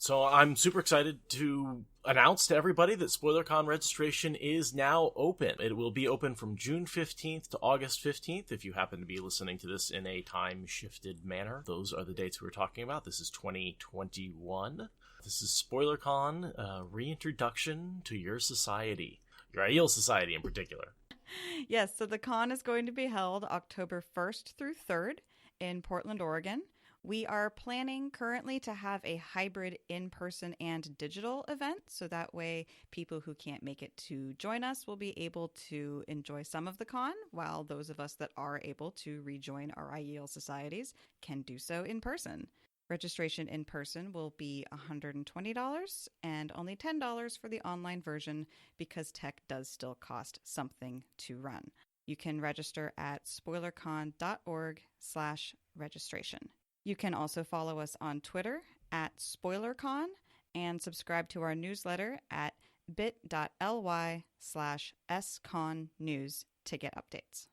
So I'm super excited to announce to everybody that SpoilerCon registration is now open. It will be open from June 15th to August 15th. If you happen to be listening to this in a time-shifted manner, those are the dates we're talking about. This is 2021. This is SpoilerCon, reintroduction to your society, your ideal society in particular. Yes, so the con is going to be held October 1st through 3rd in Portland, Oregon. We are planning currently to have a hybrid in-person and digital event, so that way people who can't make it to join us will be able to enjoy some of the con, while those of us that are able to rejoin our IEL societies can do so in person. Registration in person will be $120 and only $10 for the online version because tech does still cost something to run. You can register at spoilercon.org/registration. You can also follow us on Twitter at SpoilerCon and subscribe to our newsletter at bit.ly/SConNews to get updates.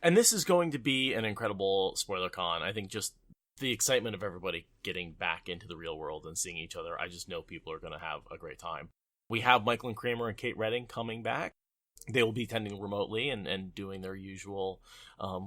And this is going to be an incredible SpoilerCon. I think just the excitement of everybody getting back into the real world and seeing each other, I just know people are going to have a great time. We have Michael and Kramer and Kate Redding coming back. They will be attending remotely and doing their usual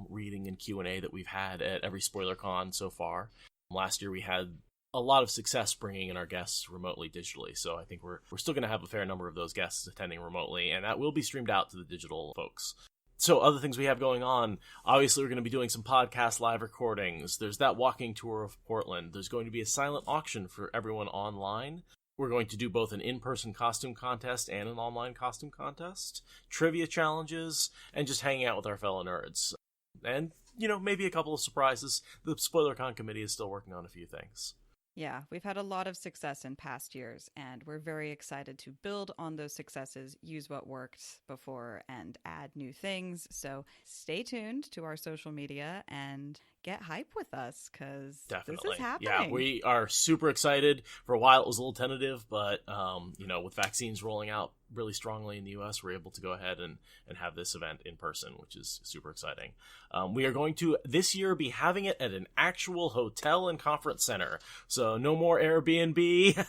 reading and Q&A that we've had at every SpoilerCon so far. Last year we had a lot of success bringing in our guests remotely digitally, so I think we're still going to have a fair number of those guests attending remotely, and that will be streamed out to the digital folks. So other things we have going on, obviously we're going to be doing some podcast live recordings. There's that walking tour of Portland. There's going to be a silent auction for everyone online. We're going to do both an in-person costume contest and an online costume contest, trivia challenges, and just hanging out with our fellow nerds. And, maybe a couple of surprises. The SpoilerCon committee is still working on a few things. Yeah, we've had a lot of success in past years, and we're very excited to build on those successes, use what worked before, and add new things. So stay tuned to our social media and get hype with us, because this is happening. Yeah, we are super excited. For a while it was a little tentative, but with vaccines rolling out really strongly in the US, we're able to go ahead and have this event in person, which is super exciting. We are going to this year be having it at an actual hotel and conference center, so no more Airbnb.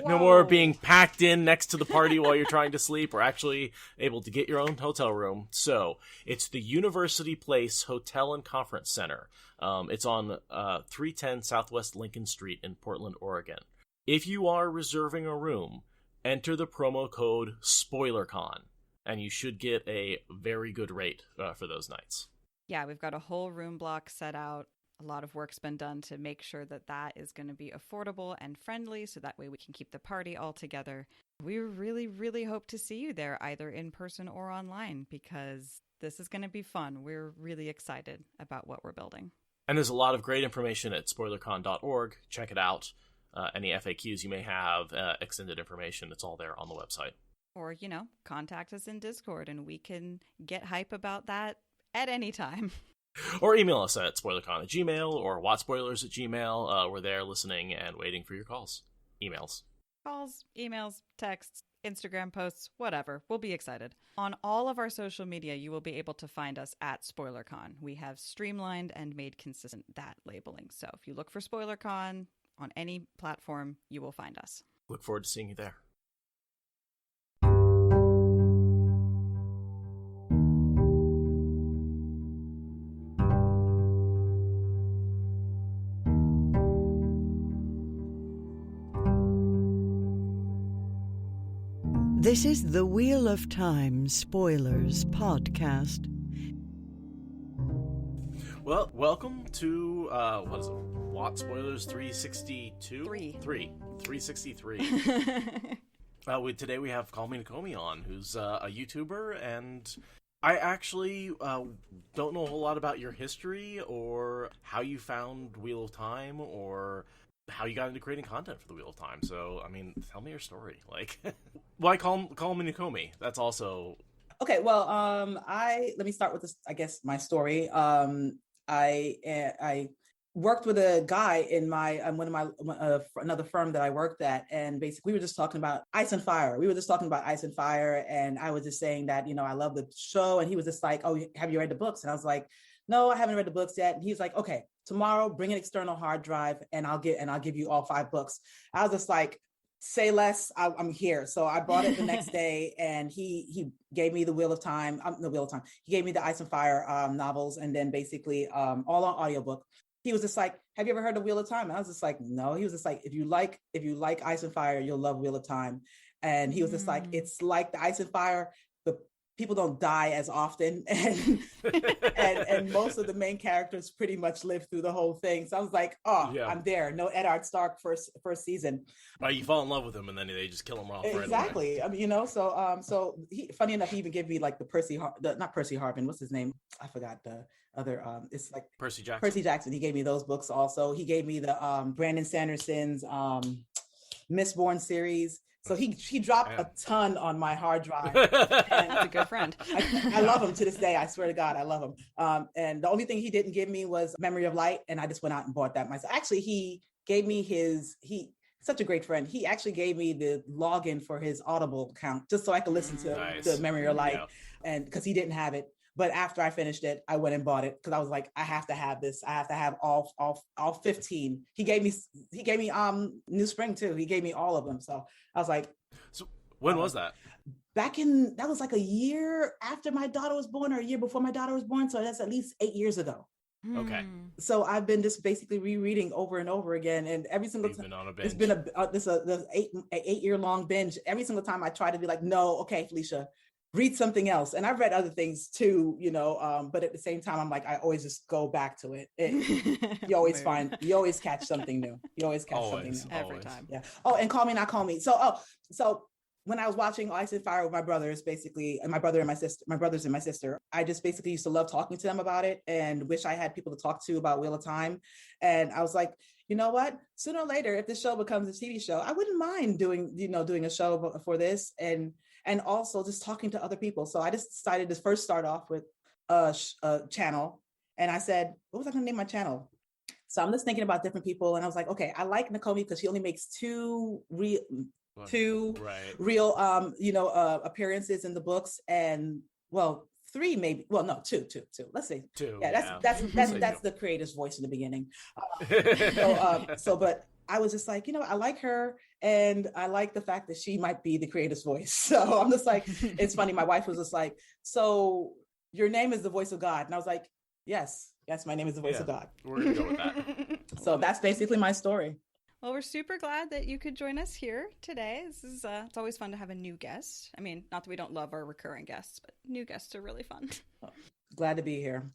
No more being packed in next to the party while you're trying to sleep. We're actually able to get your own hotel room. So it's the University Place Hotel and Conference Center. It's on 310 Southwest Lincoln Street in Portland, Oregon. If you are reserving a room, enter the promo code SpoilerCon, and you should get a very good rate for those nights. Yeah, we've got a whole room block set out. A lot of work's been done to make sure that that is going to be affordable and friendly, so that way we can keep the party all together. We really, really hope to see you there, either in person or online, because this is going to be fun. We're really excited about what we're building. And there's a lot of great information at spoilercon.org. Check it out. Any FAQs you may have, extended information, it's all there on the website. Or, contact us in Discord and we can get hype about that at any time. Or email us at spoilercon@gmail or watspoilers@gmail. We're there listening and waiting for your calls. Emails, texts, Instagram posts, whatever. We'll be excited. On all of our social media, you will be able to find us at SpoilerCon. We have streamlined and made consistent that labeling. So if you look for SpoilerCon on any platform, you will find us. Look forward to seeing you there. This is the Wheel of Time Spoilers podcast. Well, welcome to, what is it? Watt Spoilers 362? 363. Today we have CallMeNakomi on, who's a YouTuber, and I actually don't know a whole lot about your history or how you found Wheel of Time or how you got into creating content for the Wheel of Time. So, tell me your story. Why CallMeNakomi? That's also... Okay, well, let me start with this, I guess, my story. I worked with a guy in my another firm that I worked at, and basically we were just talking about Ice and Fire. And I was just saying that, I love the show, and he was just like, "Oh, have you read the books?" And I was like, "No, I haven't read the books yet." And he's like, "Okay, tomorrow, bring an external hard drive and I'll give you all 5 books. I was just like, say less, I'm here. So I bought it the next day, and he gave me the Wheel of Time. He gave me the Ice and Fire novels, and then basically all on audiobook. He was just like, have you ever heard of Wheel of Time? And I was just like, no. He was just like, if you like Ice and Fire, you'll love Wheel of Time. And he was just like, it's like the Ice and Fire, but people don't die as often, and and most of the main characters pretty much live through the whole thing. So I was like, I'm there. No Eddard Stark first season. Right, you fall in love with him, and then they just kill him off. Exactly. Right away. I mean, so he, funny enough, he even gave me like not Percy Harvin. What's his name? I forgot the other. It's like Percy Jackson. Percy Jackson. He gave me those books also. He gave me the Brandon Sanderson's Mistborn series. So he dropped a ton on my hard drive. And that's a good friend. I love him to this day. I swear to God, I love him. And the only thing he didn't give me was Memory of Light, and I just went out and bought that myself. Actually, he gave me such a great friend. He actually gave me the login for his Audible account just so I could listen to the Memory of Light, and because he didn't have it. But after I finished it, I went and bought it because I was like, I have to have this. I have to have all 15. He gave me New Spring too. He gave me all of them. So I was like, so when was that? That was like a year after my daughter was born, or a year before my daughter was born. So that's at least 8 years ago. Okay. So I've been just basically rereading over and over again, and every single time it's been an 8-year long binge. Every single time I try to be like, no, okay, Felicia, read something else. And I've read other things too, but at the same time, I'm like, I always just go back to it. You always catch something new. You always catch something new. Every time. Yeah. Oh, and CallMeNakomi. So when I was watching Ice and Fire with my brothers, basically, and my brothers and my sister, I just basically used to love talking to them about it and wish I had people to talk to about Wheel of Time. And I was like, you know what? Sooner or later, if this show becomes a TV show, I wouldn't mind doing a show for this, and also just talking to other people. So I just decided to first start off with a channel, and I said, what was I going to name my channel? So I'm just thinking about different people, and I was like, okay, I like Nakomi because she only makes two real appearances in the books, and well, 3 maybe, well, no, two. Let's say 2. Yeah, that's the creator's voice in the beginning. But I was just like, I like her, and I like the fact that she might be the creator's voice. So I'm just like, it's funny. My wife was just like, so your name is the voice of God, and I was like, yes, my name is the voice of God. We're gonna go with that. So that's basically my story. Well, we're super glad that you could join us here today. This is it's always fun to have a new guest. I mean, not that we don't love our recurring guests, but new guests are really fun. Glad to be here.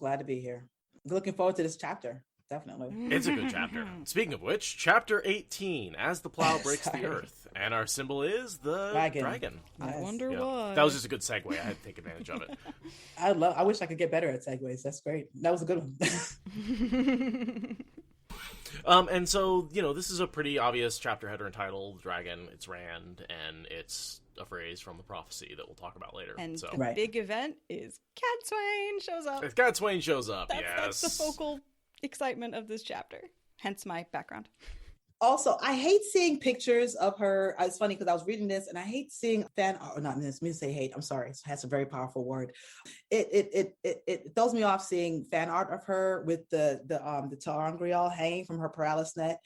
Looking forward to this chapter. Definitely. It's a good chapter. Speaking of which, chapter 18, As the Plow Breaks the Earth. And our symbol is the dragon. Yes. I wonder why. That was just a good segue. I had to take advantage of it. I wish I could get better at segues. That's great. That was a good one. And so, this is a pretty obvious chapter header entitled Dragon. It's Rand, and it's a phrase from the prophecy that we'll talk about later. And the big event is Cadsuane shows up. If Cadsuane shows up, That's the focal excitement of this chapter. Hence my background. Also, I hate seeing pictures of her. It's funny because I was reading this, and I hate seeing fan art. Or not this. Me say hate. I'm sorry. It has a very powerful word. It throws me off seeing fan art of her with the Tarangrial hanging from her paralysis net.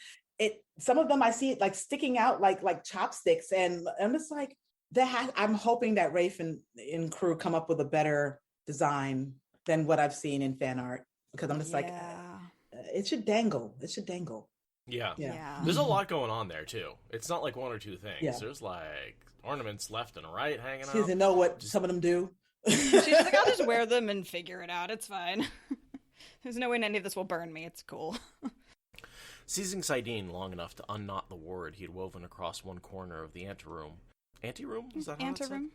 Some of them I see it like sticking out like chopsticks, and I'm just like, I'm hoping that Rafe and crew come up with a better design than what I've seen in fan art, because I'm just like, it should dangle. Yeah. There's a lot going on there, too. It's not like 1 or 2 things. Yeah. There's like ornaments left and right hanging out. She doesn't know what some of them do. She's like, I'll just wear them and figure it out. It's fine. There's no way any of this will burn me. It's cool. Seizing Saidin long enough to unknot the word he had woven across one corner of the anteroom. Anteroom? Is that how it's said?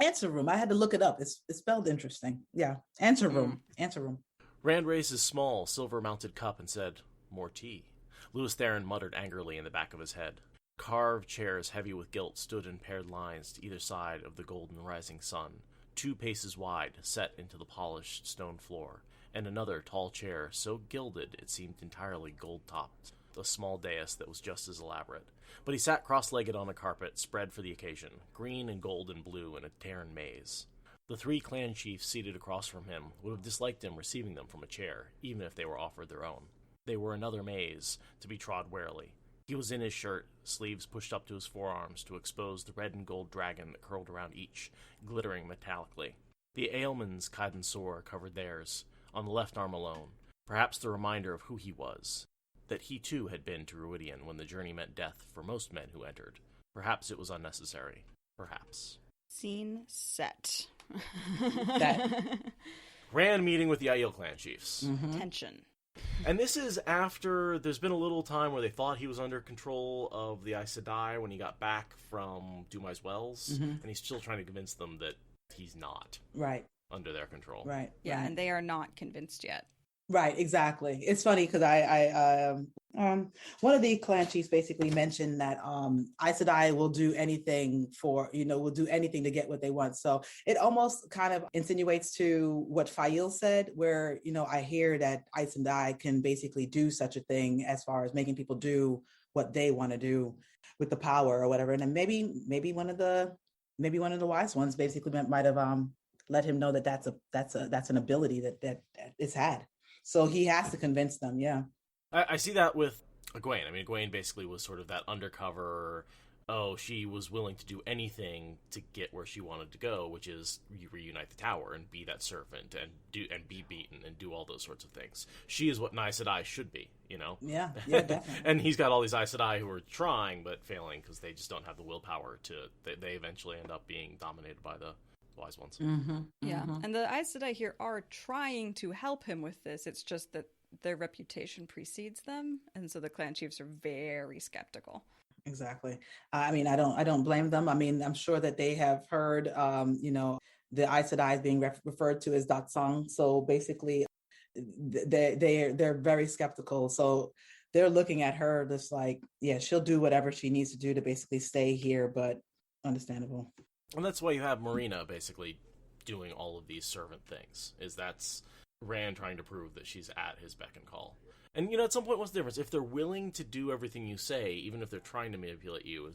Anteroom. I had to look it up. It's spelled interesting. Yeah. Anteroom. Anteroom. Rand raised his small, silver-mounted cup and said, "More tea." Louis Theron muttered angrily in the back of his head. Carved chairs heavy with gilt stood in paired lines to either side of the golden rising sun, 2 paces wide, set into the polished stone floor, and another tall chair so gilded it seemed entirely gold-topped, a small dais that was just as elaborate. But he sat cross-legged on a carpet spread for the occasion, green and gold and blue in a Terran maze. The 3 clan chiefs seated across from him would have disliked him receiving them from a chair, even if they were offered their own. They were another maze, to be trod warily. He was in his shirt, sleeves pushed up to his forearms to expose the red and gold dragon that curled around each, glittering metallically. The Aelman's Cadsuane covered theirs, on the left arm alone, perhaps the reminder of who he was, that he too had been to Ruidian when the journey meant death for most men who entered. Perhaps it was unnecessary. Perhaps. Scene set. Rand meeting with the Aiel clan chiefs. Mm-hmm. Tension. And this is after there's been a little time where they thought he was under control of the Aes Sedai when he got back from Demise Wells, and he's still trying to convince them that he's not under their control. Right. Yeah, and they are not convinced yet. Right, exactly. It's funny because I one of the clan chiefs basically mentioned that Aes Sedai will do anything will do anything to get what they want. So it almost kind of insinuates to what Fail said, where I hear that Aes Sedai can basically do such a thing as far as making people do what they want to do with the power or whatever. And then maybe one of the wise ones basically might have let him know that that's an ability that is had. So he has to convince them, yeah. I see that with Egwene. I mean, Egwene basically was sort of that undercover, she was willing to do anything to get where she wanted to go, which is reunite the tower and be that servant and be beaten and do all those sorts of things. She is what an Aes Sedai should be, Yeah, definitely. And he's got all these Aes Sedai who are trying but failing because they just don't have the willpower they eventually end up being dominated by the wise ones. Mm-hmm. Yeah, and the Aes Sedai here are trying to help him with this. It's just that their reputation precedes them, and so the clan chiefs are very skeptical. Exactly. I mean, I don't blame them. I mean, I'm sure that they have heard, the Aes Sedai is being referred to as Datsang. So basically, they're very skeptical. So they're looking at her just like, yeah, she'll do whatever she needs to do to basically stay here, but understandable. And that's why you have Marina basically doing all of these servant things. That's Rand trying to prove that she's at his beck and call. And, at some point, what's the difference? If they're willing to do everything you say, even if they're trying to manipulate you,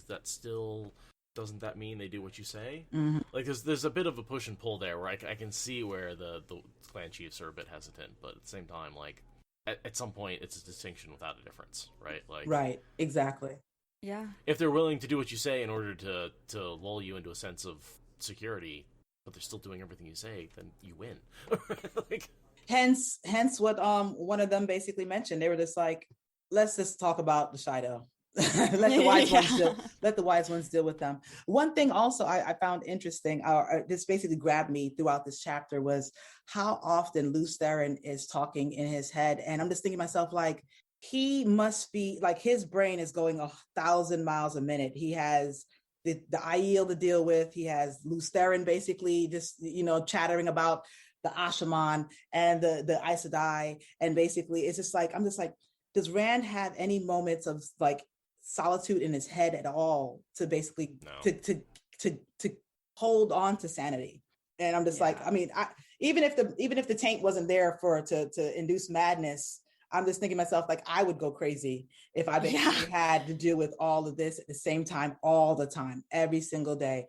doesn't that mean they do what you say? Mm-hmm. Like, there's a bit of a push and pull there where I can see where the clan chiefs are a bit hesitant, but at the same time, like, at some point, it's a distinction without a difference, right? Like, right, exactly. Yeah. If they're willing to do what you say in order to lull you into a sense of security, but they're still doing everything you say, then you win. Hence what one of them basically mentioned. They were just like, let's just talk about the Shido. Let the wise ones deal with them. One thing also I found interesting, this basically grabbed me throughout this chapter, was how often Lews Therin is talking in his head. And I'm just thinking to myself, like, he must be like, his brain is going 1,000 miles a minute. He has the Aiel to deal with. He has Lews Therin basically just, chattering about the Ashaman and the Aes Sedai. And basically it's just like, I'm just like, does Rand have any moments of like solitude in his head at all to basically to hold on to sanity? And I'm just like, I mean, even if the taint wasn't there to induce madness, I'm just thinking to myself, like, I would go crazy if I basically had to deal with all of this at the same time, all the time, every single day.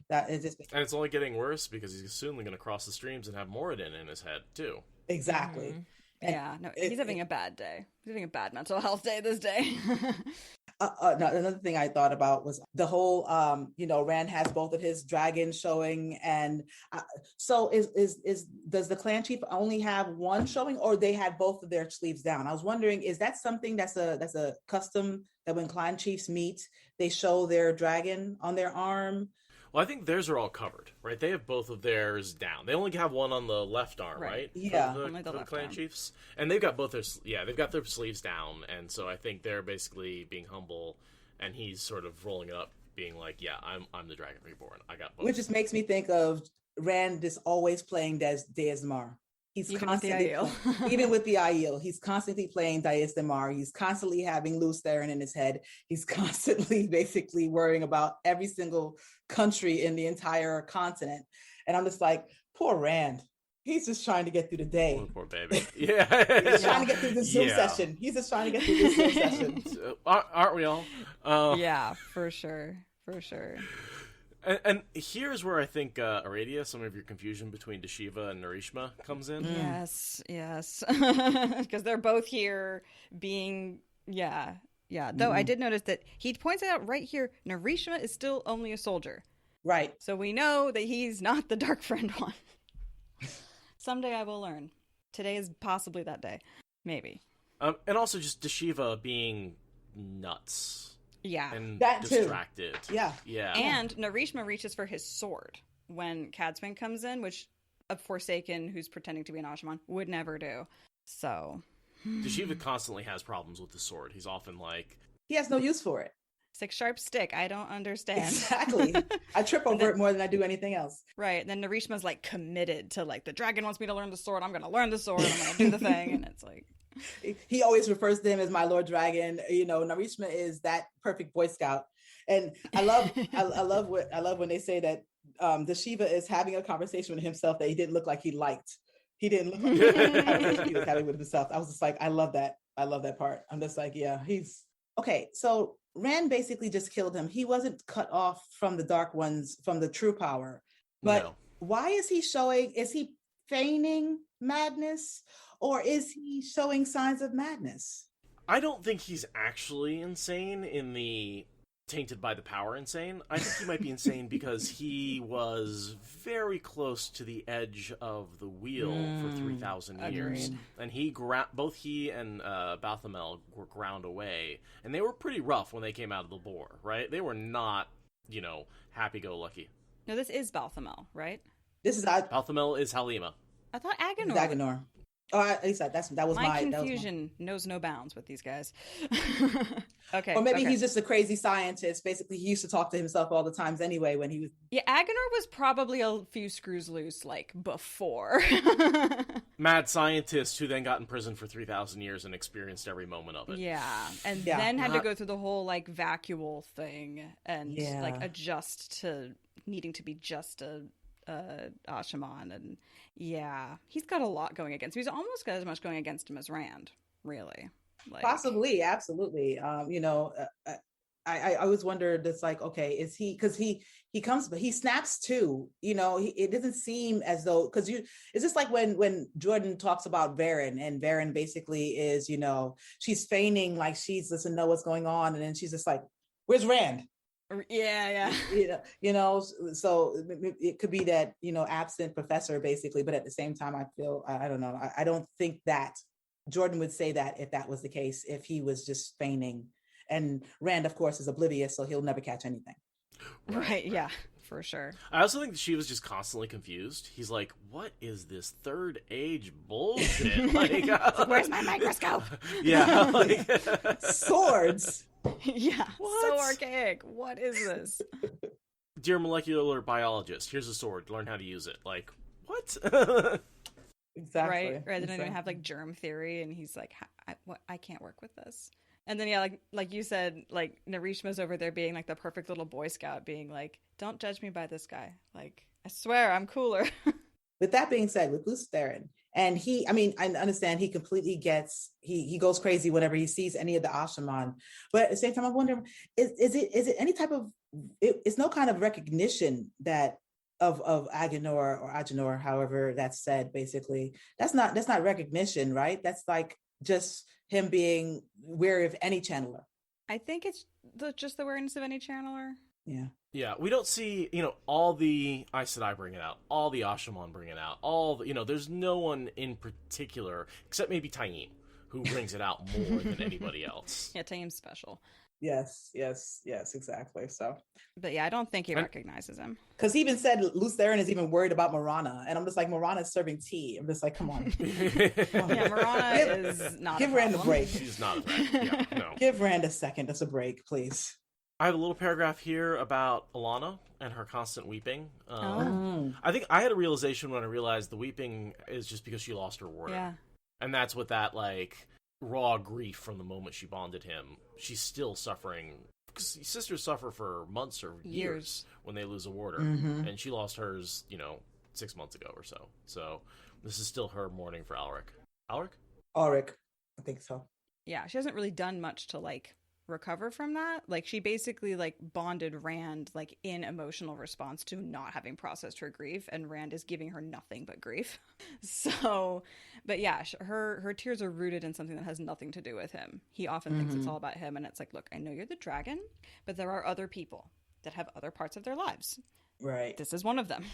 That is just. And it's only getting worse because he's soon going to cross the streams and have Moradin in his head too. Exactly. Mm-hmm. He's having a bad day. He's having a bad mental health day this day. Another thing I thought about was the whole, Rand has both of his dragons showing, and so does the clan chief only have one showing, or they had both of their sleeves down? I was wondering, is that something that's a custom that when clan chiefs meet, they show their dragon on their arm? Well, I think theirs are all covered, right? They have both of theirs down. They only have one on the left arm, right? Yeah, only the for left clan arm. chiefs, and they've got both they've got their sleeves down, and so I think they're basically being humble, and he's sort of rolling it up, being like, "Yeah, I'm the Dragon Reborn. I got both." Which just makes me think of Rand is always playing Deasmar. He's Even constantly, with the Aiel. even with the Aiel, he's constantly playing Deasmar. He's constantly having Lews Therin in his head. He's constantly basically worrying about every single country in the entire continent. And I'm just like, poor Rand. He's just trying to get through the day. Poor baby. Yeah. He's trying to get through the Zoom session. He's just trying to get through this Zoom session. Aren't we all? Yeah, for sure. For sure. And here's where I think, Aradia, some of your confusion between Deshiva and Narishma comes in. Yes. Because they're both here being, yeah. Though I did notice that he points out right here, Narishma is still only a soldier. Right. So we know that he's not the Dark Friend one. Someday I will learn. Today is possibly that day. Maybe. And also just Deshiva being nuts. Yeah. And that distracted. Too. Yeah. And Narishma reaches for his sword when Cadsuane comes in, which a Forsaken who's pretending to be an Ashaman would never do. So. Deshiva constantly has problems with the sword. He's often like... He has no use for it. It's like sharp stick. I don't understand. Exactly. I trip over it more than I do anything else. Right. And then Narishma's like committed to like, the dragon wants me to learn the sword. I'm going to learn the sword. I'm going to do the thing. And it's like... He always refers to him as my Lord Dragon. You know, Narishma is that perfect Boy Scout. And I love when they say that Deshiva is having a conversation with himself that he didn't look like he liked. He didn't look like the conversation he was having with himself. I was just like, I love that. I love that part. I'm just like, yeah, he's okay. So Rand basically just killed him. He wasn't cut off from the Dark Ones, from the true power. But No. why is he showing? Is he feigning madness? Or is he showing signs of madness? I don't think he's actually insane in the tainted by the power insane. I think he might be insane because he was very close to the edge of the wheel for 3,000 years. Agreed. And both he and Balthamel were ground away. And they were pretty rough when they came out of the boar, right? They were not, happy-go-lucky. No, this is Balthamel, right? This is Balthamel is Halima. I thought Agenor. Agenor. Oh, at least that was my my confusion knows no bounds with these guys. Okay. Or maybe he's just a crazy scientist. Basically, he used to talk to himself all the times anyway when he was... Yeah, Agenor was probably a few screws loose, like, before. Mad scientist who then got in prison for 3,000 years and experienced every moment of it. Yeah, and then had to go through the whole, like, vacuole thing and, like, adjust to needing to be just a Ashaman, and he's got a lot going against him. He's almost got as much going against him as Rand, really. Like, possibly, absolutely. I always wondered, it's like, okay, is he, because he comes, but he snaps too. It doesn't seem as though, because it's just like when Jordan talks about Varen, and Varen basically is, she's feigning like she doesn't know what's going on, and then she's just like, "Where's Rand?" Yeah. So it could be that, absent professor basically, but at the same time, I feel, I don't know. I don't think that Jordan would say that if that was the case, if he was just feigning. And Rand, of course, is oblivious, so he'll never catch anything. Right. Yeah, for sure. I also think she was just constantly confused. He's like, what is this third age bullshit? Like, where's my microscope? Yeah. Swords. Yeah. What? So archaic. What is this? Dear molecular biologist, here's a sword. Learn how to use it. Like, what? Exactly. Right. They don't even have like germ theory, and he's like, I can't work with this. And then like you said, like Narishma's over there being like the perfect little Boy Scout, being like, don't judge me by this guy. Like, I swear I'm cooler. With that being said, with Lews Therin, and I understand he completely gets, he goes crazy whenever he sees any of the Ashaman. But at the same time, I'm wondering, is it any type of, it's no kind of recognition that of Agenor or Agenor, however that's said, basically. That's not recognition, right? That's like just him being wary of any channeler. I think it's just the awareness of any channeler. Yeah. Yeah, we don't see, all the Aes Sedai bring it out, all the Ashaman bring it out, all the, there's no one in particular, except maybe Taim, who brings it out more than anybody else. Yeah, Taim's special. Yes, exactly. So, but yeah, I don't think he recognizes him. Because he even said Lews Therin is even worried about Marana, and I'm just like, Marana is serving tea. I'm just like, come on. Yeah, Marana is not. Give Rand a break. She's not a threat. Yeah, no. Give Rand a second. That's a break, please. I have a little paragraph here about Alana and her constant weeping. I think I had a realization when I realized the weeping is just because she lost her warder. Yeah. And that's what that, like, raw grief from the moment she bonded him. She's still suffering. Because sisters suffer for months or years when they lose a warder. Mm-hmm. And she lost hers, 6 months ago or so. So this is still her mourning for Alric. Alric? Ulrich, I think so. Yeah, she hasn't really done much to, like, recover from that. Like, she basically like bonded Rand like in emotional response to not having processed her grief, and Rand is giving her nothing but grief. So, but yeah, her tears are rooted in something that has nothing to do with him. He often thinks it's all about him, and it's like, look, I know you're the dragon, but there are other people that have other parts of their lives. Right. This is one of them.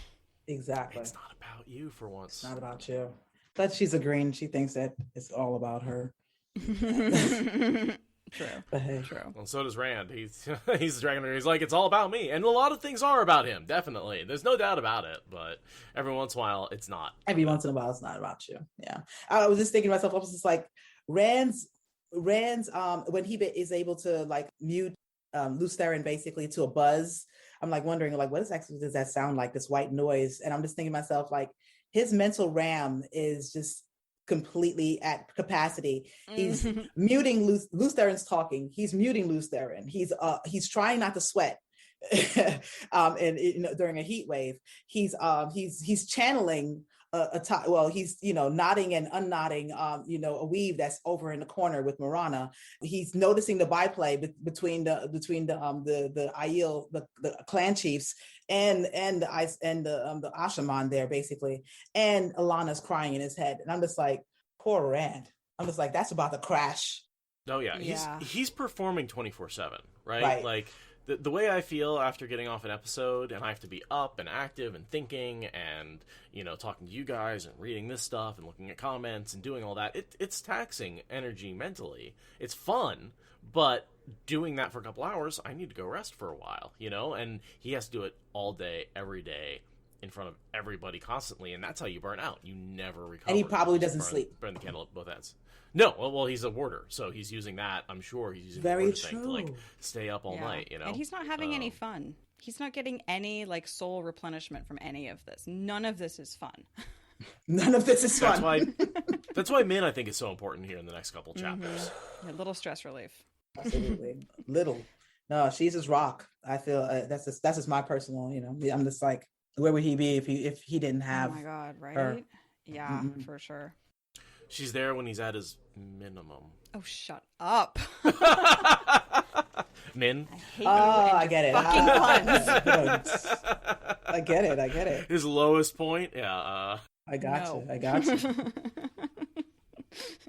Exactly. It's not about you for once. It's not about you. But she's agreeing. She thinks that it's all about her. True. But hey. True. Well, so does Rand. He's the dragon. He's like, it's all about me, and a lot of things are about him. Definitely, there's no doubt about it. But every once in a while, it's not. Every once in a while, it's not about you. Yeah. I was just thinking to myself, I was just like, Rand's when he is able to like mute Lews Therin basically to a buzz. I'm like wondering, like, what does that sound like? This white noise, and I'm just thinking to myself, like, his mental RAM is just completely at capacity. He's muting Lews Therin's talking. He's muting Lews Therin. He's trying not to sweat. And during a heat wave, he's channeling he's nodding and unknodding a weave that's over in the corner with Marana. He's noticing the byplay between the Aiel, the clan chiefs, and the Ashaman there basically, and Alana's crying in his head, and I'm just like, poor Rand. I'm just like, that's about to crash. Oh yeah. Yeah. He's performing 24/7, right? Right. Like the way I feel after getting off an episode, and I have to be up and active and thinking and, talking to you guys and reading this stuff and looking at comments and doing all that, it's taxing energy mentally. It's fun, but doing that for a couple hours, I need to go rest for a while, and he has to do it all day, every day, in front of everybody constantly, and that's how you burn out. You never recover. And he probably doesn't sleep. Burn the candle at both ends. No, well, he's a warder, so he's using that. I'm sure he's using Very the warder thing to true. stay up all night. And he's not having any fun. He's not getting any like soul replenishment from any of this. None of this is fun. None of this is fun. That's why Min, I think, is so important here in the next couple chapters. A little stress relief. Absolutely. Little. No, she's his rock. I feel that's just my personal. I'm just like, where would he be if he didn't have? Oh my god! Right? her. Yeah, for sure. She's there when he's at his minimum. Oh, shut up. Min? I hate you and I your get it. fucking puns. I get it. His lowest point? Yeah. I got you.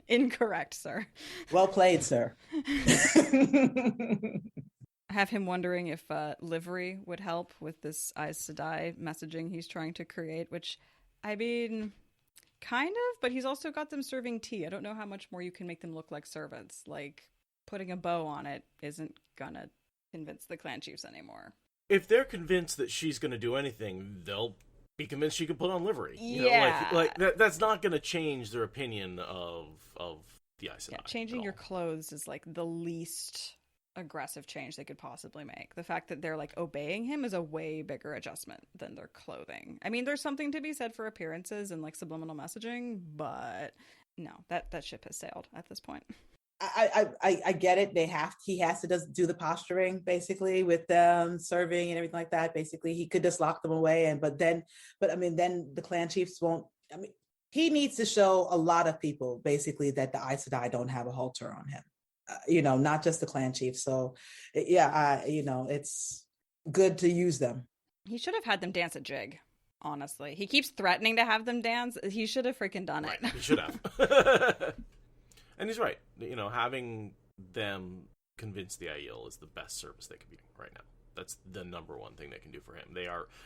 Incorrect, sir. Well played, sir. Have him wondering if livery would help with this Aes Sedai messaging he's trying to create, which, I mean, kind of, but he's also got them serving tea. I don't know how much more you can make them look like servants. Like, putting a bow on it isn't gonna convince the clan chiefs anymore. If they're convinced that she's going to do anything, they'll be convinced she can put on livery. That's not going to change their opinion of the Aes Sedai. Yeah, changing your clothes is like the least aggressive change they could possibly make. The fact that they're like obeying him is a way bigger adjustment than their clothing. I mean, there's something to be said for appearances and like subliminal messaging, but no, that ship has sailed at this point. I get it. He has to just do the posturing basically with them serving and everything like that. Basically, he could just lock them away, but then the clan chiefs won't. I mean, he needs to show a lot of people basically that the Aes Sedai don't have a halter on him. Not just the clan chiefs. So, yeah, it's good to use them. He should have had them dance a jig. Honestly, he keeps threatening to have them dance. He should have freaking done it. Right, he should have. And he's right. Having them convince the Aiel is the best service they could be doing right now. That's the number one thing they can do for him.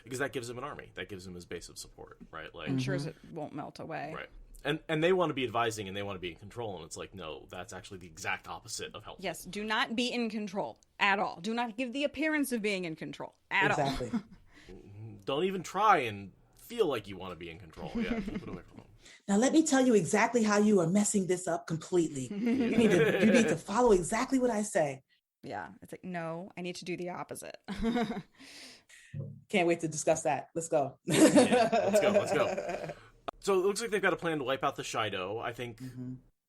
Because that gives him an army. That gives him his base of support, right? Like, ensures it won't melt away. Right. And they want to be advising and they want to be in control. And it's like, no, that's actually the exact opposite of helpful. Yes, do not be in control at all. Do not give the appearance of being in control at all. Exactly. Don't even try and feel like you want to be in control. Yeah, keep it away from him. Now let me tell you exactly how you are messing this up completely. You need to follow exactly what I say. Yeah, it's like, no, I need to do the opposite. Can't wait to discuss that. Let's go. Yeah, let's go. So it looks like they've got a plan to wipe out the Shido. I think,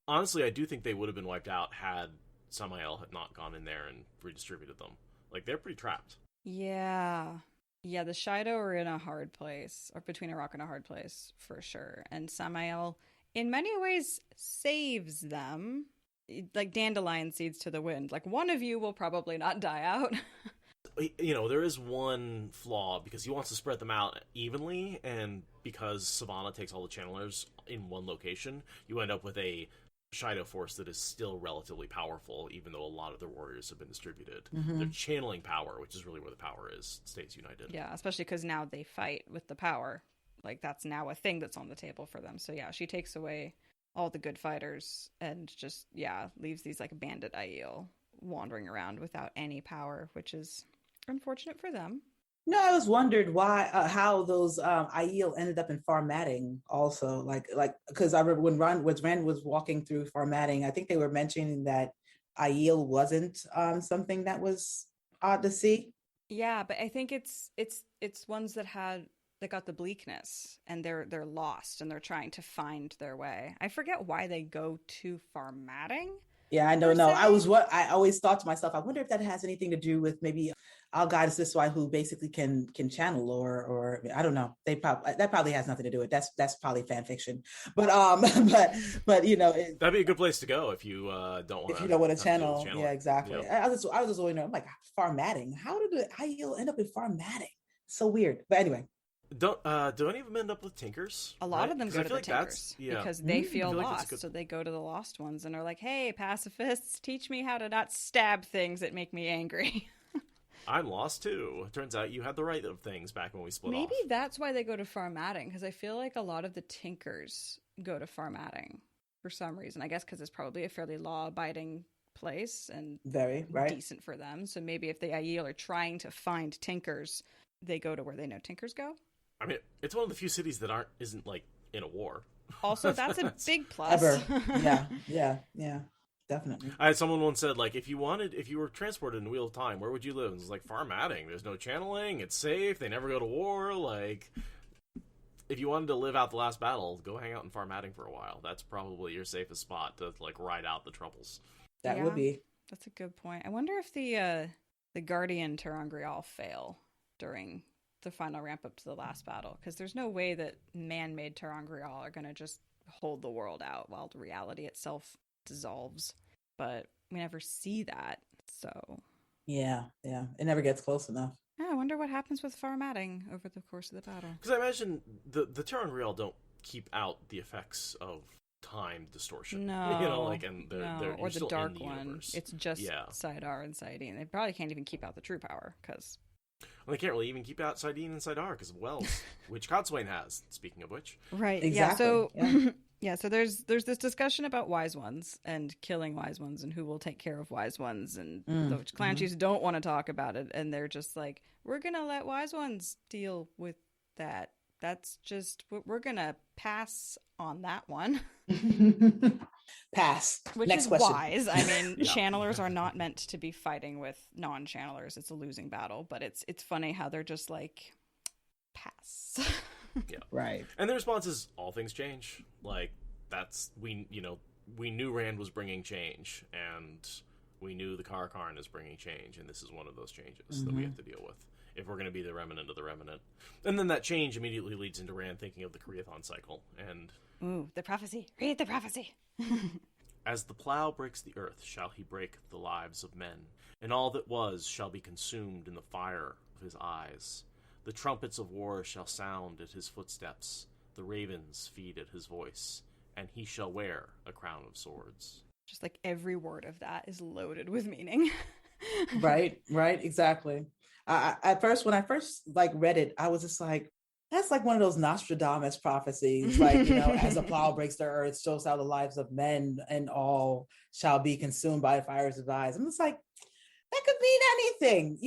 honestly, I do think they would have been wiped out had Samael had not gone in there and redistributed them. Like, they're pretty trapped. Yeah, the Shido are in a hard place, or between a rock and a hard place, for sure. And Samael, in many ways, saves them. like dandelion seeds to the wind. Like one of you will probably not die out. There is one flaw because he wants to spread them out evenly, and because Savannah takes all the channelers in one location, you end up with a Shido force that is still relatively powerful, even though a lot of their warriors have been distributed. They're channeling power, which is really where the power is, stays united. Yeah, especially because now they fight with the power. Like, that's now a thing that's on the table for them. So, yeah, she takes away all the good fighters and just, leaves these, like, bandit Aiel wandering around without any power, which is unfortunate for them. No, I was wondered why, how those Aiel ended up in Farmatting also. Like, because I remember when Ren was walking through Farmatting, I think they were mentioning that Aiel wasn't something that was odd to see. Yeah, but I think it's ones that got the bleakness and they're lost and they're trying to find their way. I forget why they go to Farmatting. Yeah, I don't know. I always thought to myself, I wonder if that has anything to do with maybe I'll guide us this way, who basically can channel or I don't know. That probably has nothing to do with it. That's probably fan fiction. But that'd be a good place to go if you don't want if you don't want to channel. channel. Yeah, exactly. Yep. I was just wondering. I'm like, Farmatting. How did the Aiel end up in Farmatting? So weird. But anyway. Do any of them end up with Tinkers? A lot of them go to the Tinkers because they feel lost. Good... So they go to the lost ones and are like, hey, pacifists, teach me how to not stab things that make me angry. I'm lost too. Turns out you had the right of things back when we split off. Maybe that's why they go to Farmatting, because I feel like a lot of the Tinkers go to Farmatting for some reason. I guess because it's probably a fairly law-abiding place and very decent for them. So maybe if the Aiel are trying to find Tinkers, they go to where they know Tinkers go. I mean, it's one of the few cities that isn't like in a war. Also, that's a big plus. Ever. Yeah. Definitely. I had someone once said, like, if you were transported in Wheel of Time, where would you live? And it was like, Farmatting. There's no channeling. It's safe. They never go to war. Like, if you wanted to live out the last battle, go hang out in Farmatting for a while. That's probably your safest spot to, like, ride out the troubles. That would be. That's a good point. I wonder if the Guardian ter'angreal fail during the final ramp up to the last battle, because there's no way that man-made ter'angreal are going to just hold the world out while the reality itself dissolves, but we never see that. So yeah, it never gets close enough. I wonder what happens with Farmatting over the course of the battle, because I imagine the ter'angreal don't keep out the effects of time distortion. No, they're or the still dark in the one. universe. It's just Saidar and Saidin. They probably can't even keep out the true power because they can't really even keep out Saidin and Saidar because of Wells, which Cadsuane has. Speaking of which, right? Exactly. So there's this discussion about wise ones and killing wise ones and who will take care of wise ones, and the clan chiefs don't want to talk about it, and they're just like, we're gonna let wise ones deal with that. That's just, we're gonna pass on that one. Pass. Which Next is question. Wise. I mean, channelers are not meant to be fighting with non-channelers. It's a losing battle, but it's funny how they're just like, pass. Yeah. Right. And the response is, all things change. Like, we knew Rand was bringing change, and we knew the Karakarn is bringing change, and this is one of those changes that we have to deal with if we're going to be the remnant of the remnant. And then that change immediately leads into Rand thinking of the Koreathon cycle, and... Ooh, the prophecy. Read the prophecy. As the plow breaks the earth, shall he break the lives of men, and all that was shall be consumed in the fire of his eyes. The trumpets of war shall sound at his footsteps, the ravens feed at his voice, and he shall wear a crown of swords. Just like every word of that is loaded with meaning. Right, exactly. At first, when I first read it, I was just like, that's like one of those Nostradamus prophecies, as the plow breaks the earth, shows how the lives of men and all shall be consumed by the fires of eyes. I'm just like, that could mean anything,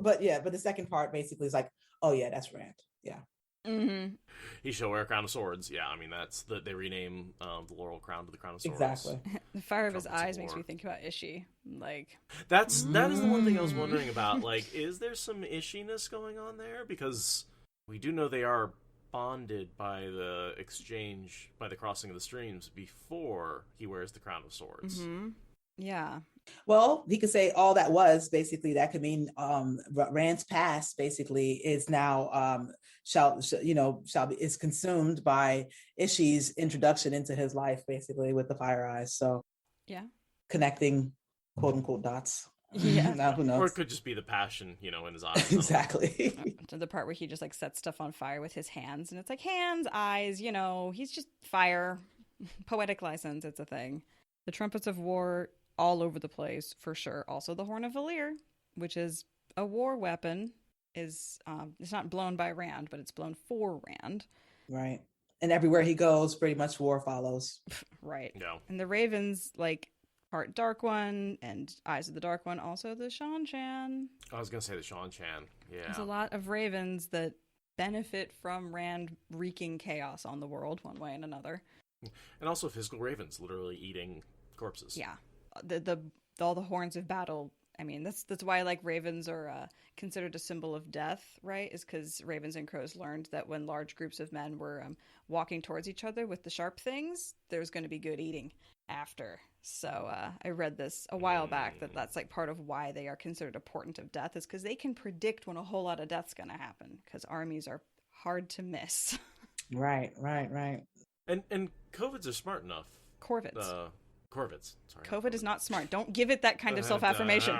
but the second part basically is like, oh yeah, that's Rand. Yeah. Mm-hmm. He shall wear a crown of swords. Yeah, I mean, that's they rename the laurel crown to the crown of swords. Exactly. The fire of his eyes makes me think about Ishi. That is the one thing I was wondering about. Like, is there some ishiness going on there? Because we do know they are bonded by the exchange, by the crossing of the streams before he wears the crown of swords. Mm-hmm. Yeah. Well, he could say all that was basically, that could mean Rand's past basically is now is consumed by Ishi's introduction into his life basically with the fire eyes. So yeah, connecting quote unquote dots. Yeah. Now, who knows? Or it could just be the passion, in his eyes. Exactly. To the part where he just like sets stuff on fire with his hands, and it's like hands, eyes, he's just fire. Poetic license, it's a thing. The trumpets of war all over the place, for sure. Also the Horn of Valir, which is a war weapon, is it's not blown by Rand, but it's blown for Rand. Right. And everywhere he goes, pretty much war follows. Right. No. And the ravens, like part Dark One and Eyes of the Dark One, also the Shan-Chan. I was going to say the Shan-Chan. Yeah. There's a lot of ravens that benefit from Rand wreaking chaos on the world one way and another. And also physical ravens, literally eating corpses. Yeah. All the horns of battle. I mean, that's why like ravens are considered a symbol of death, right? Is because ravens and crows learned that when large groups of men were walking towards each other with the sharp things, there's going to be good eating after. So I read this a while back that's like part of why they are considered a portent of death, is because they can predict when a whole lot of death's going to happen, because armies are hard to miss. Right. And Corvids are smart enough. Corvids. Corvids. Sorry. COVID is not smart. Don't give it that kind of self-affirmation.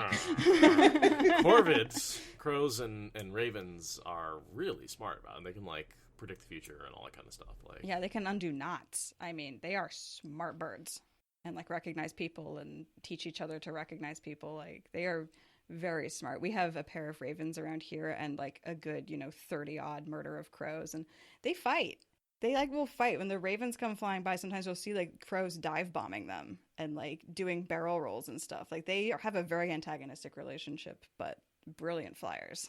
Corvids, crows, and ravens are really smart about it. They can like predict the future and all that kind of stuff. Like, yeah, they can undo knots. I mean, they are smart birds, and like recognize people and teach each other to recognize people. Like, they are very smart. We have a pair of ravens around here and like a good 30 odd murder of crows, and they fight. They like will fight when the ravens come flying by. Sometimes you'll see like crows dive bombing them and like doing barrel rolls and stuff. Like, they have a very antagonistic relationship, but brilliant flyers.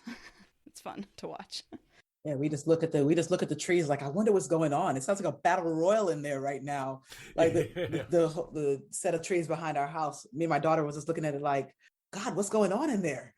It's fun to watch. Yeah, we just look at the trees like, I wonder what's going on. It sounds like a battle royal in there right now. Like the set of trees behind our house. Me and my daughter was just looking at it like, God, what's going on in there?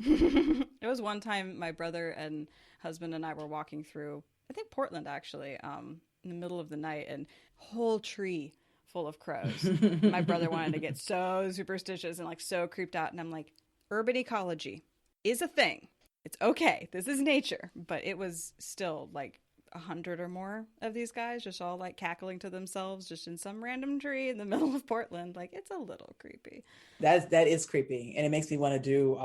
It was one time my brother and husband and I were walking through, I think Portland actually, in the middle of the night, and whole tree full of crows. My brother wanted to get so superstitious and like so creeped out, and I'm like, urban ecology is a thing. It's okay. This is nature. But it was still like 100 or more of these guys just all like cackling to themselves just in some random tree in the middle of Portland. Like, it's a little creepy. That is creepy. And it makes me want to do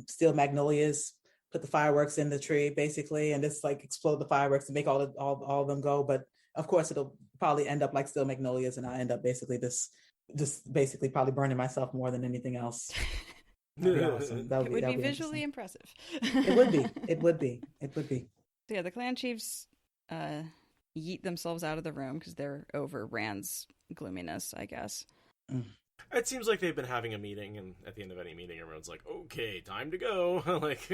steel magnolias, put the fireworks in the tree basically, and just like explode the fireworks and make all of them go. But of course it'll probably end up like steel magnolias, and I end up basically just basically probably burning myself more than anything else. That'd be awesome. It would be visually impressive. It would be. So yeah, the clan chiefs yeet themselves out of the room because they're over Rand's gloominess, I guess. It seems like they've been having a meeting, and at the end of any meeting, everyone's like, okay, time to go. Like,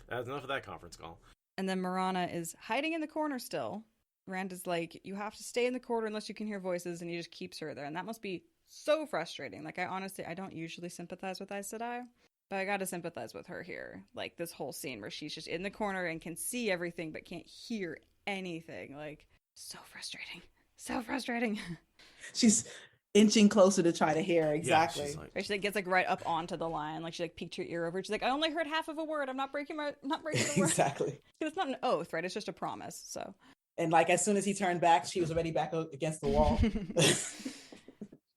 that's enough of that conference call. And then Marana is hiding in the corner still. Rand is like, you have to stay in the corner unless you can hear voices, and he just keeps her there. And that must be so frustrating. Like, I don't usually sympathize with Aes Sedai, but I gotta sympathize with her here. Like, this whole scene where she's just in the corner and can see everything but can't hear anything. Like, so frustrating. So frustrating. She's inching closer to try to hear. Exactly. Yeah, she gets like right up onto the line. Like, she like peeked her ear over. She's like, I only heard half of a word. I'm not breaking the word. Exactly. It's not an oath, right? It's just a promise. So. And like, as soon as he turned back, she was already back against the wall.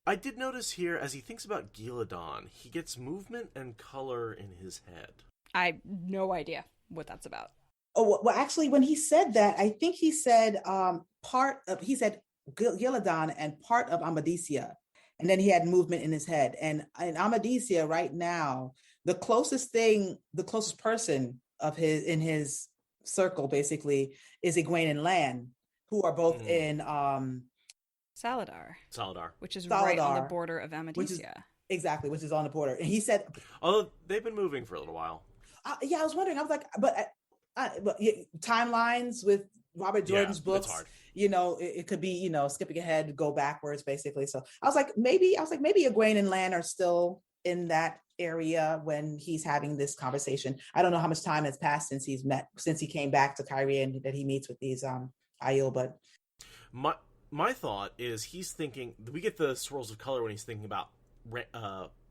I did notice here, as he thinks about Gillidan, he gets movement and color in his head. I have no idea what that's about. Oh, well, actually, when he said that, I think he said Gillidan and part of Amadisia. And then he had movement in his head. And in Amadisia right now, the closest person in his circle basically is Egwene and Lan, who are both in Saladar, which is Saladar, right on the border of Amadisia. Which is on the border. And he said, although they've been moving for a little while. Yeah, I was wondering. I was like, but timelines with Robert Jordan's books, it could be, skipping ahead, go backwards, basically. So I was like, maybe Egwene and Lan are still in that area when he's having this conversation. I don't know how much time has passed since he came back to Kyrie and that he meets with these Aiel, but my thought is he's thinking, we get the swirls of color when he's thinking about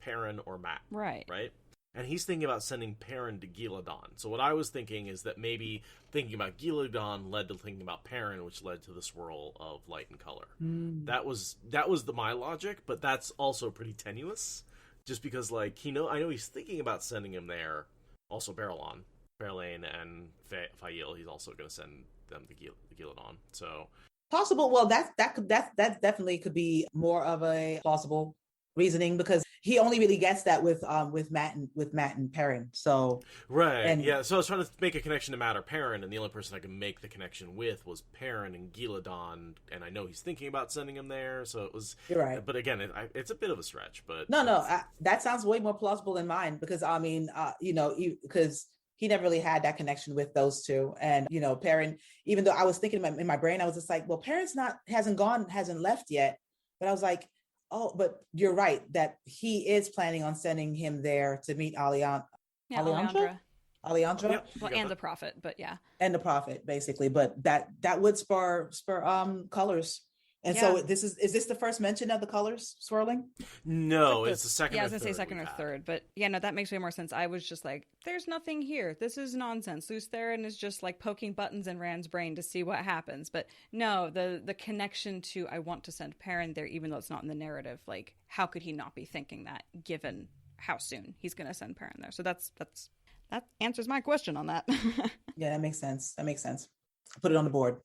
Perrin or Mat. Right. Right? and he's thinking about sending Perrin to Giladon. So what I was thinking is that maybe thinking about Giladon led to thinking about Perrin, which led to the swirl of light and color. That was my logic, but that's also pretty tenuous, just because like I know he's thinking about sending him there. Also, Berlane and Fael, he's also going to send them to Giladon. So possible. Well, that definitely could be more of a plausible reasoning, because he only really gets that with Matt and Perrin. So right, and yeah. So I was trying to make a connection to Matt or Perrin, and the only person I could make the connection with was Perrin and Giladon, and I know he's thinking about sending him there. So it was. You're right, but again, it's a bit of a stretch. But that sounds way more plausible than mine, because I mean, because he never really had that connection with those two, and Perrin. Even though I was thinking in my brain, I was just like, well, Perrin's hasn't left yet, but I was like. Oh, but you're right that he is planning on sending him there to meet Alejandra. Well, and the Prophet, but yeah. And the Prophet, basically. But that would spur colors. And so is this the first mention of the colors swirling? No, it's the second. Yeah, I was gonna say second or third, but yeah, no, that makes way more sense. I was just like, there's nothing here. This is nonsense. Lews Therin is just like poking buttons in Rand's brain to see what happens. But no, the connection to I want to send Perrin there, even though it's not in the narrative. Like, how could he not be thinking that, given how soon he's gonna send Perrin there? So that answers my question on that. Yeah, that makes sense. Put it on the board.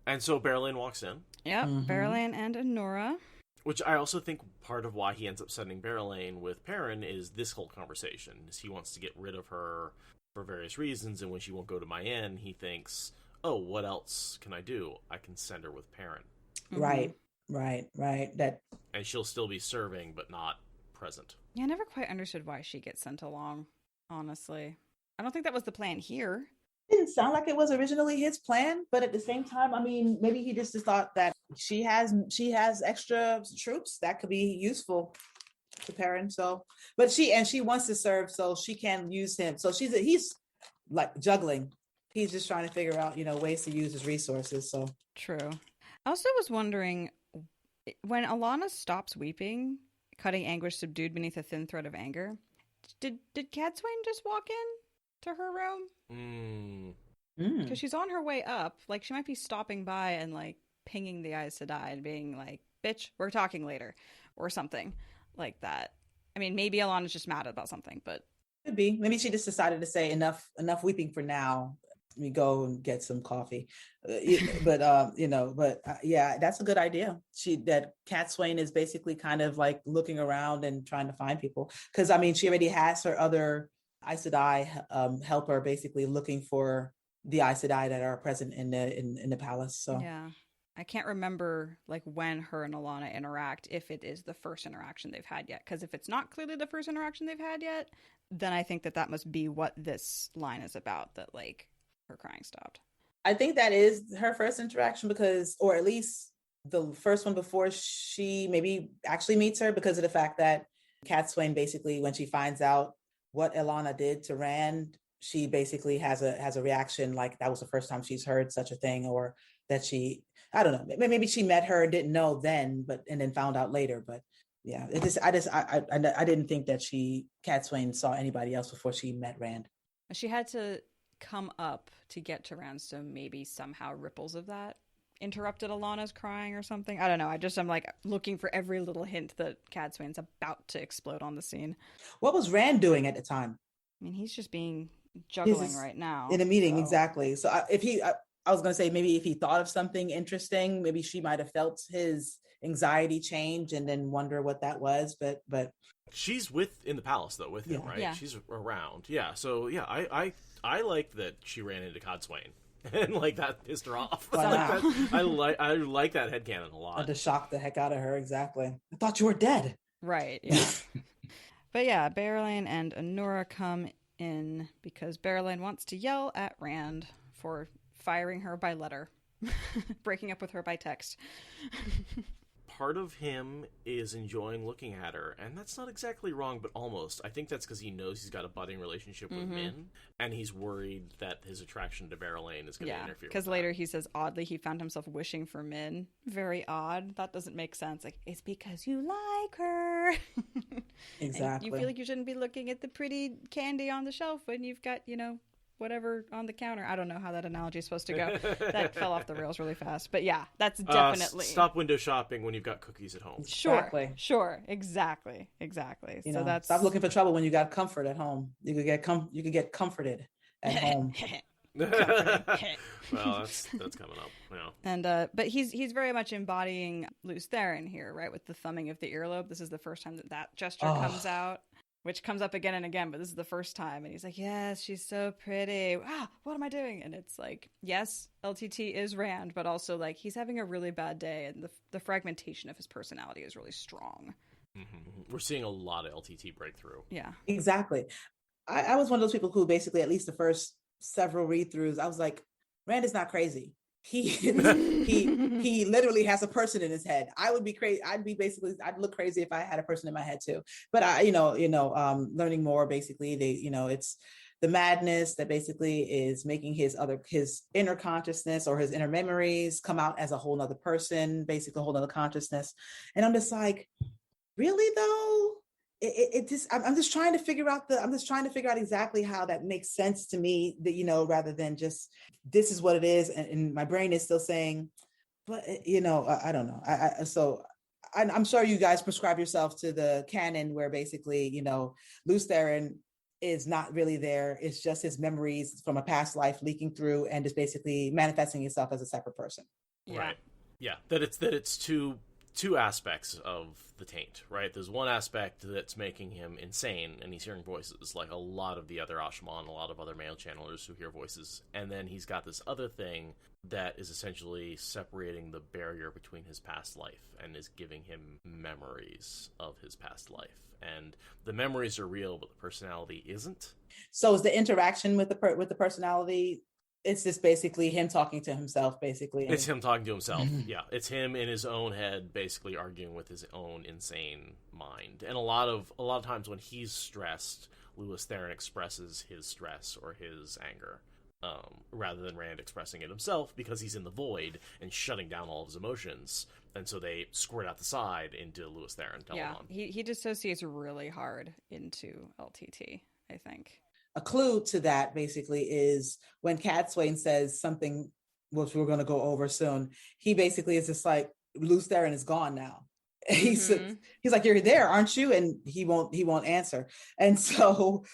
And so Berlane walks in. Yep, Berlane and Anora. Which I also think part of why he ends up sending Berlane with Perrin is this whole conversation. Is he wants to get rid of her for various reasons, and when she won't go to Mayenne, he thinks, oh, what else can I do? I can send her with Perrin. Right. And she'll still be serving, but not present. Yeah, I never quite understood why she gets sent along, honestly. I don't think that was the plan here. Didn't sound like it was originally his plan, but at the same time, I mean, maybe he just thought that she has extra troops that could be useful to Perrin. So, but she wants to serve, so she can use him. So he's like juggling. He's just trying to figure out, ways to use his resources. So true. I also was wondering, when Alana stops weeping, cutting anguish subdued beneath a thin thread of anger, did Cadsuane just walk in to her room? Because she's on her way up. Like, she might be stopping by and like pinging the Aes Sedai and being like, bitch, we're talking later, or something like that. I mean, maybe Alana's just mad about something, but could be. Maybe she just decided to say enough weeping for now. Let me go and get some coffee. But yeah, that's a good idea. That Cadsuane is basically kind of like looking around and trying to find people, because I mean, she already has her other Aes Sedai helper basically looking for the Aes Sedai that are present in the palace. So yeah, I can't remember like when her and Alana interact, if it is the first interaction they've had yet. Because if it's not clearly the first interaction they've had yet, then I think that must be what this line is about. That like her crying stopped. I think that is her first interaction, or at least the first one before she maybe actually meets her, because of the fact that Cadsuane basically, when she finds out what Alana did to Rand, she basically has a reaction like that was the first time she's heard such a thing, or that I don't know, maybe she met her and didn't know then, and then found out later. But yeah, I didn't think that Cadsuane saw anybody else before she met Rand. She had to come up to get to Rand, so maybe somehow ripples of that interrupted Alana's crying or something. I don't know. I'm like looking for every little hint that Cadsuane's about to explode on the scene. What was Rand doing at the time? I mean, he's just being juggling right now in a meeting. So. Exactly. So I was going to say, maybe if he thought of something interesting, maybe she might have felt his anxiety change and then wonder what that was. But she's in the palace though with him, right? Yeah. She's around. Yeah. So yeah, I like that she ran into Cadsuane. And like that pissed her off. I like that headcanon a lot. To shock the heck out of her, exactly. I thought you were dead. Right, yeah. But yeah, Berlane and Anora come in because Berlane wants to yell at Rand for firing her by letter, breaking up with her by text. part of him is enjoying looking at her, and that's not exactly wrong, but almost. I think that's because he knows he's got a budding relationship with Min, and he's worried that his attraction to Berylane is going to interfere. Because later he says, oddly, he found himself wishing for Min. Very odd. That doesn't make sense. Like, it's because you like her. Exactly. And you feel like you shouldn't be looking at the pretty candy on the shelf when you've got, whatever on the counter. I don't know how that analogy is supposed to go. That fell off the rails really fast. But yeah, that's definitely... Stop window shopping when you've got cookies at home. Sure. Exactly. So that's... Stop looking for trouble when you got comfort at home. You could get comforted at home. Well, that's coming up. Yeah. And but he's very much embodying Lews Therin here, right? With the thumbing of the earlobe. This is the first time that gesture comes out. Which comes up again and again, but this is the first time. And he's like, yes, she's so pretty. Wow, what am I doing? And it's like, yes, LTT is Rand, but also like he's having a really bad day, and the fragmentation of his personality is really strong. Mm-hmm. We're seeing a lot of LTT breakthrough. Yeah. Exactly. I was one of those people who basically, at least the first several read-throughs, I was like, Rand is not crazy. He literally has a person in his head. I would be crazy. I'd look crazy if I had a person in my head too. But learning more, basically, it's the madness that basically is making his inner consciousness or his inner memories come out as a whole nother person, basically a whole nother consciousness. And I'm just like, really though? I'm just trying to figure out exactly how that makes sense to me, that, rather than just, this is what it is. And my brain is still saying, but I don't know. So I'm sure you guys prescribe yourself to the canon where basically, Lews Therin is not really there. It's just his memories from a past life leaking through and just basically manifesting itself as a separate person. Yeah. Right. Yeah. That it's two aspects of the taint, right? There's one aspect that's making him insane, and he's hearing voices, like a lot of the other Ashman, a lot of other male channelers who hear voices. And then he's got this other thing that is essentially separating the barrier between his past life and is giving him memories of his past life. And the memories are real, but the personality isn't. So is the interaction with the personality, it's just basically him talking to himself, basically. It's him talking to himself. Yeah, it's him in his own head, basically arguing with his own insane mind. And a lot of times when he's stressed, Lews Therin expresses his stress or his anger, rather than Rand expressing it himself, because he's in the void and shutting down all of his emotions. And so they squirt out the side into Lews Therin. He dissociates really hard into LTT, I think. A clue to that basically is when Cadsuane says something, which we're going to go over soon. He basically is just like, Lews Therin is gone now. He's like, you're there, aren't you? And he won't answer. And so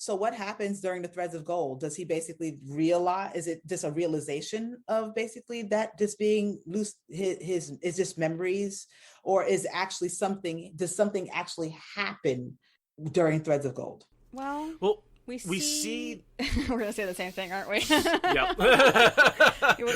so what happens during the Threads of Gold? Does he basically realize? Is it just a realization of basically that just being loose? His is just memories, or is actually something? Does something actually happen during Threads of Gold? Well, we see... We're going to say the same thing, aren't we? Yep.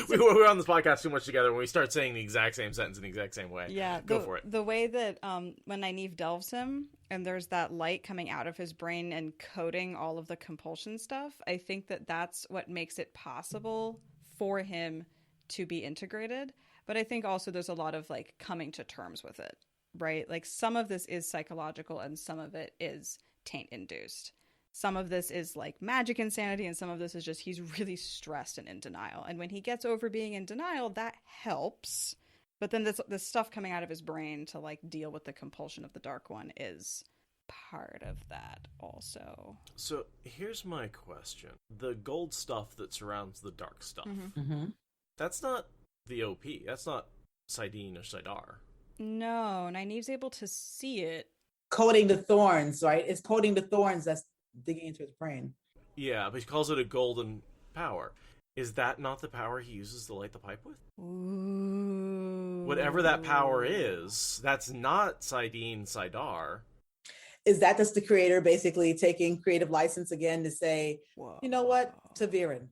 We're on this podcast too much together when we start saying the exact same sentence in the exact same way. Yeah. Go for it. The way that when Nynaeve delves him and there's that light coming out of his brain and coating all of the compulsion stuff, I think that's what makes it possible for him to be integrated. But I think also there's a lot of like coming to terms with it, right? Like some of this is psychological and some of it is taint induced. Some of this is like magic insanity, and some of this is just he's really stressed and in denial. And when he gets over being in denial, that helps. But then this stuff coming out of his brain to like deal with the compulsion of the Dark One is part of that also. So here's my question. The gold stuff that surrounds the dark stuff, that's not the OP. That's not Saidin or Saidar. No, Nynaeve's able to see it. Coating the thorns, right? It's coating the thorns that's digging into his brain. Yeah, but he calls it a golden power. Is that not the power he uses to light the pipe with? Ooh. Whatever that power is, that's not Saidin Saidar. Is that just the creator basically taking creative license again to say, Whoa. You know what, Taviran,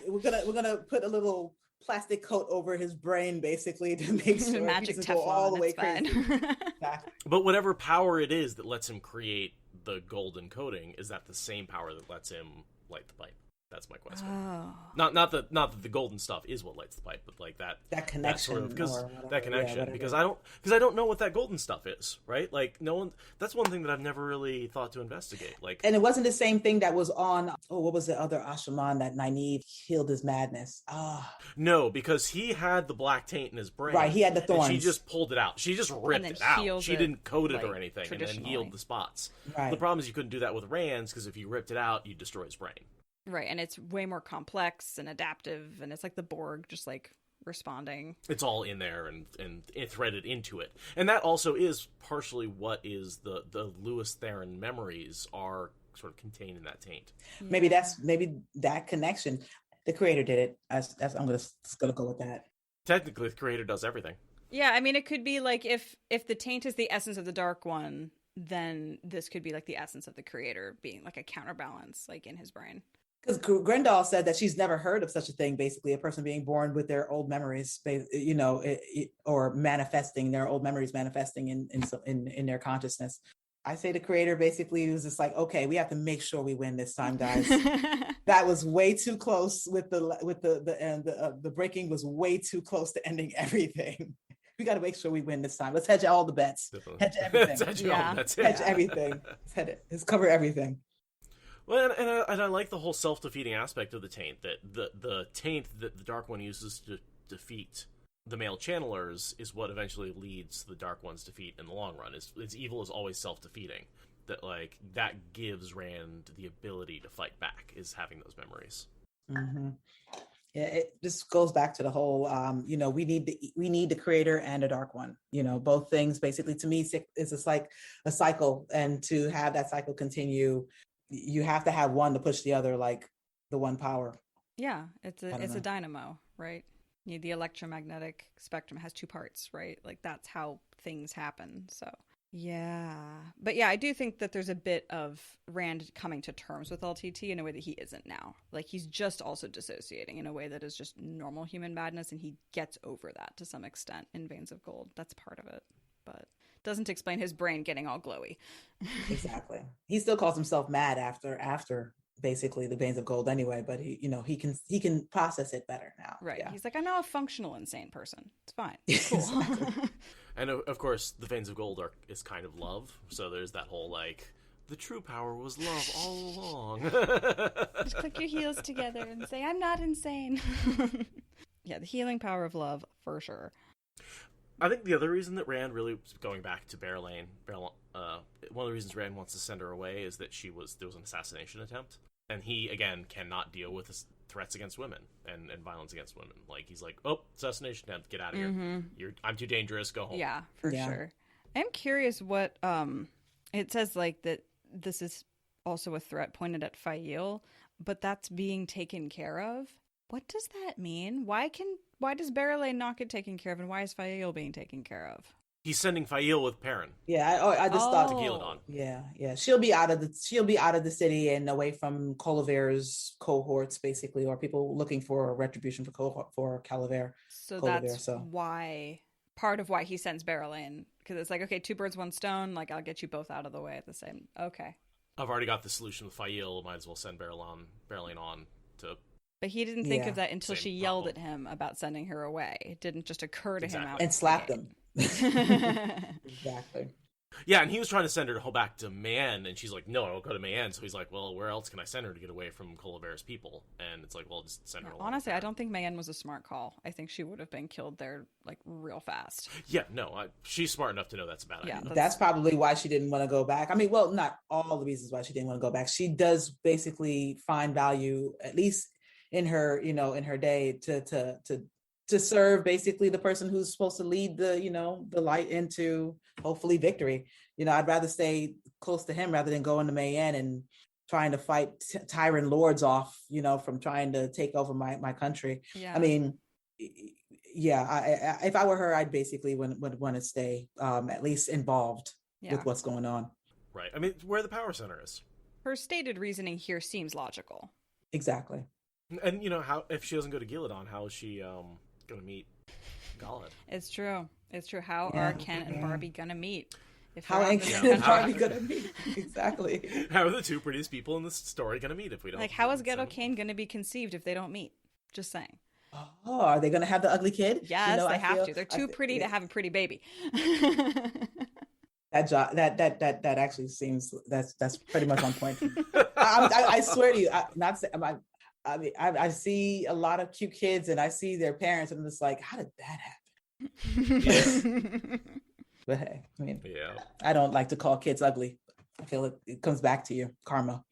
we're gonna put a little plastic coat over his brain basically to make sure magic he doesn't Teflon, go all the way fine. crazy. Exactly. But whatever power it is that lets him create the golden coating, is that the same power that lets him light the pipe? That's my question. Oh. Not that the golden stuff is what lights the pipe, but like that connection, that connection. Because I don't know what that golden stuff is, right? Like no one. That's one thing that I've never really thought to investigate. Like, and it wasn't the same thing that was on. Oh, what was the other Ashaman that Nynaeve healed his madness? No, because he had the black taint in his brain. Right, he had the thorns. She just pulled it out. She just ripped it out. She didn't coat it or anything, and then healed the spots. Right. The problem is you couldn't do that with Rand's because if you ripped it out, you'd destroy his brain. Right, and it's way more complex and adaptive, and it's like the Borg just like responding. It's all in there and threaded into it. And that also is partially what is the Lewis Theron memories are sort of contained in that taint. Yeah. Maybe that connection. The creator did it. I'm just gonna go with that. Technically, the creator does everything. Yeah, I mean, it could be like if the taint is the essence of the Dark One, then this could be like the essence of the creator being like a counterbalance, like in his brain. Because Grendel said that she's never heard of such a thing, basically, a person being born with their old memories, or manifesting their old memories, manifesting in their consciousness. I say the creator basically was just like, okay, we have to make sure we win this time, guys. That was way too close with the breaking was way too close to ending everything. We got to make sure we win this time. Let's hedge all the bets. Definitely. Hedge everything. Hedge everything. Let's cover everything. Well, and I like the whole self-defeating aspect of the taint, that the taint that the Dark One uses to defeat the male channelers is what eventually leads to the Dark One's defeat in the long run. Its evil is always self-defeating. That gives Rand the ability to fight back, is having those memories. Mm-hmm. Yeah, it just goes back to the whole, we need the creator and a Dark One. Both things basically, to me, is just like a cycle, and to have that cycle continue, you have to have one to push the other, like the one power. Yeah, it's a dynamo, right? The electromagnetic spectrum has two parts, right? Like that's how things happen. So yeah, but yeah, I do think that there's a bit of Rand coming to terms with LTT in a way that he isn't now. Like he's just also dissociating in a way that is just normal human madness, and he gets over that to some extent in Veins of Gold. That's part of it, but doesn't explain his brain getting all glowy. Exactly. He still calls himself mad after basically the Veins of Gold anyway, but he can process it better now. Right. Yeah. He's like, I'm now a functional insane person. It's fine. It's cool. Exactly. And of course, the Veins of Gold is kind of love. So there's that whole like, the true power was love all along. Just click your heels together and say, I'm not insane. Yeah, the healing power of love for sure. I think the other reason that Rand really, going back to Berelain, one of the reasons Rand wants to send her away is that there was an assassination attempt, and he again cannot deal with threats against women and violence against women. Like he's like, oh, assassination attempt, get out of here. I'm too dangerous. Go home. Yeah, for sure. I'm curious what it says, like that this is also a threat pointed at Fael, but that's being taken care of. What does that mean? Why does Berelain not get taken care of, and why is Fael being taken care of? He's sending Fael with Perrin. Yeah, I just thought to Gillidan. Yeah. She'll be out of the city and away from Colaver's cohorts, basically, or people looking for retribution for Calaver. So that's part of why he sends Berelain, because it's like, okay, two birds, one stone. Like I'll get you both out of the way at the same. Okay. I've already got the solution with Fael. Might as well send Berelain on to. But he didn't think of that until she yelled at him about sending her away. It didn't just occur to him out and slapped him. Exactly. Yeah, and he was trying to send her back to Mayenne, and she's like, no, I'll go to Mayenne. So he's like, well, where else can I send her to get away from Colaver's people? And it's like, well, just send her along. Honestly, I don't think Mayenne was a smart call. I think she would have been killed there, like, real fast. Yeah, no, she's smart enough to know that's a bad idea. That's probably why she didn't want to go back. I mean, well, not all the reasons why she didn't want to go back. She does basically find value, at least in her, in her day, to serve basically the person who's supposed to lead the light into hopefully victory. I'd rather stay close to him rather than go into Mayenne and trying to fight tyrant lords off, from trying to take over my country. Yeah. I mean, yeah, if I were her, I'd basically would want to stay at least involved with what's going on. Right. I mean, where the power center is. Her stated reasoning here seems logical. Exactly. And how if she doesn't go to Gillidan, how is she going to meet Galad? It's true. How are Ken and Barbie going to meet? if How they're ain't on the Yeah. are we gonna meet? Exactly. How are the two prettiest people in this story going to meet if we don't? Like, how is so- Ghetto Kane going to be conceived if they don't meet? Just saying. Oh, are they gonna have the ugly kid? Yes, they I have feel- to. They're too pretty to have a pretty baby. That actually seems that's pretty much on point. I swear to you, I see a lot of cute kids and I see their parents and I'm just like, how did that happen? But hey, I mean, Yeah. I don't like to call kids ugly. I feel it comes back to you, karma.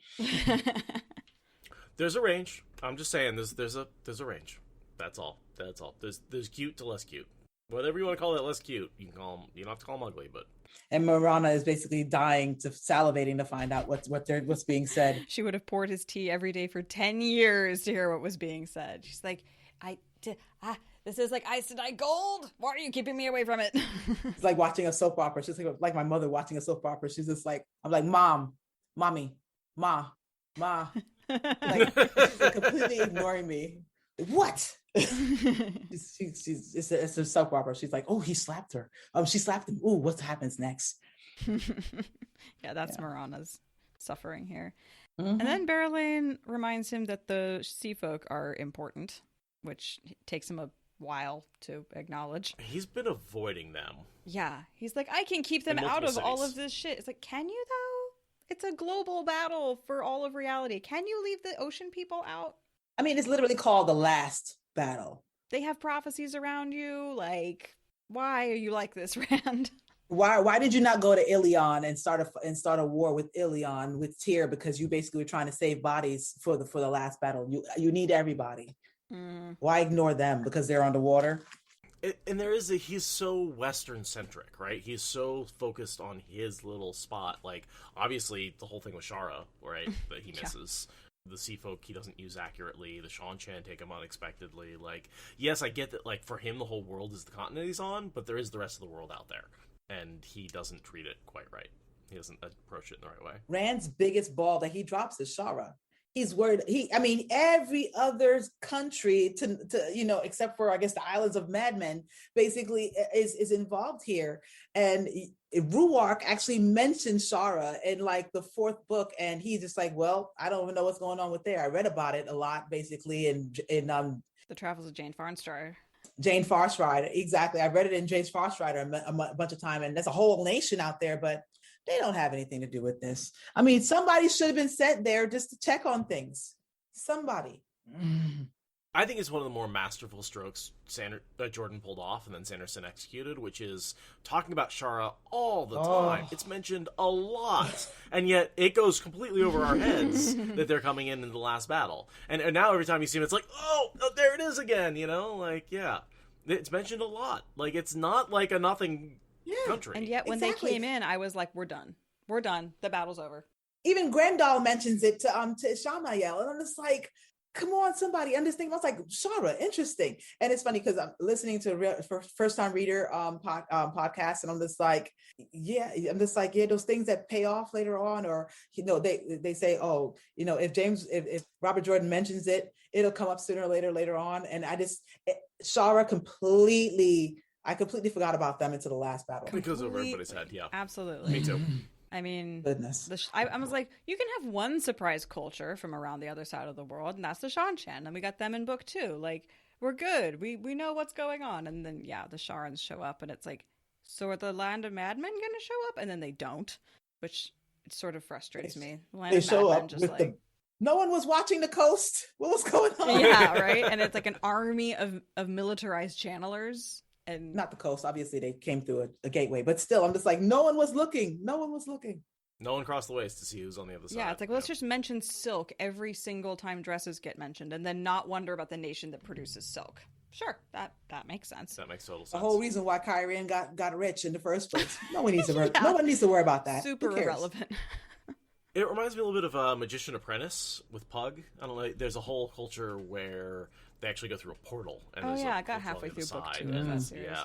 There's a range. I'm just saying there's a range. That's all. There's cute to less cute. Whatever you want to call it, less cute. You can call them. You don't have to call them ugly, but. And Marana is basically salivating to find out what's being said. She would have poured his tea every day for 10 years to hear what was being said. She's like, this is like Aes Sedai gold. Why are you keeping me away from it? It's like watching a soap opera. She's like my mother watching a soap opera. She's just like, I'm like, Mom, Mommy, Ma. Like, she's like completely ignoring me. What? It's a soap opera. She's like, oh, he slapped her. She slapped him. Oh, what happens next? Yeah, that's Marana's suffering here. Mm-hmm. And then Berylane reminds him that the sea folk are important, which takes him a while to acknowledge. He's been avoiding them. Yeah, he's like, I can keep them In out of multiple all cities. of this shit. It's like, can you though? It's a global battle for all of reality. Can you leave the ocean people out? I mean, it's literally called The Last Battle. They have prophecies around you. Like, why are you like this, Rand? Why did you not go to Ilion and start a war with Ilion with Tyr, because you basically were trying to save bodies for the last battle? You need everybody. Why ignore them because they're underwater? And he's so Western centric, right? He's so focused on his little spot. Like, obviously, the whole thing with Shara, right, that he misses. The sea folk he doesn't use accurately. The Shan take him unexpectedly. Like, yes, I get that. Like, for him, the whole world is the continent he's on, but there is the rest of the world out there, and he doesn't treat it quite right. He doesn't approach it in the right way. Rand's biggest ball that he drops is Shara. He's worried. Every other country to except for I guess the islands of Madmen, basically is involved here. And Ruark actually mentioned Shara in like the fourth book, and he's just like, well, I don't even know what's going on with there. I read about it a lot, basically, in The Travels of Jane Farnstrider. Jane Farstrider, exactly. I read it in Jane Farstrider a bunch of time, and there's a whole nation out there, but they don't have anything to do with this. I mean, somebody should have been sent there just to check on things. Somebody. I think it's one of the more masterful strokes Jordan pulled off and then Sanderson executed, which is talking about Shara all the time. It's mentioned a lot, and yet it goes completely over our heads that they're coming in the last battle. And now every time you see him, it's like, oh, there it is again, Like, yeah. It's mentioned a lot. Like, it's not like a nothing country. And yet when they came in, I was like, we're done. The battle's over. Even Grendel mentions it to Shamael, and I'm just like, come on, somebody understand. I was like, Shara, interesting. And it's funny because I'm listening to first time reader podcast, and I'm just like, yeah, those things that pay off later on, or they say, oh, if Robert Jordan mentions it, it'll come up sooner or later on. And Shara I completely forgot about them until the last battle. It goes over everybody's head, yeah. Absolutely. Me too. I mean, Goodness. I was like, you can have one surprise culture from around the other side of the world, and that's the Shan-Chan, and we got them in book 2. Like, we're good. We know what's going on. And then, the Sharans show up, and it's like, so are the Land of Madmen going to show up? And then they don't, which it sort of frustrates me. They show up with no one was watching the coast. What was going on? Yeah, right? And it's like an army of militarized channelers. And not the coast, obviously they came through a gateway, but still I'm just like, no one was looking. No one crossed the ways to see who's on the other side. Yeah, it's like, let's just mention silk every single time dresses get mentioned, and then not wonder about the nation that produces silk. Sure, that makes sense. That makes total sense. The whole reason why Kyrian got rich in the first place. No one needs to no one needs to worry about that. Super irrelevant. It reminds me a little bit of Magician Apprentice with Pug. I don't know. There's a whole culture where they actually go through a portal. And I got halfway through book 2 of that series. Yeah.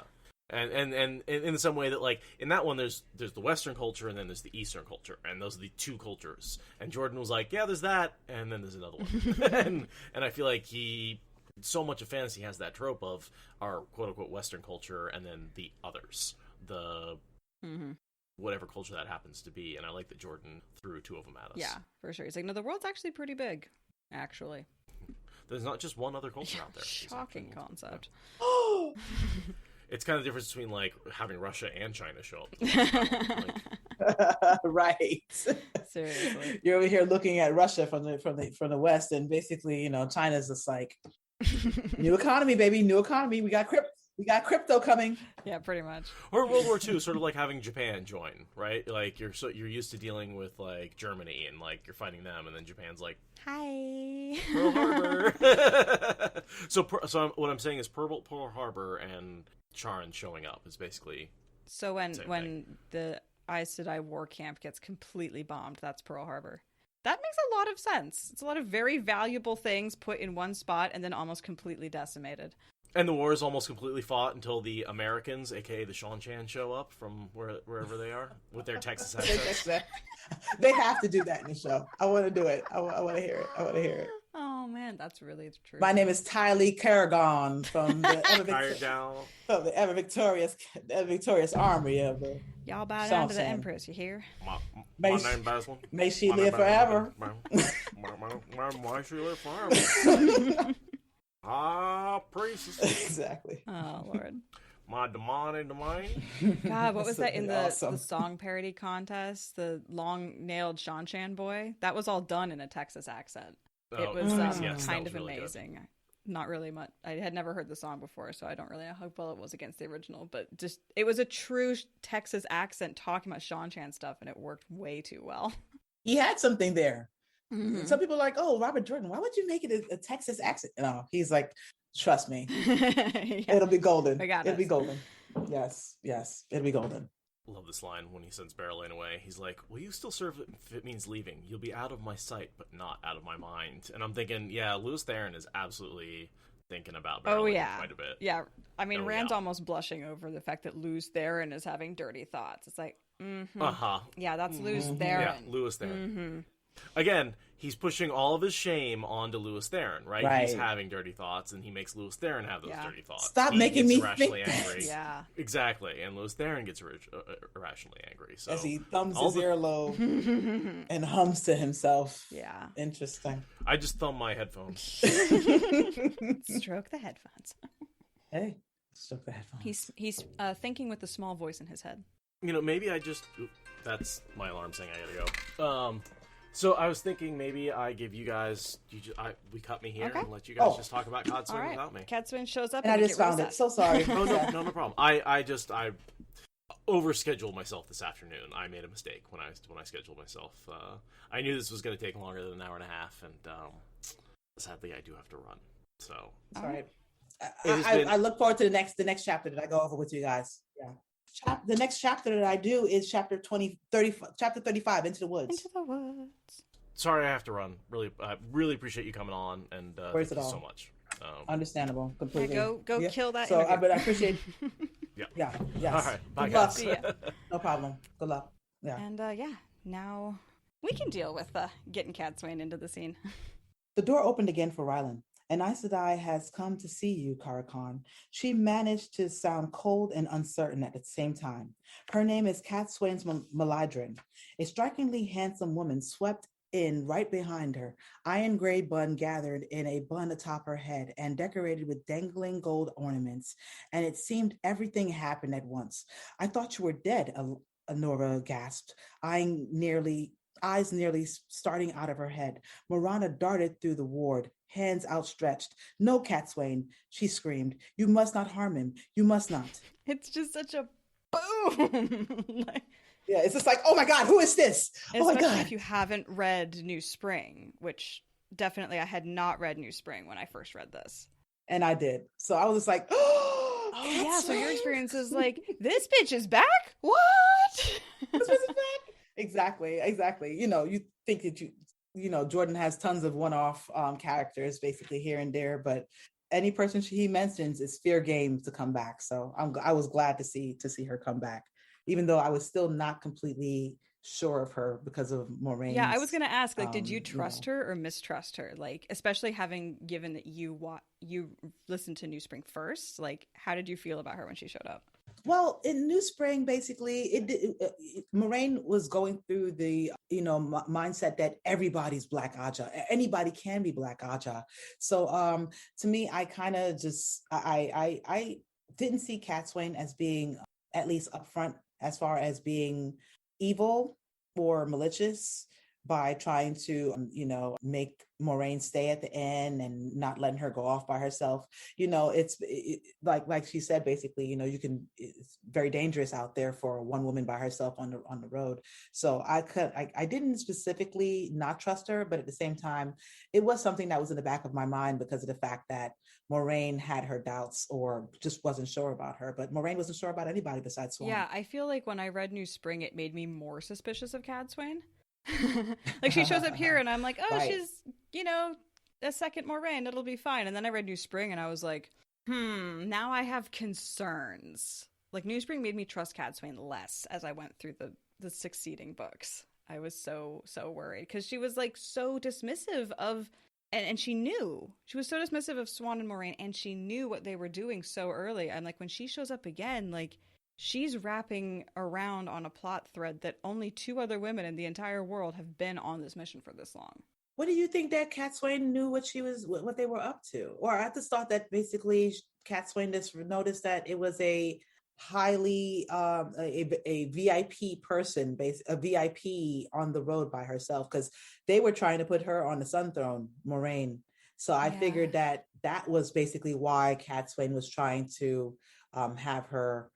And in the same way that, like, in that one, there's the Western culture and then there's the Eastern culture, and those are the two cultures. And Jordan was like, yeah, there's that, and then there's another one. and I feel like so much of fantasy has that trope of our quote-unquote Western culture and then the others. whatever culture that happens to be. And I like that Jordan threw 2 of them at us. Yeah, for sure. He's like, no, the world's actually pretty big, actually. There's not just one other culture out there. Shocking concept. It's kind of the difference between like having Russia and China show up. Right. Seriously. You're over here looking at Russia from the West, and basically, you know, China's just like new economy, baby, new economy. We got crypto coming. Yeah, pretty much. Or World War II, sort of like having Japan join, right? Like you're used to dealing with like Germany and like you're fighting them, and then Japan's like, hi, Pearl Harbor. So what I'm saying is Pearl Harbor and Charon showing up is basically. So when the Aes Sedai war camp gets completely bombed, that's Pearl Harbor. That makes a lot of sense. It's a lot of very valuable things put in one spot and then almost completely decimated. And the war is almost completely fought until the Americans, aka the Shanchan, show up from wherever they are with their Texas accents. They have to do that in the show. I want to do it. I want to hear it. Oh man, that's really true. My name is Tylee Carrigan from the ever victorious army of the. Y'all bow down to the Empress. You hear? My name Basil. May she live forever. May she live forever. Ah, praises. Exactly. Oh Lord. My domain. God, what was that in the awesome. song parody contest? The long-nailed Shanchan boy? That was all done in a Texas accent. It was kind of really amazing. Good. Not really much. I had never heard the song before, so I don't really know how well it was against the original. But just it was a true Texas accent talking about Shanchan stuff, and it worked way too well. He had something there. Mm-hmm. Some people are like, oh, Robert Jordan, why would you make it a Texas accent? No, he's like, trust me, It'll be golden. It'll be golden. Yes, it'll be golden. Love this line when he sends Barrelane away. He's like, will you still serve if it means leaving? You'll be out of my sight, but not out of my mind. And I'm thinking, yeah, Louis Theron is absolutely thinking about Barrelane quite a bit. Yeah. I mean, Rand's almost blushing over the fact that Louis Theron is having dirty thoughts. It's like, yeah, that's Louis Theron. Yeah, Louis Theron. Mm-hmm. Again, he's pushing all of his shame onto Louis Theron, right? He's having dirty thoughts, and he makes Louis Theron have those dirty thoughts. Stop he making me irrationally think angry. Yeah, exactly. And Louis Theron gets irrationally angry. So as he thumbs his earlobe and hums to himself. Yeah, interesting. I just thumb my headphones. Stroke the headphones. Hey, stroke the headphones. He's thinking with a small voice in his head. You know, maybe I just. That's my alarm saying I gotta go. So I was thinking maybe I give you guys, we cut me here and let you guys just talk about Cadsuane without me. Cadsuane shows up and I just found it. So sorry. No problem. I overscheduled myself this afternoon. I made a mistake when I scheduled myself. I knew this was going to take longer than an hour and a half, and sadly I do have to run. So all right. I look forward to the next chapter that I go over with you guys. Yeah. The next chapter that I do is chapter 35, Into the Woods. Into the Woods. Sorry, I have to run. Really appreciate you coming on, and thank you so much. Understandable, completely. Yeah, go kill that. So, but I appreciate. Yeah. Yes. All right. Bye, Good guys. luck. No problem. Good luck. Yeah. And now we can deal with getting Cadsuane into the scene. The door opened again for Rylan. And Aes Sedai has come to see you, Karakan. She managed to sound cold and uncertain at the same time. Her name is Cadsuane Melidrin. A strikingly handsome woman swept in right behind her, iron gray bun gathered in a bun atop her head and decorated with dangling gold ornaments. And it seemed everything happened at once. I thought you were dead, Anora gasped, eyes nearly starting out of her head. Miranda darted through the ward, hands outstretched. No, Cadsuane, she screamed. You must not harm him. You must not. It's just such a boom. Yeah, it's just like, oh my God, who is this? Especially oh my God. If you haven't read New Spring, which definitely I had not read New Spring when I first read this. And I did. So I was just like, oh yeah, so your experience is like, this bitch is back? What? This bitch is back? Exactly. You know, you think that Jordan has tons of one-off characters basically here and there, but any person he mentions is fair game to come back. So I was glad to see her come back, even though I was still not completely sure of her because of Moraine. Yeah, I was going to ask, like, did you trust her or mistrust her? Like, especially given that you listened to New Spring first, like, how did you feel about her when she showed up? Well, in New Spring, basically, Moraine was going through the, mindset that everybody's Black Aja. Anybody can be Black Aja. So, to me, I kind of just, I didn't see Cadsuane as being, at least upfront, as far as being evil or malicious by trying to, make Moraine stay at the inn and not letting her go off by herself. It's like she said, basically, it's very dangerous out there for one woman by herself on the road. So I didn't specifically not trust her, but at the same time, it was something that was in the back of my mind because of the fact that Moraine had her doubts or just wasn't sure about her. But Moraine wasn't sure about anybody besides Swan. Yeah, I feel like when I read New Spring, it made me more suspicious of Cadsuane. Like she shows up here and I'm like, oh, right. She's, a second Moraine, it'll be fine. And then I read New Spring and I was like, now I have concerns. Like New Spring made me trust Cadsuane less as I went through the succeeding books. I was so worried because she was like so dismissive of, and she knew, she was so dismissive of Swan and Moraine, and she knew what they were doing so early. And like when she shows up again, like she's wrapping around on a plot thread that only 2 other women in the entire world have been on this mission for this long. What do you think that Cadsuane knew what they were up to? Or I just thought that basically Cadsuane just noticed that it was a highly a VIP person, a VIP on the road by herself, because they were trying to put her on the Sun Throne, Moraine. So I figured that was basically why Cadsuane was trying to have her,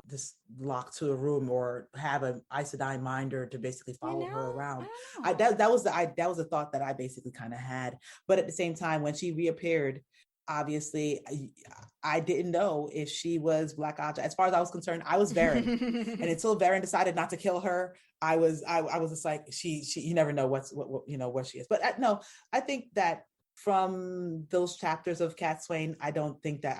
just locked to a room or have an Aes Sedai minder to basically follow her around. That was the thought that I basically kind of had. But at the same time, when she reappeared, obviously I didn't know if she was Black Aja. As far as I was concerned, I was Varen. And until Varen decided not to kill her, I was just like, she you never know what she is. But no, I think that from those chapters of Cadsuane, I don't think that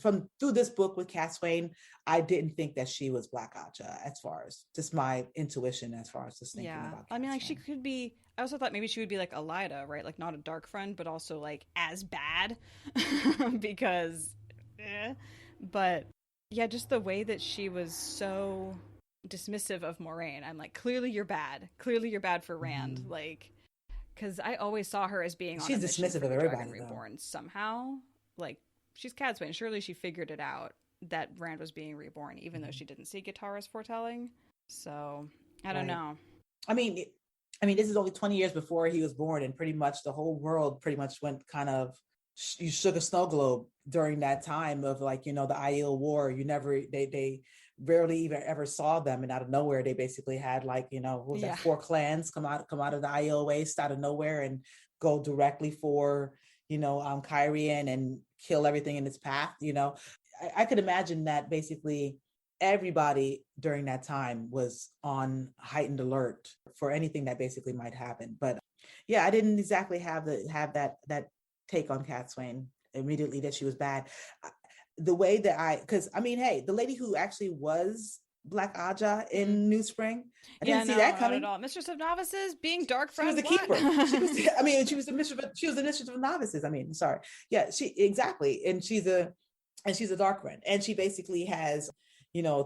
from through this book with Cadsuane, I didn't think that she was Black Aja, as far as just my intuition, as far as just thinking about Cadsuane. I mean, like she could be, I also thought maybe she would be like Elida, right? Like not a dark friend, but also like as bad because, but yeah, just the way that she was so dismissive of Moraine. I'm like, clearly you're bad for Rand. Like, because I always saw her as being on she's a mission dismissive for of the everybody, Dragon Reborn somehow. Like, she's Cadsuane. Surely she figured it out that Rand was being reborn, even though she didn't see Katara's foretelling. So, I don't know. I mean, this is only 20 years before he was born, and pretty much the whole world pretty much went kind of, you shook a snow globe during that time of like, the Aiel War. They rarely even ever saw them, and out of nowhere they basically had like, what was that, 4 clans come out of the Aiel waste out of nowhere and go directly for, Cairhien and kill everything in its path. I could imagine that basically everybody during that time was on heightened alert for anything that basically might happen. But yeah, I didn't exactly have that take on Cadsuane immediately that she was bad. The way that because hey, the lady who actually was Black Aja in New Spring, I didn't see that coming. Not at all. Mistress of Novices being dark friend. She was the keeper. She was the mistress of novices. Sorry. Yeah, she exactly. And she's a dark friend. And she basically has,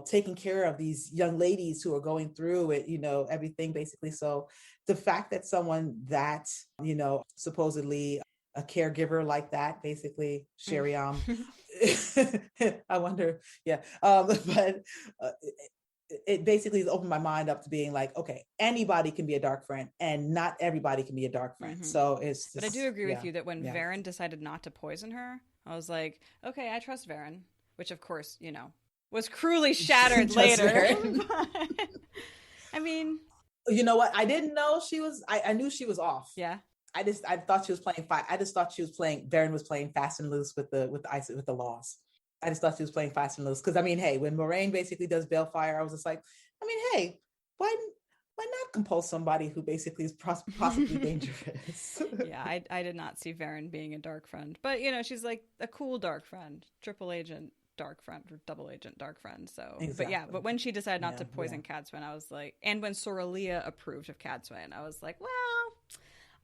taken care of these young ladies who are going through it, everything basically. So the fact that someone that, supposedly a caregiver like that, basically, Sheriam, I wonder, but it basically has opened my mind up to being like, okay, anybody can be a dark friend and not everybody can be a dark friend. So it's just, but I do agree with you that when Varen decided not to poison her, I was like, okay, I trust Varen, which of course, was cruelly shattered later. But, I mean, you know what? I didn't know she was, I knew she was off. Yeah. I thought she was playing Varen was playing fast and loose with the laws. I just thought she was playing fast and loose. Because when Moraine basically does Balefire, I was just like, hey, why not compose somebody who basically is possibly dangerous? Yeah, I did not see Varen being a dark friend. But, she's like a cool dark friend, triple agent dark friend or double agent dark friend. So, exactly. But when she decided not to poison Cadsuane, I was like, and when Soralia approved of Cadsuane, I was like, well,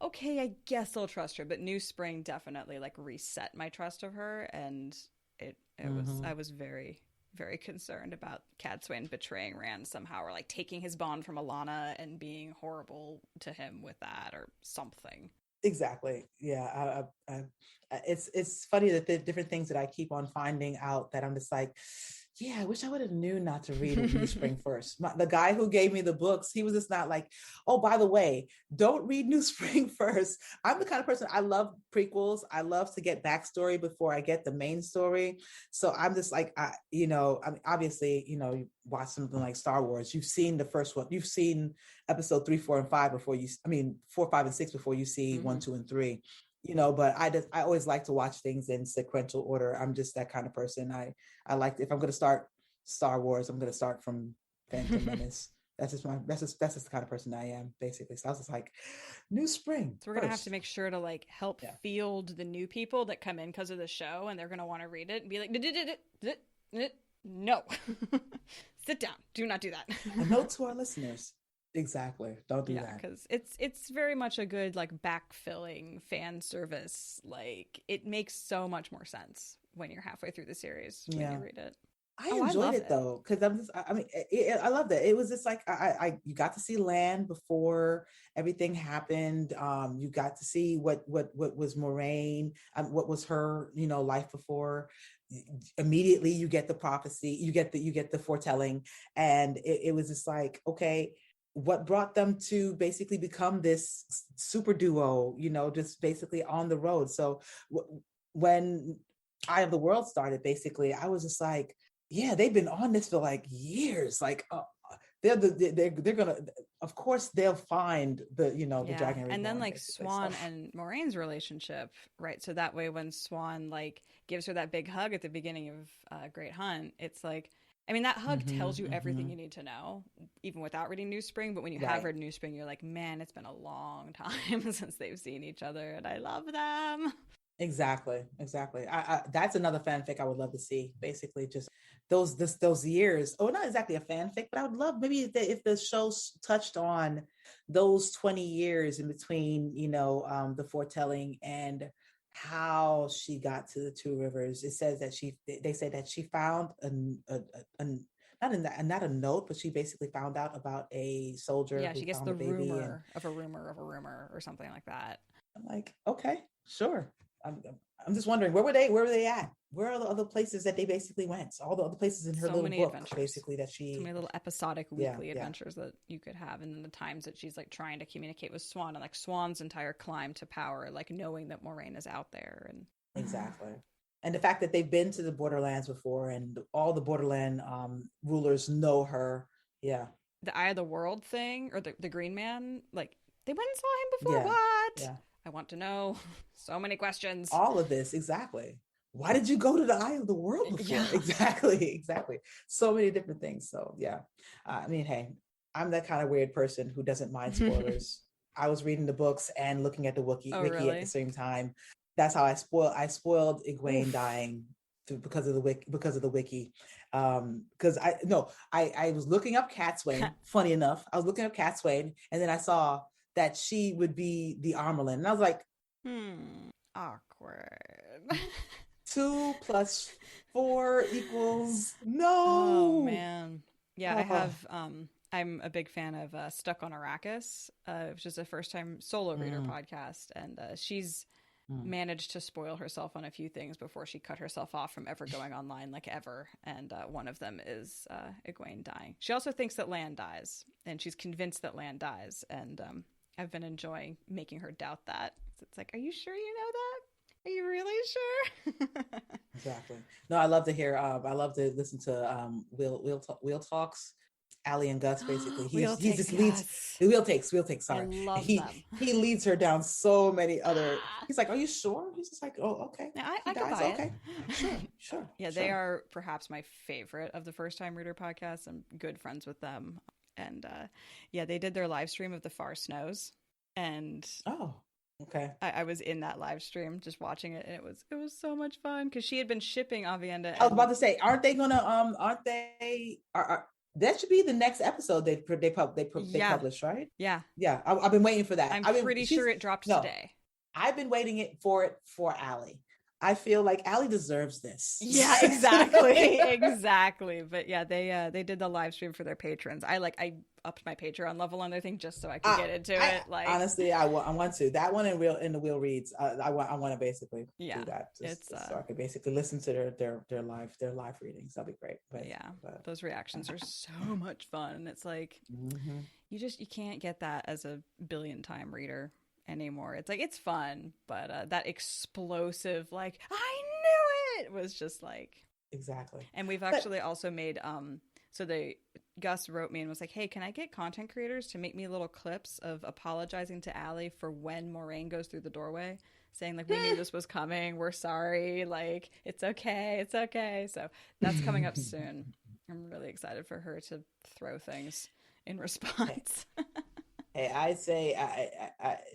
okay, I guess I'll trust her. But New Spring definitely like reset my trust of her, and it was I was very, very concerned about Cadsuane betraying Rand somehow, or like taking his bond from Alana and being horrible to him with that or something. Exactly. Yeah. It's funny that the different things that I keep on finding out that I'm just like, yeah, I wish I would have knew not to read New Spring first. The guy who gave me the books, he was just not like, oh, by the way, don't read New Spring first. I'm the kind of person, I love prequels. I love to get backstory before I get the main story. So I'm just like, I mean, obviously, you watch something like Star Wars, you've seen the first one, you've seen episode 3, 4, and 5 before 4, 5, and 6 before you see 1, 2, and 3. But I always like to watch things in sequential order. I'm just that kind of person. I like, if I'm going to start Star Wars, I'm going to start from Phantom Menace. That's just the kind of person I am, basically. So I was just like, New Spring. So we're going to have to make sure to like help field the new people that come in because of the show, and they're going to want to read it and be like, no, sit down. Do not do that. A note to our listeners. Exactly. Don't do that. Because it's very much a good like backfilling fan service. Like it makes so much more sense when you're halfway through the series when you read it. I enjoyed it though, because I loved it. It was just like you got to see Lan before everything happened. You got to see what was Moraine, what was her life before. Immediately you get the prophecy, you get the foretelling, and it was just like, okay, what brought them to basically become this super duo, just basically on the road. So when Eye of the World started, basically, I was just like, yeah, they've been on this for like years. Like they're gonna, of course, they'll find the the dragon. And then like Swan and Moraine's relationship, right? So that way, when Swan like gives her that big hug at the beginning of Great Hunt, it's like, I mean, that hug tells you everything you need to know, even without reading New Spring. But when you have read New Spring, you're like, man, it's been a long time since they've seen each other, and I love them. Exactly. I that's another fanfic I would love to see. Basically, just those years. Oh, not exactly a fanfic, but I would love maybe if the show touched on those 20 years in between, the foretelling and how she got to the Two Rivers. It says that they say that she found not a note, but she basically found out about a soldier. Yeah, she gets the rumor and, of a rumor or something like that. I'm like, okay, sure. I'm just wondering, where were they at? Where are the other places that they basically went? So all the other places in her little book, adventures. Basically, that she... So many little episodic weekly adventures that you could have. And then the times that she's like trying to communicate with Swan, and like Swan's entire climb to power, like knowing that Moraine is out there. And exactly. And the fact that they've been to the Borderlands before, and all the Borderland rulers know her. Yeah. The Eye of the World thing, or the Green Man, like they went and saw him before. What? Yeah. I want to know. So many questions. All of this, exactly. Why did you go to the Eye of the World before? Yeah. Exactly. So many different things. So yeah, I mean, hey, I'm that kind of weird person who doesn't mind spoilers. I was reading the books and looking at the wiki at the same time. That's how I spoiled Egwene dying because of the wiki. Because I was looking up Cadsuane. Funny enough, I was looking up Cadsuane, and then I saw that she would be the Armelin. And I was like, awkward. 2 + 4 = no. Oh man. Yeah, I have I'm a big fan of Stuck on Arrakis, which is a first time solo reader podcast, and she's managed to spoil herself on a few things before she cut herself off from ever going online, like ever. And one of them is Egwene dying. She also thinks that Lan dies, and she's convinced that Lan dies, and I've been enjoying making her doubt that. It's like, are you sure you know that? Are you really sure? Exactly. No, I love to hear. I love to listen to Wheel Talks. Allie and Gus, basically. He just leads. Wheel takes. Sorry, I love them. He leads her down so many other. He's like, are you sure? He's just like, oh, okay. I can buy okay. It. Sure. Yeah, they are perhaps my favorite of the first time reader podcasts. I'm good friends with them. And they did their live stream of the Far Snows, and okay, I was in that live stream just watching it, and it was so much fun because she had been shipping Avienda. I was about to say, aren't they that should be the next episode they publish, right? Yeah. I've been waiting for that. I'm pretty sure it dropped today. I've been waiting for Allie. I feel like Allie deserves this. Yeah, exactly. Exactly. But yeah, they did the live stream for their patrons. I upped my Patreon level on their thing just so I could get into it. Like, honestly, I want to. That one in the Wheel Reads. I want to basically do that. Just so I could basically listen to their live readings. That'd be great. But those reactions are so much fun. It's like you can't get that as a billion-time reader anymore. It's like, it's fun, but that explosive, like, I knew it, was just like, exactly. And we've actually also made so Gus wrote me and was like, hey, can I get content creators to make me little clips of apologizing to Allie for when Moraine goes through the doorway, saying like, we knew this was coming, we're sorry, like, it's okay. So that's coming up soon. I'm really excited for her to throw things in response. Hey, I'd say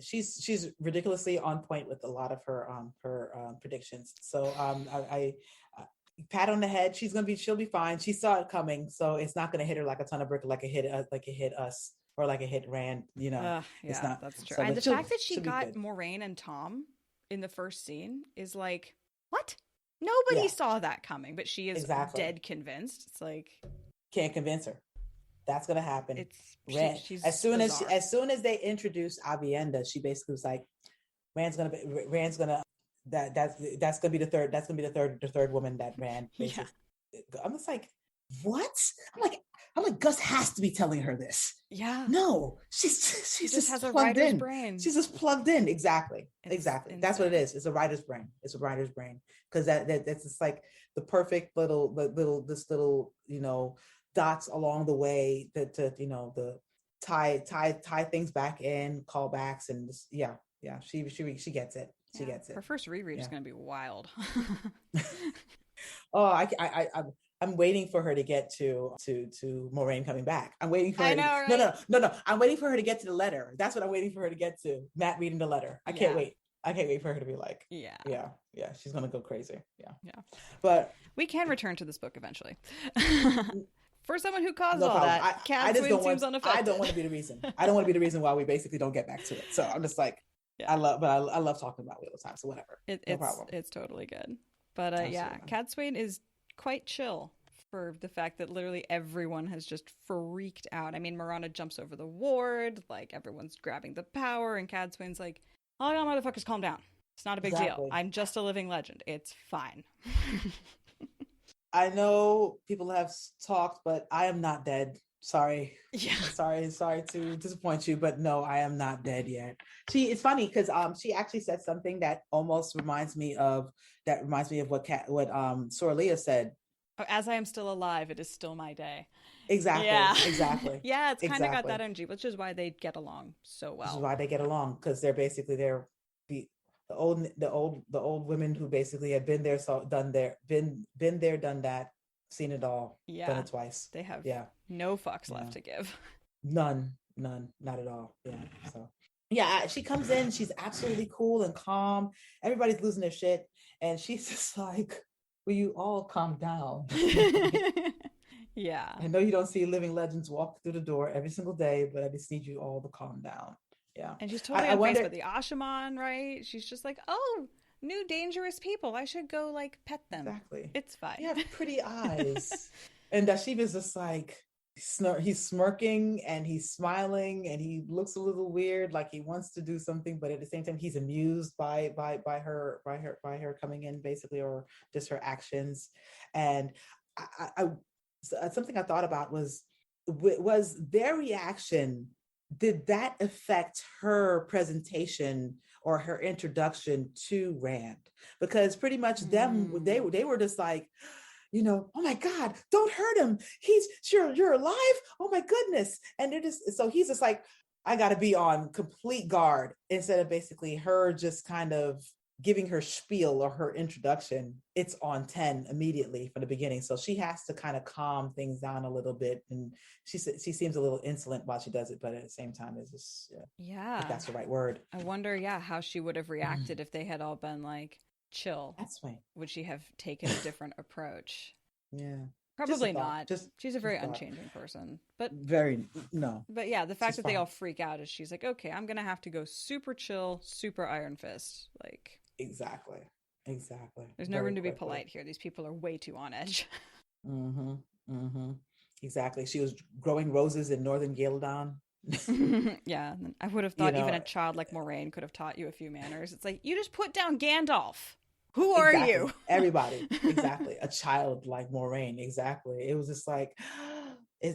she's ridiculously on point with a lot of her predictions. So I pat on the head. She'll be fine. She saw it coming, so it's not going to hit her like a ton of brick, like it hit us, or like it hit Rand. You know, it's not. That's true. So, and the fact that she got Moraine and Tom in the first scene is like, what? Nobody saw that coming, but she is dead convinced. It's like, can't convince her. That's gonna happen. She's as soon as they introduced Avienda, she basically was like, that's gonna be the third woman that Rand. Basically. Yeah. I'm just like, what? I'm like, Gus has to be telling her this. Yeah. No, she's just has a plugged writer's in. brain. She's just plugged in. Exactly. That's what it is. It's a writer's brain. Because that's just like the perfect little dots along the way to the tie things back in, callbacks, and just, she gets it. She gets it. Her first reread is going to be wild. Oh, I'm waiting for her to get to Moraine coming back. I'm waiting for her. Right? No. I'm waiting for her to get to the letter. That's what I'm waiting for her to get to. Matt reading the letter. I can't wait. I can't wait for her to be like, yeah. She's gonna go crazy. Yeah. But we can return to this book eventually. For someone who caused all that, Cadsuane seems unaffected. I don't want to be the reason. I don't want to be the reason why we basically don't get back to it. So I'm just like, I love talking about Wheel of Time. So whatever, no problem. It's totally good. But Cadsuane is quite chill for the fact that literally everyone has just freaked out. I mean, Marana jumps over the ward, like everyone's grabbing the power, and Cadsuane's like, "Oh, y'all motherfuckers, calm down. It's not a big deal. I'm just a living legend. It's fine." I know people have talked, but I am not dead. Sorry. Yeah. Sorry to disappoint you, but no, I am not dead yet. It's funny because she actually said something that almost reminds me of what Sorlia said. Oh, as I am still alive, it is still my day. Exactly. Yeah. Exactly. Yeah, it's kind of got that energy, which is why they get along so well. Which is why they get along, because they're basically the old women who basically had been there, done that, seen it all, done it twice. They have no fucks left to give. None, not at all. Yeah. So she comes in, she's absolutely cool and calm. Everybody's losing their shit, and she's just like, will you all calm down? Yeah. I know you don't see living legends walk through the door every single day, but I just need you all to calm down. Yeah. And she's totally unfazed with the Ashaman, right? She's just like, oh, new dangerous people. I should go like pet them. Exactly. It's fine. You have pretty eyes. And Dashiva's just like, he's smirking and he's smiling and he looks a little weird, like he wants to do something, but at the same time he's amused by her coming in, basically, or just her actions. And I something I thought about was their reaction. Did that affect her presentation or her introduction to Rand? Because pretty much they were just like, oh my God, don't hurt him. You're alive. Oh my goodness. And so he's just like, I got to be on complete guard, instead of basically her just kind of giving her spiel or her introduction. It's on 10 immediately from the beginning. So she has to kind of calm things down a little bit. And she seems a little insolent while she does it, but at the same time, it's just, if that's the right word. I wonder, how she would have reacted if they had all been like, chill. That's right. Would she have taken a different approach? Yeah. Probably not. She's a very unchanging person. But no. But yeah, the fact that they all freak out is she's like, okay, I'm going to have to go super chill, super Iron Fist. Like, exactly. Exactly. There's no Very room to be quickly. polite here. These people are way too on edge. Mm-hmm. Mm-hmm. Exactly. She was growing roses in northern Gildon. Yeah, I would have You thought even know, a child like Moraine could have taught you a few manners. It's like, you just put down Gandalf. Who are exactly. you? Everybody. Exactly. A child like Moraine. Exactly. It was just like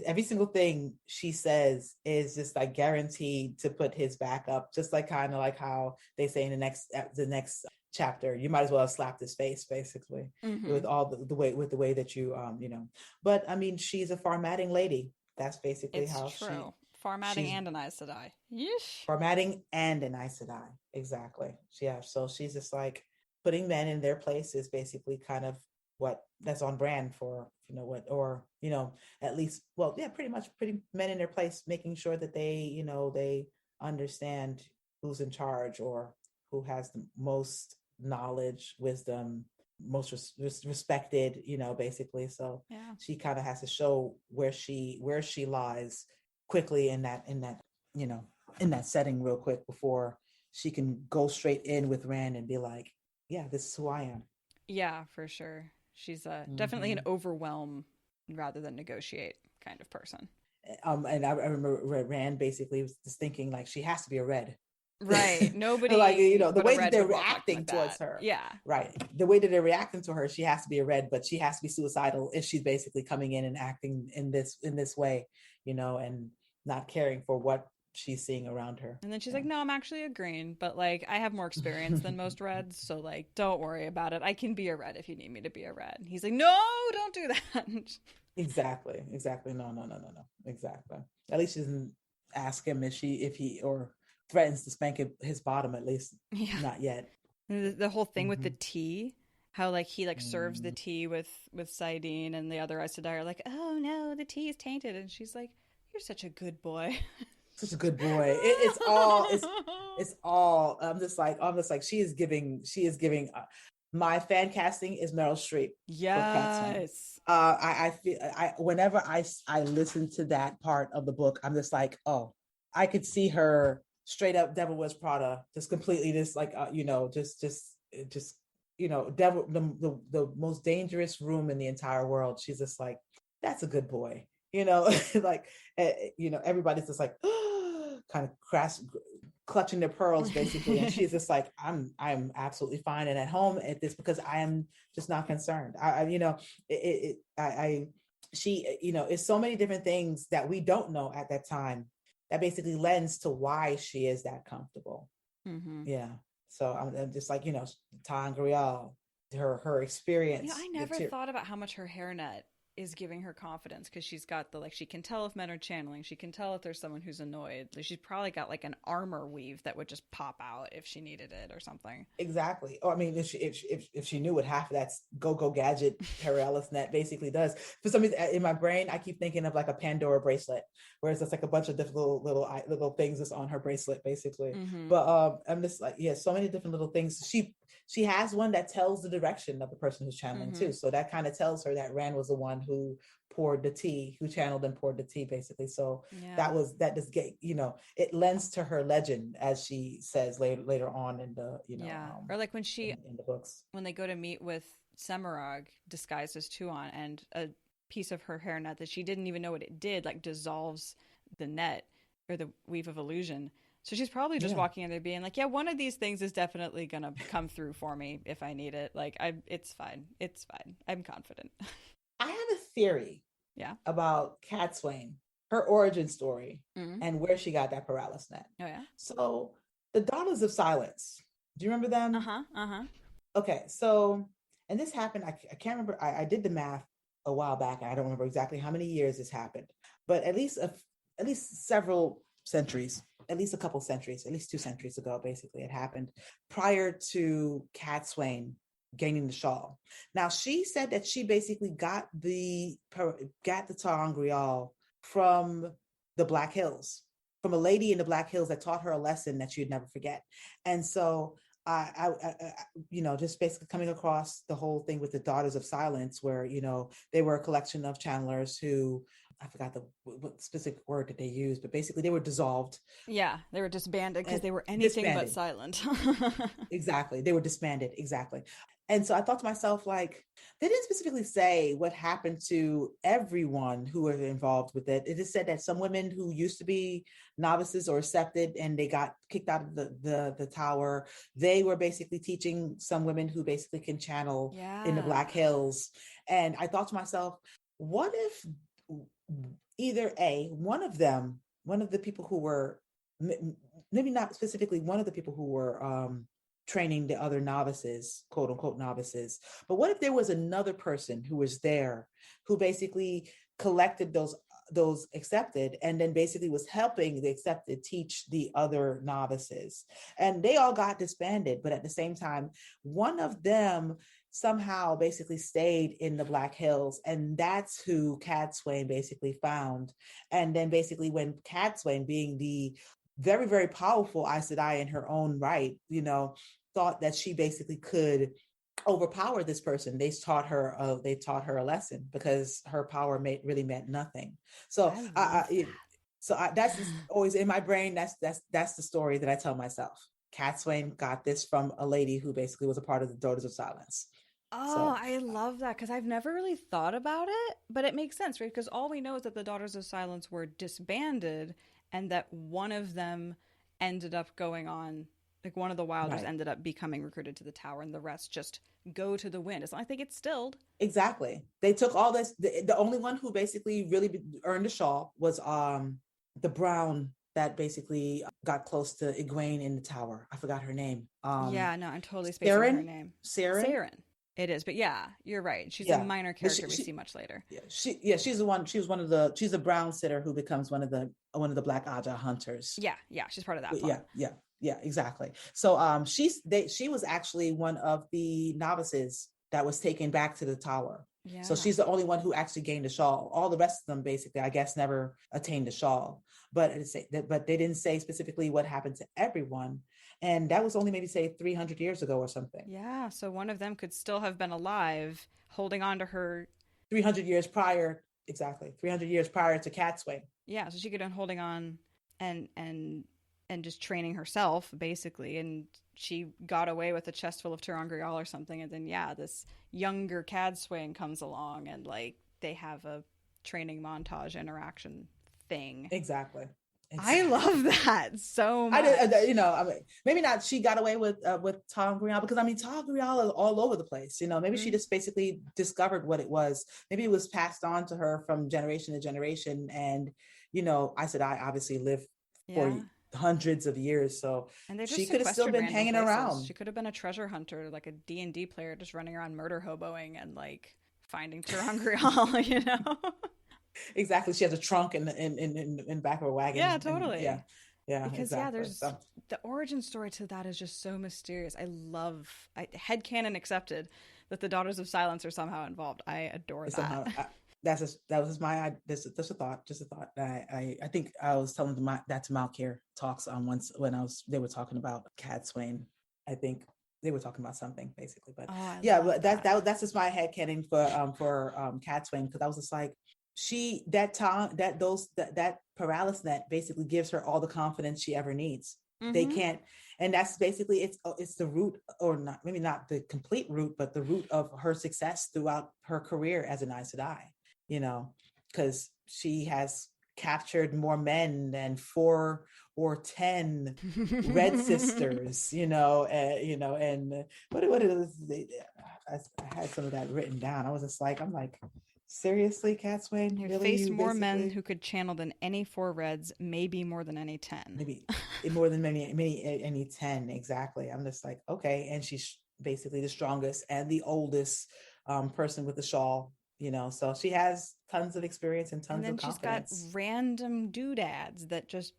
every single thing she says is just like guaranteed to put his back up. Just like kind of like how they say in the next chapter, you might as well have slapped his face, basically, with all the way that you But I mean, she's a formatting lady. That's basically It's how true. Formatting she's and an Aes Sedai. Yeesh. formatting and an Aes Sedai. Exactly. Yeah. So she's just like putting men in their place is basically kind of what that's on brand for, at least, well, yeah, pretty much putting men in their place, making sure that they understand who's in charge or who has the most knowledge, wisdom, most respected, basically. So Yeah. she kind of has to show where she lies quickly you know, in that setting real quick before she can go straight in with Rand and be like, yeah, this is who I am. Yeah, for sure. She's definitely an Mm-hmm. overwhelm rather than negotiate kind of person. And I remember Rand basically was just thinking like she has to be a red. Right. Like, Nobody the but a way that red they're would walk like reacting towards that. her. Yeah. Right. The way that they're reacting to her, she has to be a red, but she has to be suicidal if she's basically coming in and acting in this way, and not caring for what she's seeing around her. And then she's like, no, I'm actually a green, but like I have more experience than most reds, so like don't worry about it. I can be a red if you need me to be a red. And he's like, no, don't do that. Exactly. No. Exactly. At least she doesn't ask him if he or threatens to spank his bottom, at least. Yeah. Not yet. The whole thing with the Mm-hmm. tea, how like he like serves the Mm. tea with Saidine, and the other Aes Sedai are like, oh no, the tea is tainted, and she's like, you're such a good boy. Such a good boy. It's all. I'm just like she is giving. My fan casting is Meryl Streep for Cadsuane. Yes. I feel whenever I listen to that part of the book, I'm just like, oh, I could see her straight up Devil Wears Prada, just completely just like just devil the most dangerous room in the entire world. She's just like, that's a good boy, like everybody's just like kind of clutching their pearls basically, and she's just like, I'm absolutely fine and at home at this because I am just not concerned. She it's so many different things that we don't know at that time that basically lends to why she is that comfortable. Mm-hmm. Yeah. So I'm just like, Tangriel, her experience, I never thought about how much her hairnet is giving her confidence, because she's got the like, she can tell if men are channeling, she can tell if there's someone who's annoyed. Like, she's probably got like an armor weave that would just pop out if she needed it or something. Exactly. Oh, I mean, if she knew what half of that go gadget Paralis net basically does. For some reason, in my brain, I keep thinking of like a Pandora bracelet, where it's just like a bunch of different little things that's on her bracelet, basically. Mm-hmm. But I'm just like, yeah, so many different little things. She has one that tells the direction of the person who's channeling too. So that kind of tells her that Rand was the one who poured the tea, who channeled and poured the tea, basically. So that just get, it lends to her legend, as she says later on in the, or like when she in the books. when they go to meet with Semirog disguised as Tuon, and a piece of her hairnet that she didn't even know what it did, like dissolves the net or the weave of illusion. So she's probably just walking in there being like, yeah, one of these things is definitely going to come through for me if I need it. Like, it's fine. It's fine. I'm confident. I have a theory about Cadsuane, her origin story, and where she got that paralysis net. Oh, yeah? So the Daughters of Silence, do you remember them? Okay, so, and this happened, I can't remember, I did the math a while back, and I don't remember exactly how many years this happened, but at least several centuries, at least a couple centuries, at least 2 centuries ago, basically, it happened prior to Cadsuane gaining the shawl. Now, she said that she basically got the Ter'angreal from the Black Hills, from a lady in the Black Hills that taught her a lesson that she'd never forget. And so I just basically coming across the whole thing with the Daughters of Silence, where, they were a collection of channelers who I forgot what specific word that they used, but basically they were dissolved. Yeah, they were disbanded because And they were anything but disbanded. silent. Exactly. They were disbanded. Exactly. And so I thought to myself, like, they didn't specifically say what happened to everyone who was involved with it. It just said that some women who used to be novices or accepted and they got kicked out of the tower, they were basically teaching some women who basically can channel in the Black Yeah. Hills. And I thought to myself, what if either one of them, one of the people who were, maybe not specifically one of the people who were training the other novices, quote unquote novices, but what if there was another person who was there who basically collected those accepted and then basically was helping the accepted teach the other novices, and they all got disbanded, but at the same time one of them somehow basically stayed in the Black Hills, and that's who Cadsuane basically found. And then basically when Cadsuane, being the very, very powerful Aes Sedai in her own right, thought that she basically could overpower this person, they taught her a lesson, because her power really meant nothing. So that's always in my brain. That's the story that I tell myself. Cadsuane got this from a lady who basically was a part of the Daughters of Silence. Oh, So I love that, because I've never really thought about it, but it makes sense, right? Because all we know is that the Daughters of Silence were disbanded and that one of them ended up going on, like one of the Wilders right. ended up becoming recruited to the tower, and the rest just go to the wind. It's not like they get stilled. Exactly. They took all this. The only one who basically really earned a shawl was the brown that basically got close to Egwene in the tower. I forgot her name. Yeah, no, I'm totally spacing on her name. Saren. It is, but yeah, you're right. She's Yeah. a minor character we see much later. Yeah, she's the one. She's a brown sitter who becomes one of the Black Aja hunters. Yeah, she's part of that part. Yeah, exactly. So she was actually one of the novices that was taken back to the tower. Yeah. So she's the only one who actually gained a shawl. All the rest of them basically, I guess, never attained a shawl. But they didn't say specifically what happened to everyone. And that was only maybe say 300 years ago or something. Yeah, so one of them could still have been alive, holding on to her 300 years prior. Exactly. 300 years prior to Cadsuane. Yeah, so she could have been holding on and just training herself, basically, and she got away with a chest full of ter'angreal or something, and then this younger Cadsuane comes along, and like they have a training montage interaction thing. Exactly. I love that so much. Maybe not. She got away with ter'angreal, because ter'angreal is all over the place. Maybe she just basically discovered what it was. Maybe it was passed on to her from generation to generation, and Aes Sedai obviously lived for hundreds of years, so she could have still been hanging around. She could have been a treasure hunter, like a D&D player, just running around murder hoboing and like finding ter'angreal. Exactly. She has a trunk in back of a wagon. Yeah, totally. Yeah. Because exactly. there's the origin story to that is just so mysterious. I love headcanon accepted that the Daughters of Silence are somehow involved. I adore that. That's a thought. I think I was telling that to Malkir talks on once when they were talking about Cadsuane. I think they were talking about something basically, but but that's just my headcanon for Cadsuane, because I was just like, that paralysis net basically gives her all the confidence she ever needs. Mm-hmm. They can't, and that's basically it's the root, or not, maybe not the complete root, but the root of her success throughout her career as an Aes Sedai. Because she has captured more men than 4 or 10 Red Sisters. And what it is. I had some of that written down. I was just like, seriously, Cadsuane? You faced more men who could channel than any 4 Reds, maybe more than any 10. Maybe more than any 10, exactly. I'm just like, okay. And she's basically the strongest and the oldest person with the shawl, so she has tons of experience and tons of confidence. And then she's got random doodads that just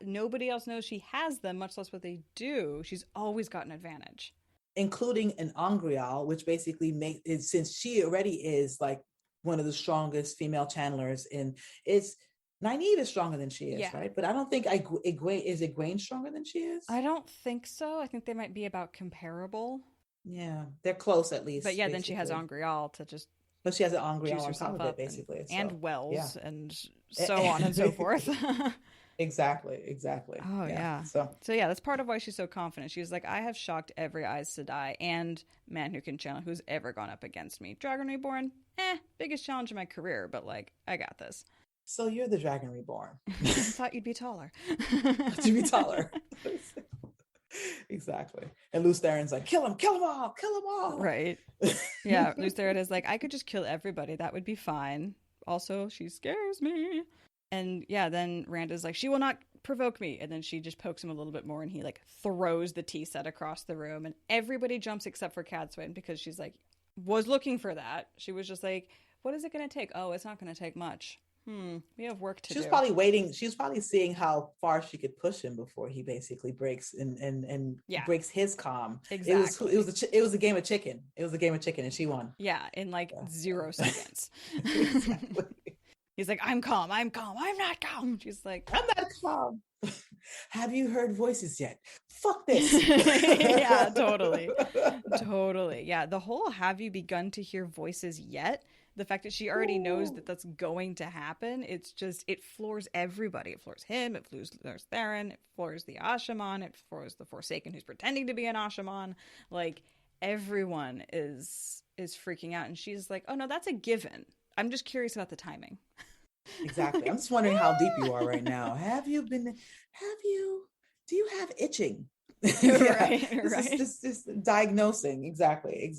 nobody else knows she has them, much less what they do. She's always got an advantage. Including an Angreal, which basically since she already is like one of the strongest female channelers, and Nynaeve is stronger than she is, right? But I don't think Egwene stronger than she is? I don't think so. I think they might be about comparable. Yeah, they're close at least. But yeah, basically. Then she has Angreal to just But she has an angry juice on top herself of it, up basically. and wells yeah. and so on and so forth. Exactly. Oh yeah. So So yeah, that's part of why she's so confident. She's like, I have shocked every Aes Sedai and man who can channel who's ever gone up against me. Dragon Reborn, biggest challenge of my career, but like, I got this. so you're the Dragon Reborn. I thought you'd be taller. To be taller. Exactly. And Lews Theren's like, kill them all. Right. Yeah, Lews Theren is like, I could just kill everybody. That would be fine. Also, she scares me. And yeah, then Rand is like, she will not provoke me. And then she just pokes him a little bit more and he like throws the tea set across the room. And everybody jumps except for Cadsuane because she's like, was looking for that. She was just like, what is it going to take? Oh, it's not going to take much. We have work to do. She was probably waiting. She was probably seeing how far she could push him before he basically breaks and breaks his calm. Exactly. It was a game of chicken. It was a game of chicken, and she won. Yeah, in like 0 seconds. Exactly. He's like, I'm calm. I'm not calm. She's like, I'm not calm. Have you heard voices yet? Fuck this. Yeah, totally. Yeah, the whole have you begun to hear voices yet? The fact that she already knows that that's going to happen, it's just, it floors everybody. It floors him, it floors Theren, it floors the Ashaman, it floors the Forsaken who's pretending to be an Ashaman. Like, everyone is freaking out. And she's like, oh no, that's a given. I'm just curious about the timing. Exactly. I'm just wondering how deep you are right now. Do you have itching? Right. This diagnosing. Exactly.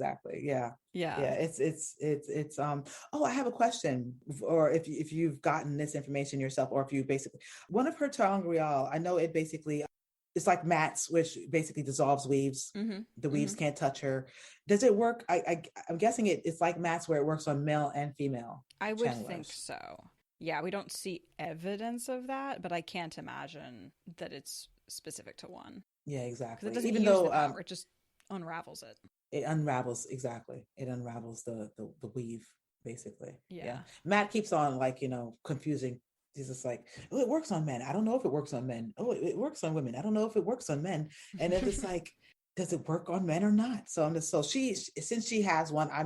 Yeah. It's I have a question, or if you've gotten this information yourself, or if you basically, one of her Ter'angreal, I know it basically, it's like mats, which basically dissolves weaves. The weaves can't touch her. Does it work? I'm guessing it's like mats where it works on male and female. I would channelers. think so. Yeah, we don't see evidence of that, but I can't imagine that it's specific to one. Yeah, exactly. Because it doesn't Even use though the power, it just unravels it. It unravels, exactly. It unravels the weave, basically. Yeah. Matt keeps on confusing. He's just like, oh, it works on men. I don't know if it works on men. Oh, it works on women. I don't know if it works on men. And it's just like, does it work on men or not? So since she has one, I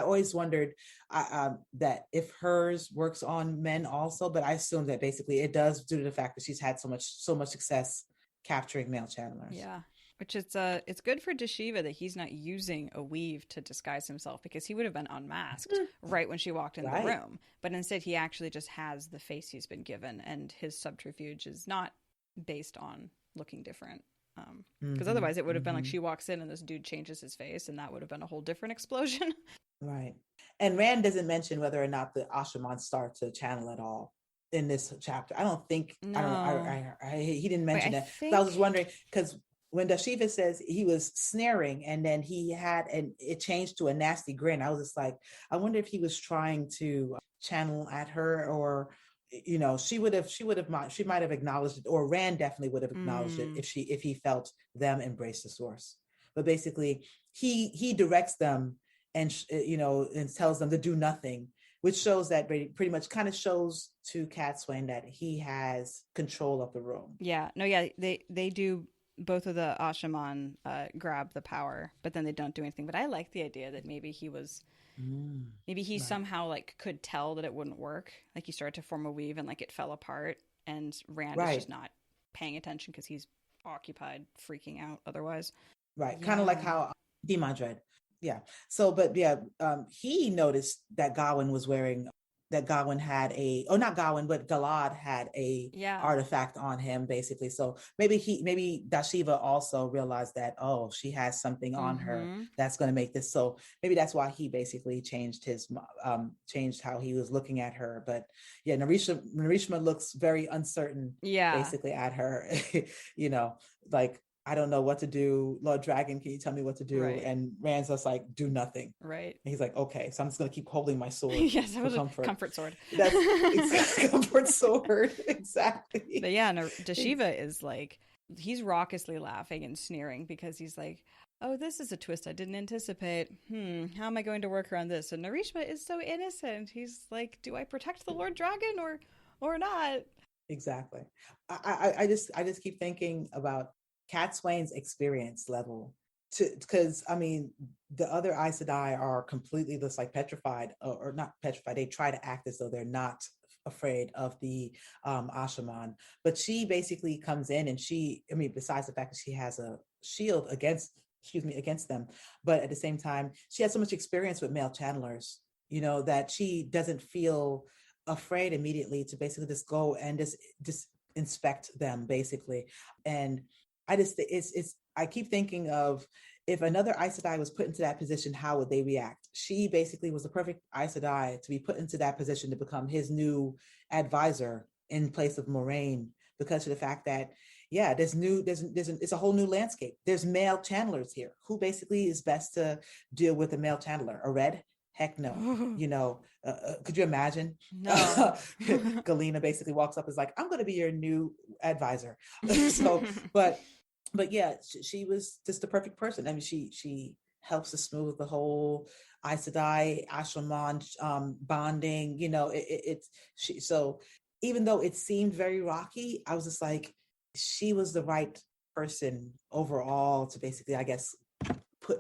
always wondered that if hers works on men also, but I assume that basically it does due to the fact that she's had so much success capturing male channelers. Yeah. Which it's good for Deshiva that he's not using a weave to disguise himself, because he would have been unmasked right when she walked in the room. But instead he actually just has the face he's been given, and his subterfuge is not based on looking different. Because otherwise it would have been like she walks in and this dude changes his face, and that would have been a whole different explosion. Right. And Rand doesn't mention whether or not the Ashaman start to channel at all in this chapter. I don't think. No. He didn't mention that. So I was just wondering, because when Deshiva says he was snaring and then it changed to a nasty grin, I was just like, I wonder if he was trying to channel at her, or she might have acknowledged it, or Rand definitely would have acknowledged it if he felt them embrace the source. But basically he directs them and and tells them to do nothing, which shows that pretty much kind of shows to Cadsuane that he has control of the room. Yeah. No, yeah, they do. Both of the Ashaman grab the power, but then they don't do anything. But I like the idea that maybe he was, somehow like could tell that it wouldn't work. Like he started to form a weave and like it fell apart, and Rand is just not paying attention because he's occupied freaking out otherwise. Right. Yeah. Kind of like how Demandred. Yeah. So, but he noticed that Gawain had Galad had a artifact on him, basically. So maybe Deshiva also realized that, oh, she has something on her that's going to make this. So maybe that's why he basically changed how he was looking at her. But yeah, Narishma looks very uncertain, basically at her, like, I don't know what to do. Lord Dragon, can you tell me what to do? Right. And Rand's just like, do nothing. Right. And he's like, okay, so I'm just going to keep holding my sword. Yes, that was a comfort sword. That's exactly comfort sword. Exactly. But yeah, Deshiva is like, he's raucously laughing and sneering because he's like, oh, this is a twist I didn't anticipate. How am I going to work around this? And Narishma is so innocent. He's like, do I protect the Lord Dragon or not? Exactly. I just keep thinking about Cadsuane's experience level because I mean, the other Aes Sedai are completely just like petrified, or not petrified. They try to act as though they're not afraid of the Ashaman, but she basically comes in and I mean, besides the fact that she has a shield against them, but at the same time, she has so much experience with male channelers, that she doesn't feel afraid immediately to basically just go and just inspect them basically. And I keep thinking of, if another Aes Sedai was put into that position, how would they react? She basically was the perfect Aes Sedai to be put into that position to become his new advisor in place of Moraine, because of the fact that, yeah, it's a whole new landscape. There's male channelers here. Who basically is best to deal with a male channeler? A red? Heck no. Could you imagine? No. Galena basically walks up and is like, I'm going to be your new advisor. So, but yeah, she was just the perfect person. I mean, she helps to smooth the whole Aes Sedai Ashraman bonding. So even though it seemed very rocky, I was just like, she was the right person overall to basically, I guess,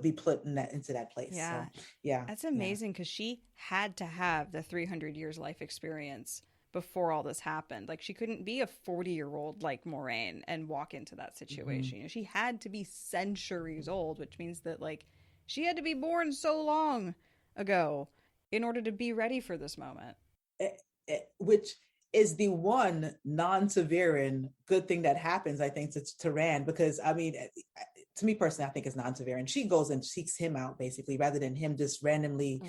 be put into that place. Yeah. So, yeah, that's amazing, because she had to have the 300 years life experience before all this happened. Like, she couldn't be a 40-year-old like Moraine and walk into that situation. She had to be centuries old, which means that, like, she had to be born so long ago in order to be ready for this moment. Which is the one non-Severan good thing that happens, I think, to Rand, because I mean, to me personally, I think it's non-Severan. She goes and seeks him out basically, rather than him just randomly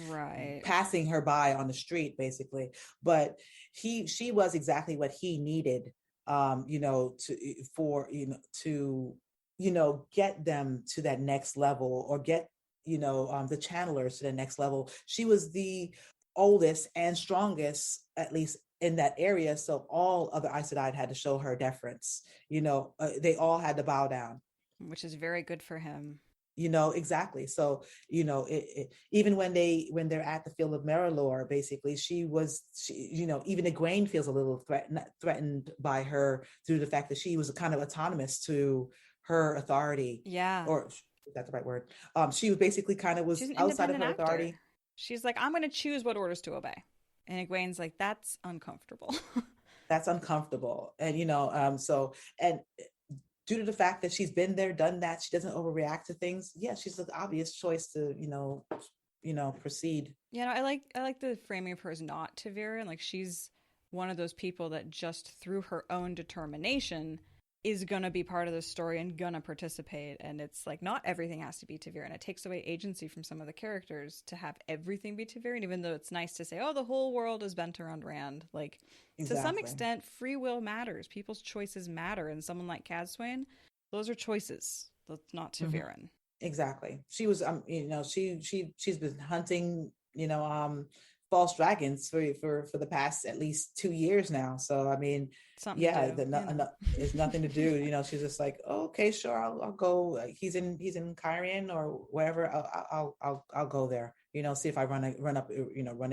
passing her by on the street basically. But she was exactly what he needed, to get them to that next level, or get the channelers to the next level. She was the oldest and strongest, at least in that area, so all other Aes Sedai had to show her deference. They all had to bow down, which is very good for him. Exactly. So, even when they're at the field of Merilor, basically, even Egwene feels a little threatened by her, through the fact that she was kind of autonomous to her authority. Yeah. Or is that the right word? She was basically kind of was outside of her authority. She's like, I'm going to choose what orders to obey. And Egwene's like, that's uncomfortable. That's uncomfortable. And, and due to the fact that she's been there, done that, she doesn't overreact to things. Yeah, she's the obvious choice to, proceed. Yeah, I like the framing of her as not Teviran. Like, she's one of those people that just through her own determination is going to be part of the story and going to participate. And it's like, not everything has to be Teviran. It takes away agency from some of the characters to have everything be Teviran, even though it's nice to say, oh, the whole world is bent around Rand. Like, exactly. To some extent, free will matters. People's choices matter. And someone like Cadsuane, those are choices. That's not Teviran. Mm-hmm. Exactly. She was, she's been hunting, false dragons for the past at least 2 years now. So I mean, it's nothing to do. She's just like, oh, okay, sure, I'll go. He's in Kyrian or wherever. I'll go there. See if I run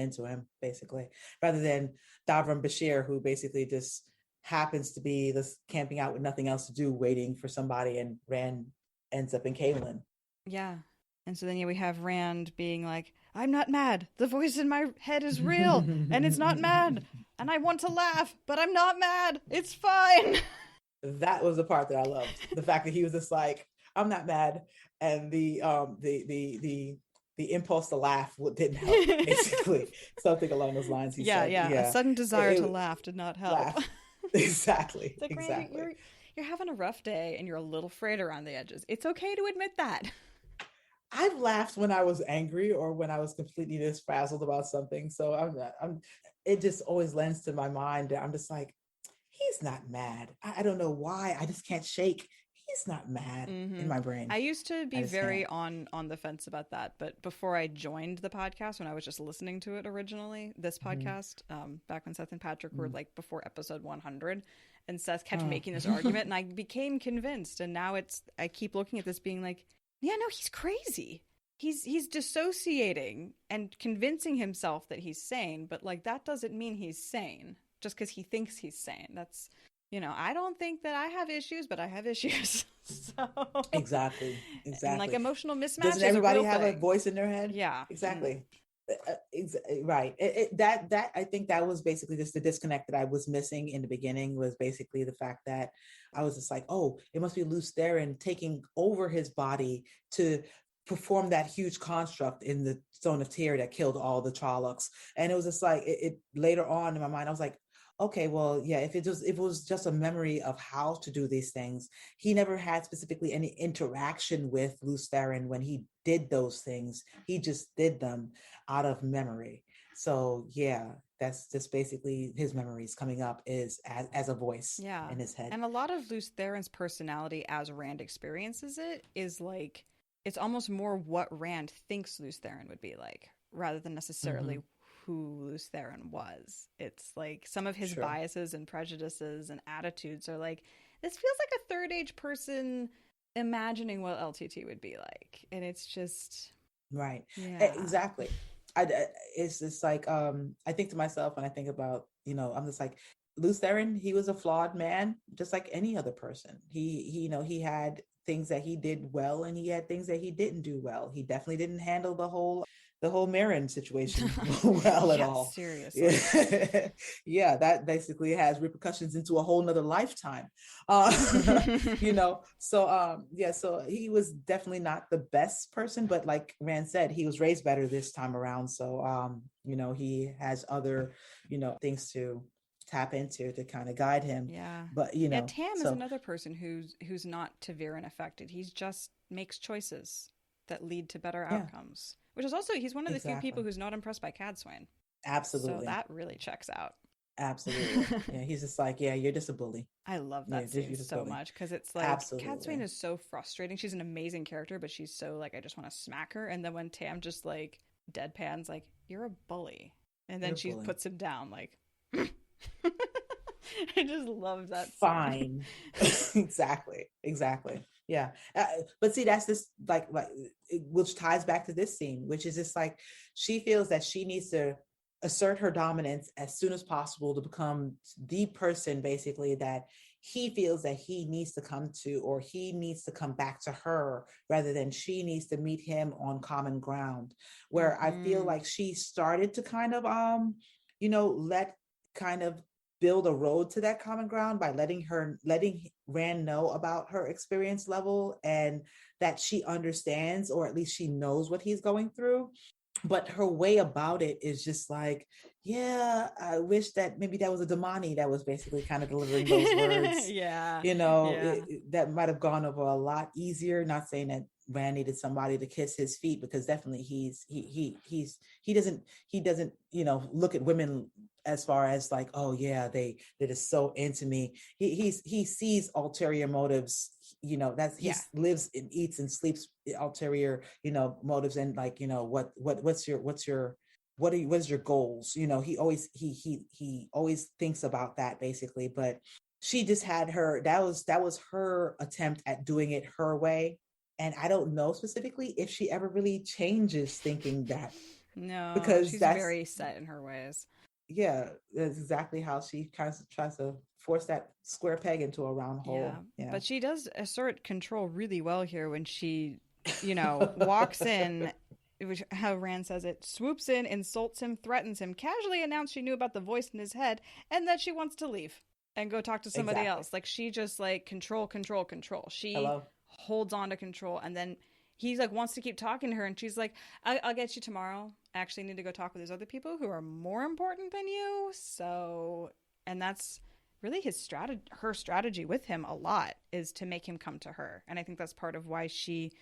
into him basically, rather than Davram Bashir, who basically just happens to be this camping out with nothing else to do, waiting for somebody, and Rand ends up in Caelin. Yeah. And so then we have Rand being like, I'm not mad. The voice in my head is real and it's not mad. And I want to laugh, but I'm not mad. It's fine. That was the part that I loved. The fact that he was just like, I'm not mad. And the impulse to laugh didn't help, basically. Something along those lines. He said. A sudden desire to laugh did not help. Laugh. Exactly. It's like, exactly. Rand, you're having a rough day and you're a little frayed around the edges. It's okay to admit that. I've laughed when I was angry or when I was completely just frazzled about something. So it just always lends to my mind that I'm just like, he's not mad. I don't know why. I just can't shake. He's not mad in my brain. I used to be very on the fence about that. But before I joined the podcast, when I was just listening to it originally, this podcast, back when Seth and Patrick were like before episode 100, and Seth kept making this argument and I became convinced. And now I keep looking at this being like, yeah, no, he's crazy. He's dissociating and convincing himself that he's sane, but like that doesn't mean he's sane just because he thinks he's sane. I don't think that I have issues, but I have issues. So Exactly. and like Exactly. emotional mismatch Doesn't is a everybody real have a thing. voice in their head? Yeah. Exactly. Right. That I think that was basically just the disconnect that I was missing in the beginning, was basically the fact that I was just like, oh, it must be Lews Therin taking over his body to perform that huge construct in the Stone of Tear that killed all the Trollocs. And it was just like it later on in my mind, I was like, okay, well, yeah, if it was just a memory of how to do these things, he never had specifically any interaction with Lews Therin when he did those things. He just did them out of memory. So yeah, that's just basically his memories coming up is as a voice Yeah. in his head. And a lot of Lews Therin's personality as Rand experiences it is like, it's almost more what Rand thinks Lews Therin would be like, rather than necessarily who Lews Therin was. It's like some of his Sure. biases and prejudices and attitudes are like, this feels like a third age person imagining what LTT would be like. And it's just, Right. yeah. Exactly. It's just like I think to myself when I think about, I'm just like, Lews Therin, he was a flawed man just like any other person. He had things that he did well and he had things that he didn't do well. He definitely didn't handle the whole Marin situation well at Yeah, all. seriously. Yeah. Yeah, that basically has repercussions into a whole nother lifetime. Yeah, so he was definitely not the best person, but like Rand said, he was raised better this time around. So he has other, things to tap into to kind of guide him. Yeah. But Yeah, Tam is so another person who's not Taviran affected. He's just makes choices that lead to better yeah, outcomes. Which is also, he's one of the few people exactly. who's not impressed by Cadsuane. So Absolutely. that really checks out. Absolutely. Yeah, he's just like, yeah, you're just a bully. I love Yeah, that scene you're just a so bully. much because it's like Cadsuane Absolutely. is so frustrating. She's an amazing character, but she's so like, I just want to smack her. And then when Tam just like deadpans, like, you're a bully. And then You're a she bully. puts him down, like, I just love that scene. Fine. Exactly. Yeah. But see, that's this which ties back to this scene, which is just like she feels that she needs to assert her dominance as soon as possible to become the person basically that he feels that he needs to come to, or he needs to come back to her rather than she needs to meet him on common ground. Where I feel like she started to kind of let kind of build a road to that common ground by letting Rand know about her experience level and that she understands, or at least she knows what he's going through. But her way about it is just like, yeah, I wish that maybe that was a Damani that was basically kind of delivering those words. Yeah. That might have gone over a lot easier. Not saying that Rand needed somebody to kiss his feet, because definitely he doesn't look at women as far as like, oh yeah, they're just so into me. He sees ulterior motives. That's he lives and eats and sleeps ulterior motives, and like what's your goals. He always thinks about that basically. But she just had that was her attempt at doing it her way. And I don't know specifically if she ever really changes thinking that. No, Because she's that's very set in her ways. yeah, that's exactly how she kind of tries to force that square peg into a round hole. Yeah. But she does assert control really well here when she, walks in, which how Rand says it, swoops in, insults him, threatens him, casually announced she knew about the voice in his head, and that she wants to leave and go talk to somebody else. Like, she just like control. She holds on to control, and then he like wants to keep talking to her, and she's like, I'll get you tomorrow. I actually need to go talk with these other people who are more important than you. So, and that's really her strategy with him a lot, is to make him come to her. And I think that's part of why she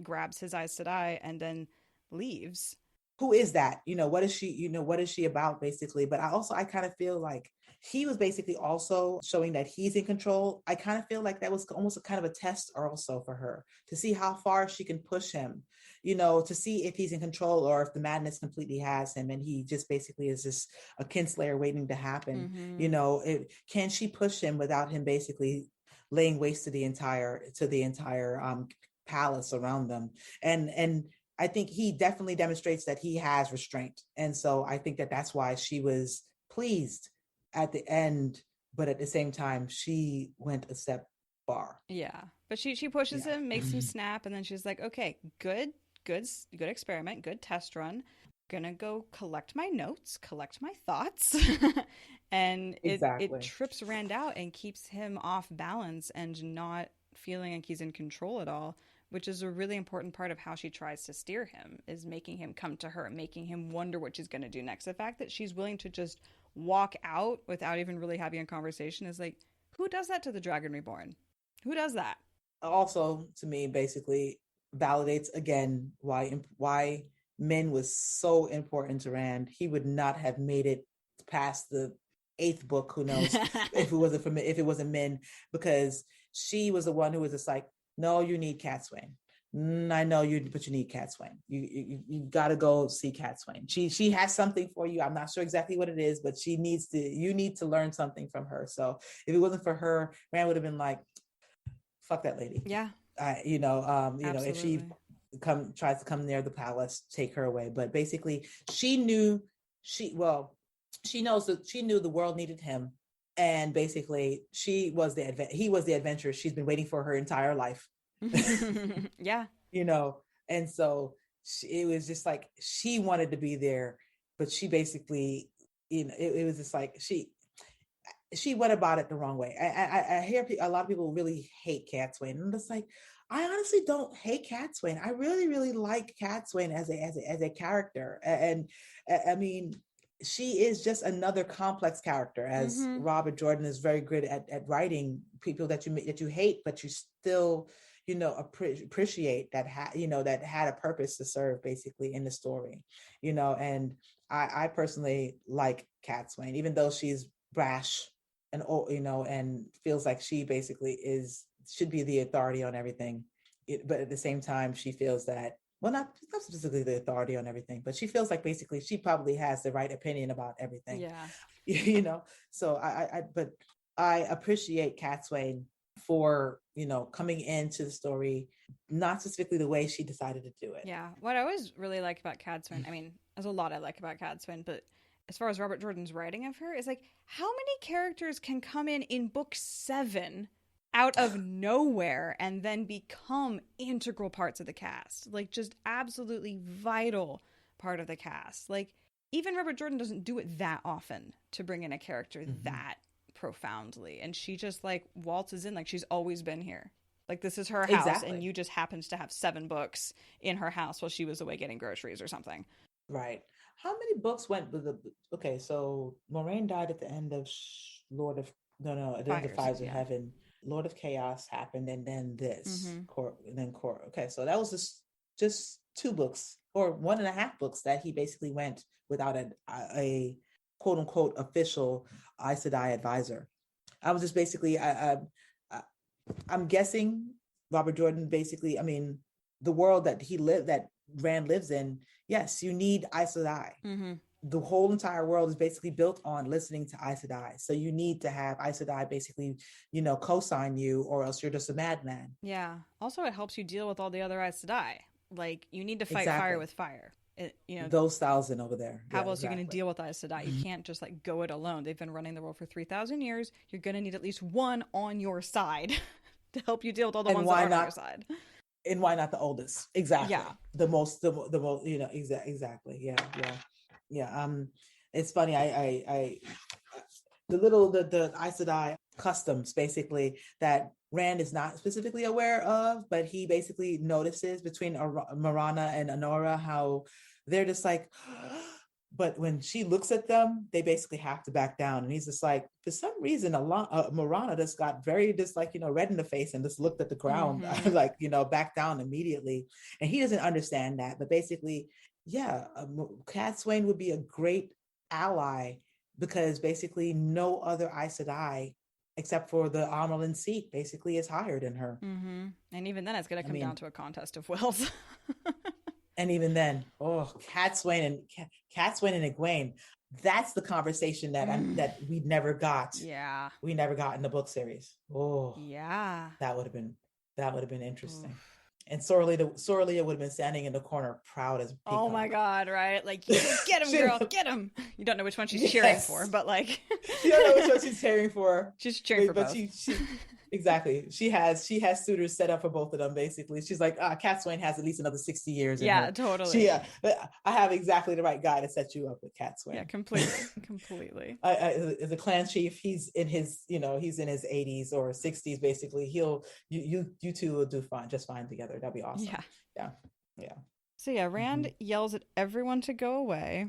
grabs his Aes Sedai and then leaves. Who is that? What is she, what is she about basically? But I kind of feel like he was basically also showing that he's in control. I kind of feel like that was almost a kind of a test also for her to see how far she can push him, to see if he's in control or if the madness completely has him and he just basically is just a kinslayer waiting to happen. Can she push him without him basically laying waste to the entire palace around them? And I think he definitely demonstrates that he has restraint. And so I think that that's why she was pleased at the end but at the same time, she went a step far. Yeah. But she pushes him, makes him snap, and then she's like, okay, good experiment, good test run. Gonna go collect my notes, collect my thoughts. And it trips Rand out and keeps him off balance and not feeling like he's in control at all, which is a really important part of how she tries to steer him, is making him come to her, making him wonder what she's going to do next. The fact that she's willing to just walk out without even really having a conversation is like, who does that to the Dragon Reborn? Who does that? Also, to me, basically validates again why Min was so important to Rand. He would not have made it past the 8th book, who knows, if it wasn't Min, because she was the one who was just like, no, you need Cadsuane. I know you, but you need Cadsuane. You got to go see Cadsuane. She has something for you. I'm not sure exactly what it is, but you need to learn something from her. So if it wasn't for her, Rand would have been like, fuck that lady. Yeah. If she tries to come near the palace, take her away. But basically, she knew the world needed him, and basically he was the adventurer she's been waiting for her entire life. Yeah. And so it was just like she wanted to be there, but she basically, it was just like she went about it the wrong way. I hear a lot of people really hate Cadsuane, and I'm just like, I honestly don't hate Cadsuane. I really, really like Cadsuane as a character, and I mean, she is just another complex character, as Robert Jordan is very good at writing people that you hate, but you still appreciate that that had a purpose to serve basically in the story, and I personally like Cadsuane, even though she's brash and and feels like she basically should be the authority on everything, but at the same time she feels that, well, not specifically the authority on everything, but she feels like basically she probably has the right opinion about everything. Yeah. So I appreciate Cadsuane for coming into the story, not specifically the way she decided to do it. Yeah. What I always really like about Cadsuane, I mean, there's a lot I like about Cadsuane, but as far as Robert Jordan's writing of her, is like, how many characters can come in book 7 out of nowhere and then become integral parts of the cast? Like, just absolutely vital part of the cast. Like, even Robert Jordan doesn't do it that often to bring in a character that profoundly, and she just like waltzes in like she's always been here. Like, this is her house, and you just happened to have 7 books in her house while she was away getting groceries or something. Right. How many books went with the? Okay, so Moraine died at the end of the Fires of Heaven. Lord of Chaos happened, and then this Court. Okay, so that was just 2 books or 1.5 books that he basically went without a quote unquote official Aes Sedai advisor. I was just basically I'm guessing Robert Jordan basically, I mean, the world that Rand lives in, yes, you need Aes Sedai. The whole entire world is basically built on listening to Aes Sedai. So you need to have Aes Sedai basically, co-sign you, or else you're just a madman. Yeah. Also, it helps you deal with all the other Aes Sedai. Like, you need to fight fire with fire. Those 1,000 over there. How else are you going to deal with Aes Sedai? You can't just like go it alone. They've been running the world for 3,000 years. You're going to need at least one on your side to help you deal with all the ones that are on your side. And why not the oldest? Exactly. Yeah. The most, exactly. Yeah. It's funny. The Aes Sedai customs basically that Rand is not specifically aware of, but he basically notices between Marana and Honora how they're just like, but when she looks at them, they basically have to back down. And he's just like, for some reason, Marana just got very red in the face and just looked at the ground, back down immediately. And he doesn't understand that. But basically, Cadsuane would be a great ally, because basically no other Aes Sedai except for the Amelin seat basically is higher than her. And even then it's going to come down to a contest of wills. And even then, Cadsuane and Egwene, that's the conversation that we never got. Yeah. We never got in the book series. Oh. Yeah. That would have been interesting. And Sorlia would have been standing in the corner, proud as peacock. Oh my God, right? Like, get him, girl, get him. You don't know which one she's cheering for, but like, you don't know which one she's cheering for. She's cheering for both. She exactly. She has suitors set up for both of them. Basically, she's like, Cadsuane has at least another 60 years. Yeah, totally. I have exactly the right guy to set you up with Cadsuane. Yeah, completely. As a clan chief, he's in his 80s or 60s. Basically, you two will do fine, just fine together. That'd be awesome. Yeah. So yeah, Rand yells at everyone to go away,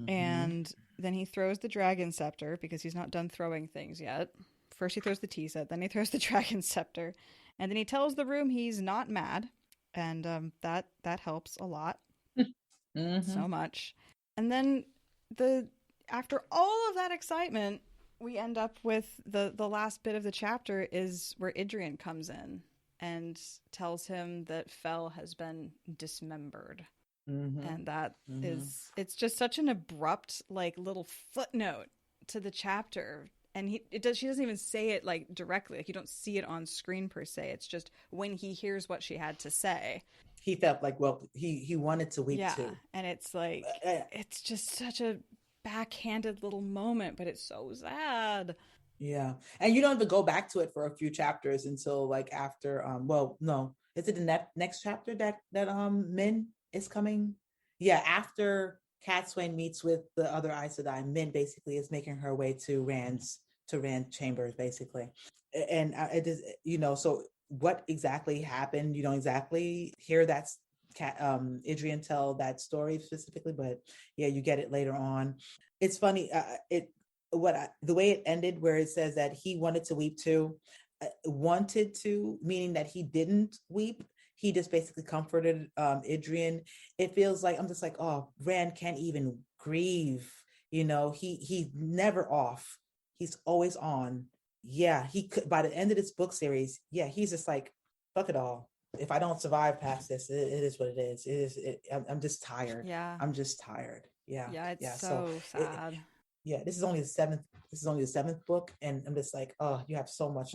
and then he throws the dragon scepter because he's not done throwing things yet. First he throws the tea set, then he throws the dragon scepter, and then he tells the room he's not mad, and that helps a lot, so much. And then after all of that excitement, we end up with the last bit of the chapter is where Idrian comes in and tells him that Fel has been dismembered. And that it's just such an abrupt, like, little footnote to the chapter. And she doesn't even say it like directly, like you don't see it on screen per se. It's just when he hears what she had to say. He felt like, well, he wanted to weep too. And it's like, it's just such a backhanded little moment, but it's so sad. Yeah. And you don't have to go back to it for a few chapters until like after, is it the next chapter that Min is coming? Yeah. After Cadsuane meets with the other Aes Sedai, Min basically is making her way to Rand's chambers, basically. And it is, so what exactly happened? You don't exactly hear that Idrian tell that story specifically, but yeah, you get it later on. It's funny. The way it ended, where it says that he wanted to weep too, meaning that he didn't weep. He just basically comforted Idrian. It feels like, I'm just like, oh, Rand can't even grieve. He's never off. He's always on. Yeah, he could, by the end of this book series, he's just like, fuck it all. If I don't survive past this, it is what it is. I'm just tired. Yeah. I'm just tired. Yeah. Yeah, it's so sad. This is only the seventh book, and I'm just like, oh, you have so much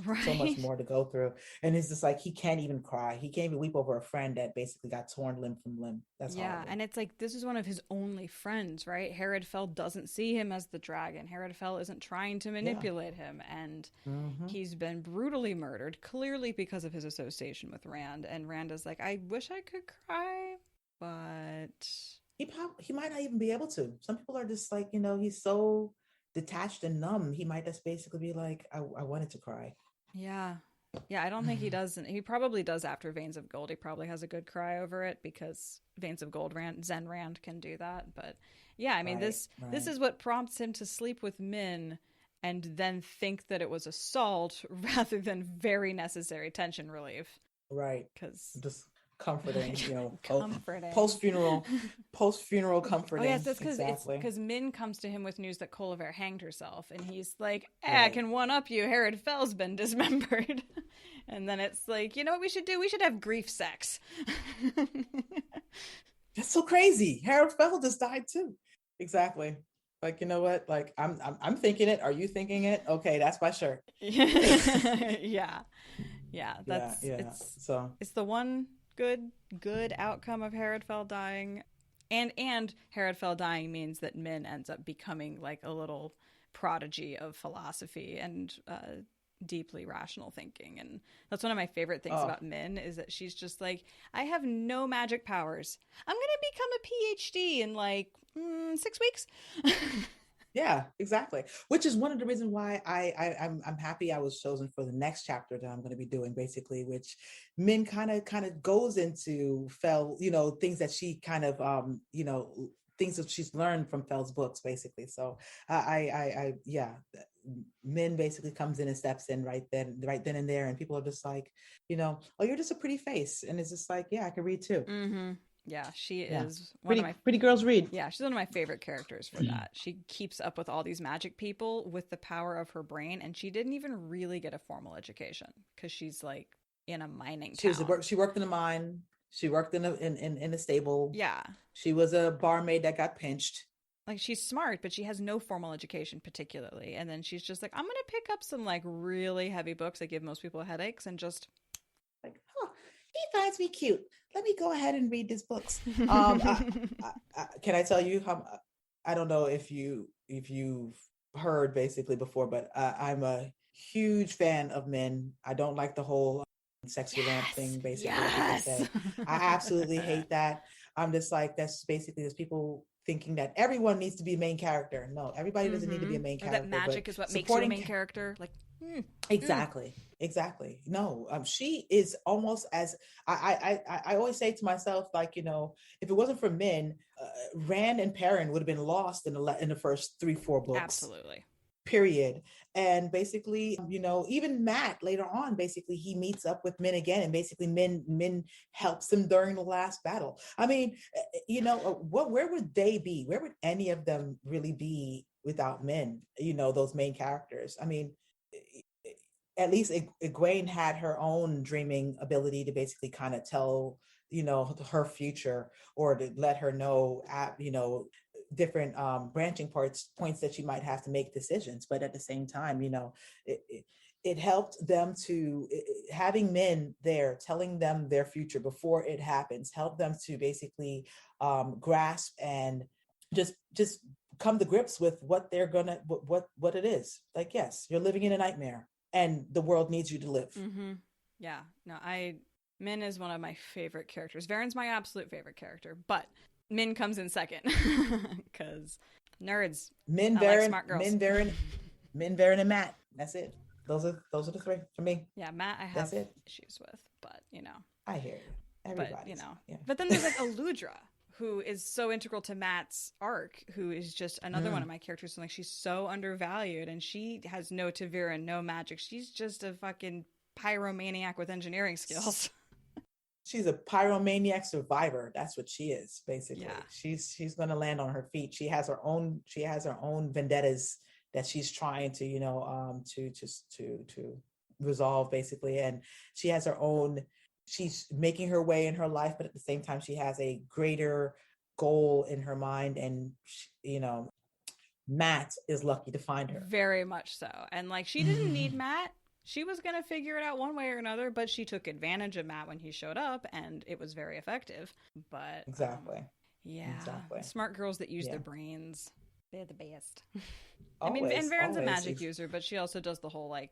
more to go through. And it's just like, he can't even cry. He can't even weep over a friend that basically got torn limb from limb. That's horrible. And it's like, this is one of his only friends, right? Herid Fel doesn't see him as the dragon. Herid Fel isn't trying to manipulate him, and he's been brutally murdered, clearly because of his association with Rand. And Rand is like, I wish I could cry, but he might not even be able to. Some people are just like, he's so detached and numb. He might just basically be like, I wanted to cry. Yeah, I don't think he does. He probably does after Veins of Gold. He probably has a good cry over it because Veins of Gold Zen Rand can do that. But yeah, I mean, this is what prompts him to sleep with Min and then think that it was assault rather than very necessary tension relief. Right. Because just comforting, comforting. Post-funeral comforting. Oh yes, that's because Min comes to him with news that Colivert hanged herself, and he's like, I can one up you. Herid Fel's been dismembered. And then it's like, you know what we should do? We should have grief sex. That's so crazy. Herid Fel just died too. Exactly. Like, you know what? Like, I'm thinking it. Are you thinking it? Okay, that's my shirt. Yeah. That's it's the one good outcome of Herid Fel dying, and Herid Fel dying means that Min ends up becoming like a little prodigy of philosophy and deeply rational thinking. And that's one of my favorite things about Min, is that she's just like, I have no magic powers, I'm gonna become a PhD in like 6 weeks. Yeah, exactly. Which is one of the reasons why I'm happy I was chosen for the next chapter that I'm going to be doing, basically, which Min kind of goes into Fel, things that she kind of, things that she's learned from Fel's books, basically. So Min basically comes in and steps in right then and there, and people are just like, oh, you're just a pretty face, and it's just like, yeah, I can read too. Mm-hmm. Yeah, she is one of my pretty girls read. Yeah, she's one of my favorite characters for that. She keeps up with all these magic people with the power of her brain, and she didn't even really get a formal education because she's like in a mining town. She worked in a mine. She worked in a stable. Yeah, she was a barmaid that got pinched. Like, she's smart, but she has no formal education particularly. And then she's just like, I'm gonna pick up some like really heavy books that give most people headaches and just like, he finds me cute. Let me go ahead and read these books. Can I tell you how? I don't know if you've heard basically before, but I'm a huge fan of men. I don't like the whole sexy lamp thing. Basically, people say I absolutely hate that. I'm just like, that's basically there's people thinking that everyone needs to be a main character. No, everybody doesn't need to be a main character. Or that magic is what makes you a main character. Like, exactly. No, she is almost as I always say to myself, like, you know, if it wasn't for men, Rand and Perrin would have been lost in the first 3-4 books. Absolutely. Period. And basically, you know, even Matt later on, basically he meets up with men again, and basically men helps him during the last battle. I mean, you know, where would they be? Where would any of them really be without men? You know, those main characters. I mean, at least Egwene had her own dreaming ability to basically kind of tell, you know, her future, or to let her know, you know, different branching points that she might have to make decisions. But at the same time, you know, it helped them to having men there telling them their future before it happens, help them to basically grasp and just come to grips with what they're gonna what it is. Like, yes, you're living in a nightmare and the world needs you to live. Mm-hmm. Yeah, no, Min is one of my favorite characters. Varen's my absolute favorite character, but Min comes in second because nerds. Min, Varen, like smart girls. Min, Varen, and Matt. That's it. Those are the three for me. Yeah, Matt, I have issues with, but you know, I hear you. Everybody, but you know, yeah. But then there's like Aludra, who is so integral to Matt's arc, who is just another one of my characters. And like, she's so undervalued, and she has no Ta'Veren, no magic. She's just a fucking pyromaniac with engineering skills. She's a pyromaniac survivor. That's what she is, basically. Yeah. She's going to land on her feet. She has her own vendettas that she's trying to, you know, to resolve, basically. And she has her own. She's making her way in her life, but at the same time, she has a greater goal in her mind. And you know, Matt is lucky to find her. Very much so. And like, she didn't need Matt. She was going to figure it out one way or another, but she took advantage of Matt when he showed up, and it was very effective. But exactly. Smart girls that use their brains, they're the best. Always, I mean, and Varen's a magic user, but she also does the whole like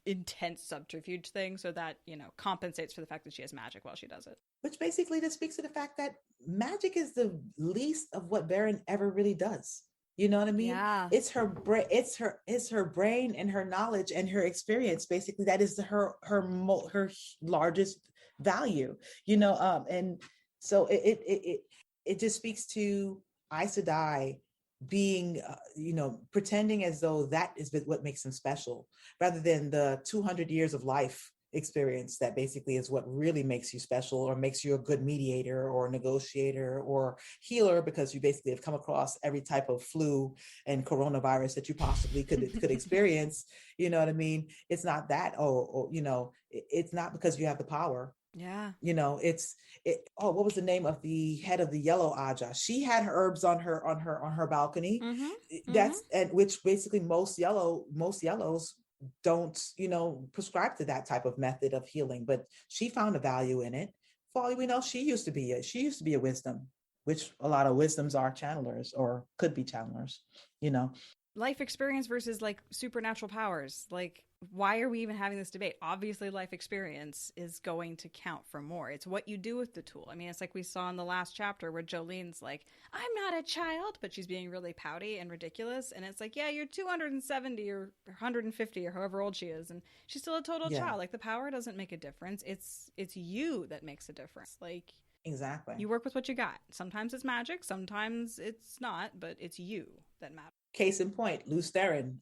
intense subterfuge thing, so that, you know, compensates for the fact that she has magic while she does it. Which basically just speaks to the fact that magic is the least of what Varen ever really does. You know what I mean? Yeah. It's her brain. It's her brain and her knowledge and her experience. Basically, that is her largest value. You know, and so it just speaks to Aes Sedai being, you know, pretending as though that is what makes them special, rather than the 200 years of life experience that basically is what really makes you special, or makes you a good mediator or negotiator or healer, because you basically have come across every type of flu and coronavirus that you possibly could experience. You know what I mean? It's not that, you know, it's not because you have the power. Yeah. You know, what was the name of the head of the Yellow Aja? She had herbs on her balcony. That's and which basically most yellows don't, you know, prescribe to that type of method of healing, but she found a value in it. For all we know, she used to be a wisdom, which a lot of wisdoms are channelers, or could be channelers, you know. Life experience versus like supernatural powers. Like, why are we even having this debate? Obviously, life experience is going to count for more. It's what you do with the tool. I mean, it's like we saw in the last chapter where Jolene's like, I'm not a child, but she's being really pouty and ridiculous. And it's like, yeah, you're 270 or 150 or however old she is, and she's still a total child. Like, the power doesn't make a difference. It's you that makes a difference. Like, exactly. You work with what you got. Sometimes it's magic, sometimes it's not, but it's you that matters. Case in point, Luce Theron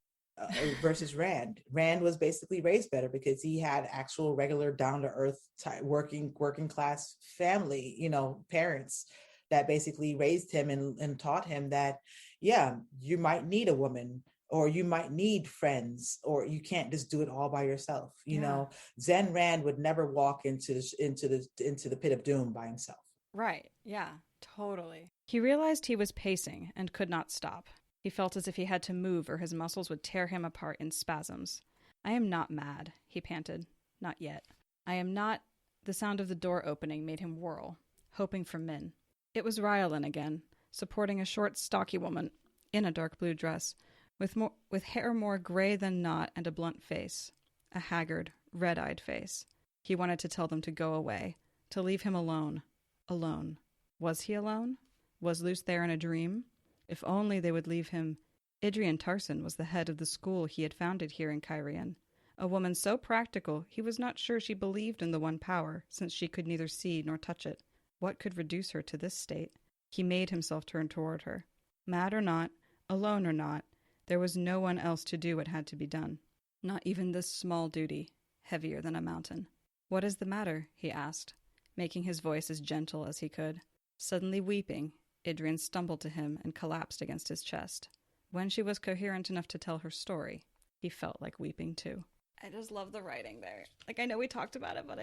versus Rand. Rand was basically raised better because he had actual regular down-to-earth working class family, you know, parents that basically raised him and taught him that, yeah, you might need a woman, or you might need friends, or you can't just do it all by yourself. You know, Zen Rand would never walk into the pit of doom by himself. Right. Yeah, totally. He realized he was pacing and could not stop. He felt as if he had to move or his muscles would tear him apart in spasms. I am not mad, he panted. Not yet. I am not The sound of the door opening made him whirl, hoping for Min. It was Rylan again, supporting a short, stocky woman in a dark blue dress, with hair more gray than not and a blunt face. A haggard, red-eyed face. He wanted to tell them to go away, to leave him alone. Alone. Was he alone? Was Luce there in a dream? If only they would leave him. Idrian Tarson was the head of the school he had founded here in Cairhien. A woman so practical he was not sure she believed in the one power, since she could neither see nor touch it. What could reduce her to this state? He made himself turn toward her. Mad or not, alone or not, there was no one else to do what had to be done. Not even this small duty, heavier than a mountain. "What is the matter?" he asked, making his voice as gentle as he could. Suddenly weeping, Idrian stumbled to him and collapsed against his chest. When she was coherent enough to tell her story, he felt like weeping too. I just love the writing there. Like, I know we talked about it, but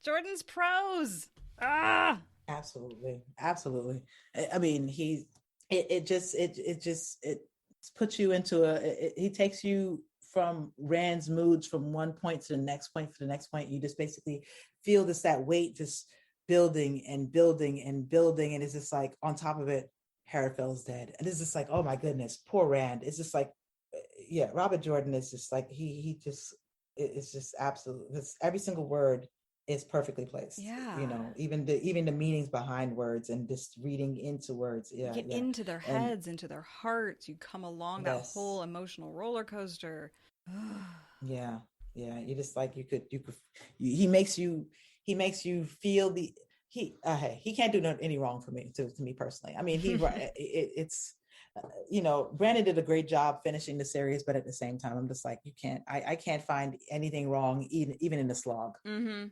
Jordan's prose! Ah! Absolutely. Absolutely. I mean, it just puts you into he takes you from Rand's moods from one point to the next point, to the next point. You just basically feel that weight just building and building and building. And it's just like, on top of it, Herid Fel's dead. And it's just like, oh my goodness, poor Rand. It's just like, yeah, Robert Jordan is just like, it's just absolute. Every single word is perfectly placed. Yeah. You know, even the meanings behind words and just reading into words. Yeah. You get into their heads, into their hearts. You come along that whole emotional roller coaster. Yeah. You just like, he makes you feel he can't do any wrong to me personally. I mean, it's Brandon did a great job finishing the series, but at the same time, I'm just like, I can't find anything wrong, even in the slog. Mm-hmm.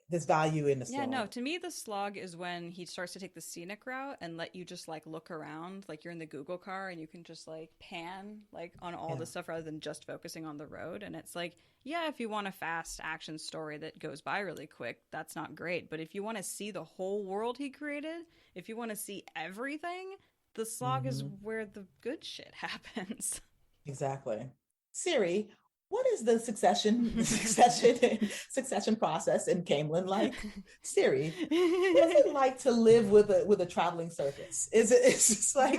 There's value in the slog. Yeah, no, to me, the slog is when he starts to take the scenic route and let you just like look around, like you're in the Google car and you can just like pan like on all the stuff rather than just focusing on the road. And it's like, yeah, if you want a fast action story that goes by really quick, that's not great. But if you want to see the whole world he created, if you want to see everything, the slog is where the good shit happens. Exactly. Siri, what is the succession process in Camelin like? Siri, what is it like to live with a traveling circus? It's just like,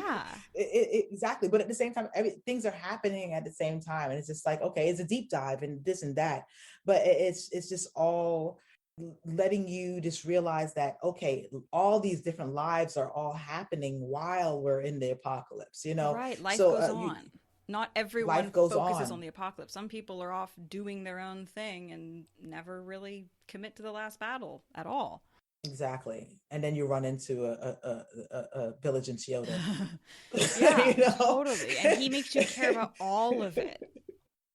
exactly. But at the same time, things are happening at the same time. And it's just like, okay, it's a deep dive and this and that. But it's just all letting you just realize that, okay, all these different lives are all happening while we're in the apocalypse, Right. Life goes on. Not everyone focuses on the apocalypse. Some people are off doing their own thing and never really commit to the last battle at all. Exactly. And then you run into a village in Chiyoda. Yeah, totally. And he makes you care about all of it.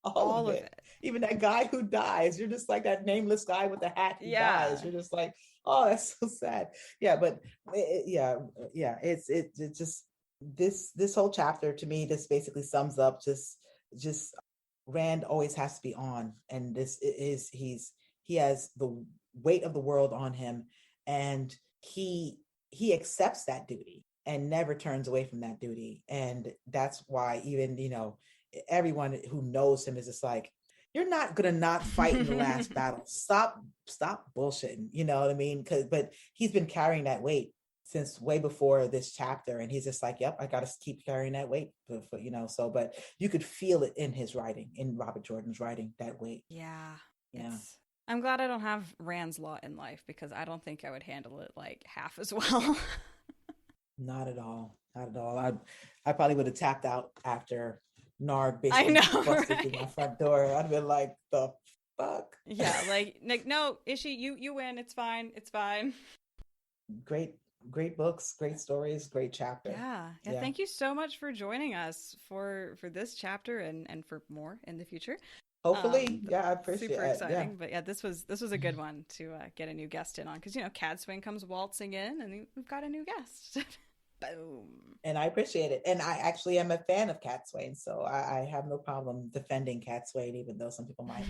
All of it. Even that guy who dies, you're just like that nameless guy with the hat who dies. You're just like, oh, that's so sad. Yeah, but it's just this whole chapter to me just basically sums up just Rand always has to be on, and he has the weight of the world on him, and he accepts that duty and never turns away from that duty. And that's why even everyone who knows him is just like, you're not gonna not fight in the last battle. Stop bullshitting. You know what I mean? But he's been carrying that weight since way before this chapter, and he's just like, yep, I gotta keep carrying that weight so, but you could feel it in his writing, in Robert Jordan's writing, that weight. I'm glad I don't have Rand's lot in life, because I don't think I would handle it like half as well. Not at all. I probably would have tapped out after Narg basically busted through my front door. I'd been like, the fuck? Yeah, like, Nick, no, Ishi, you win. It's fine. Great books, great stories, great chapter. Yeah. Thank you so much for joining us for this chapter and for more in the future. Hopefully, I appreciate it. Super exciting, but this was a good one to get a new guest in on, because Cadsuane comes waltzing in and we've got a new guest. Boom. And I appreciate it. And I actually am a fan of Cadsuane, so I have no problem defending Cadsuane, even though some people might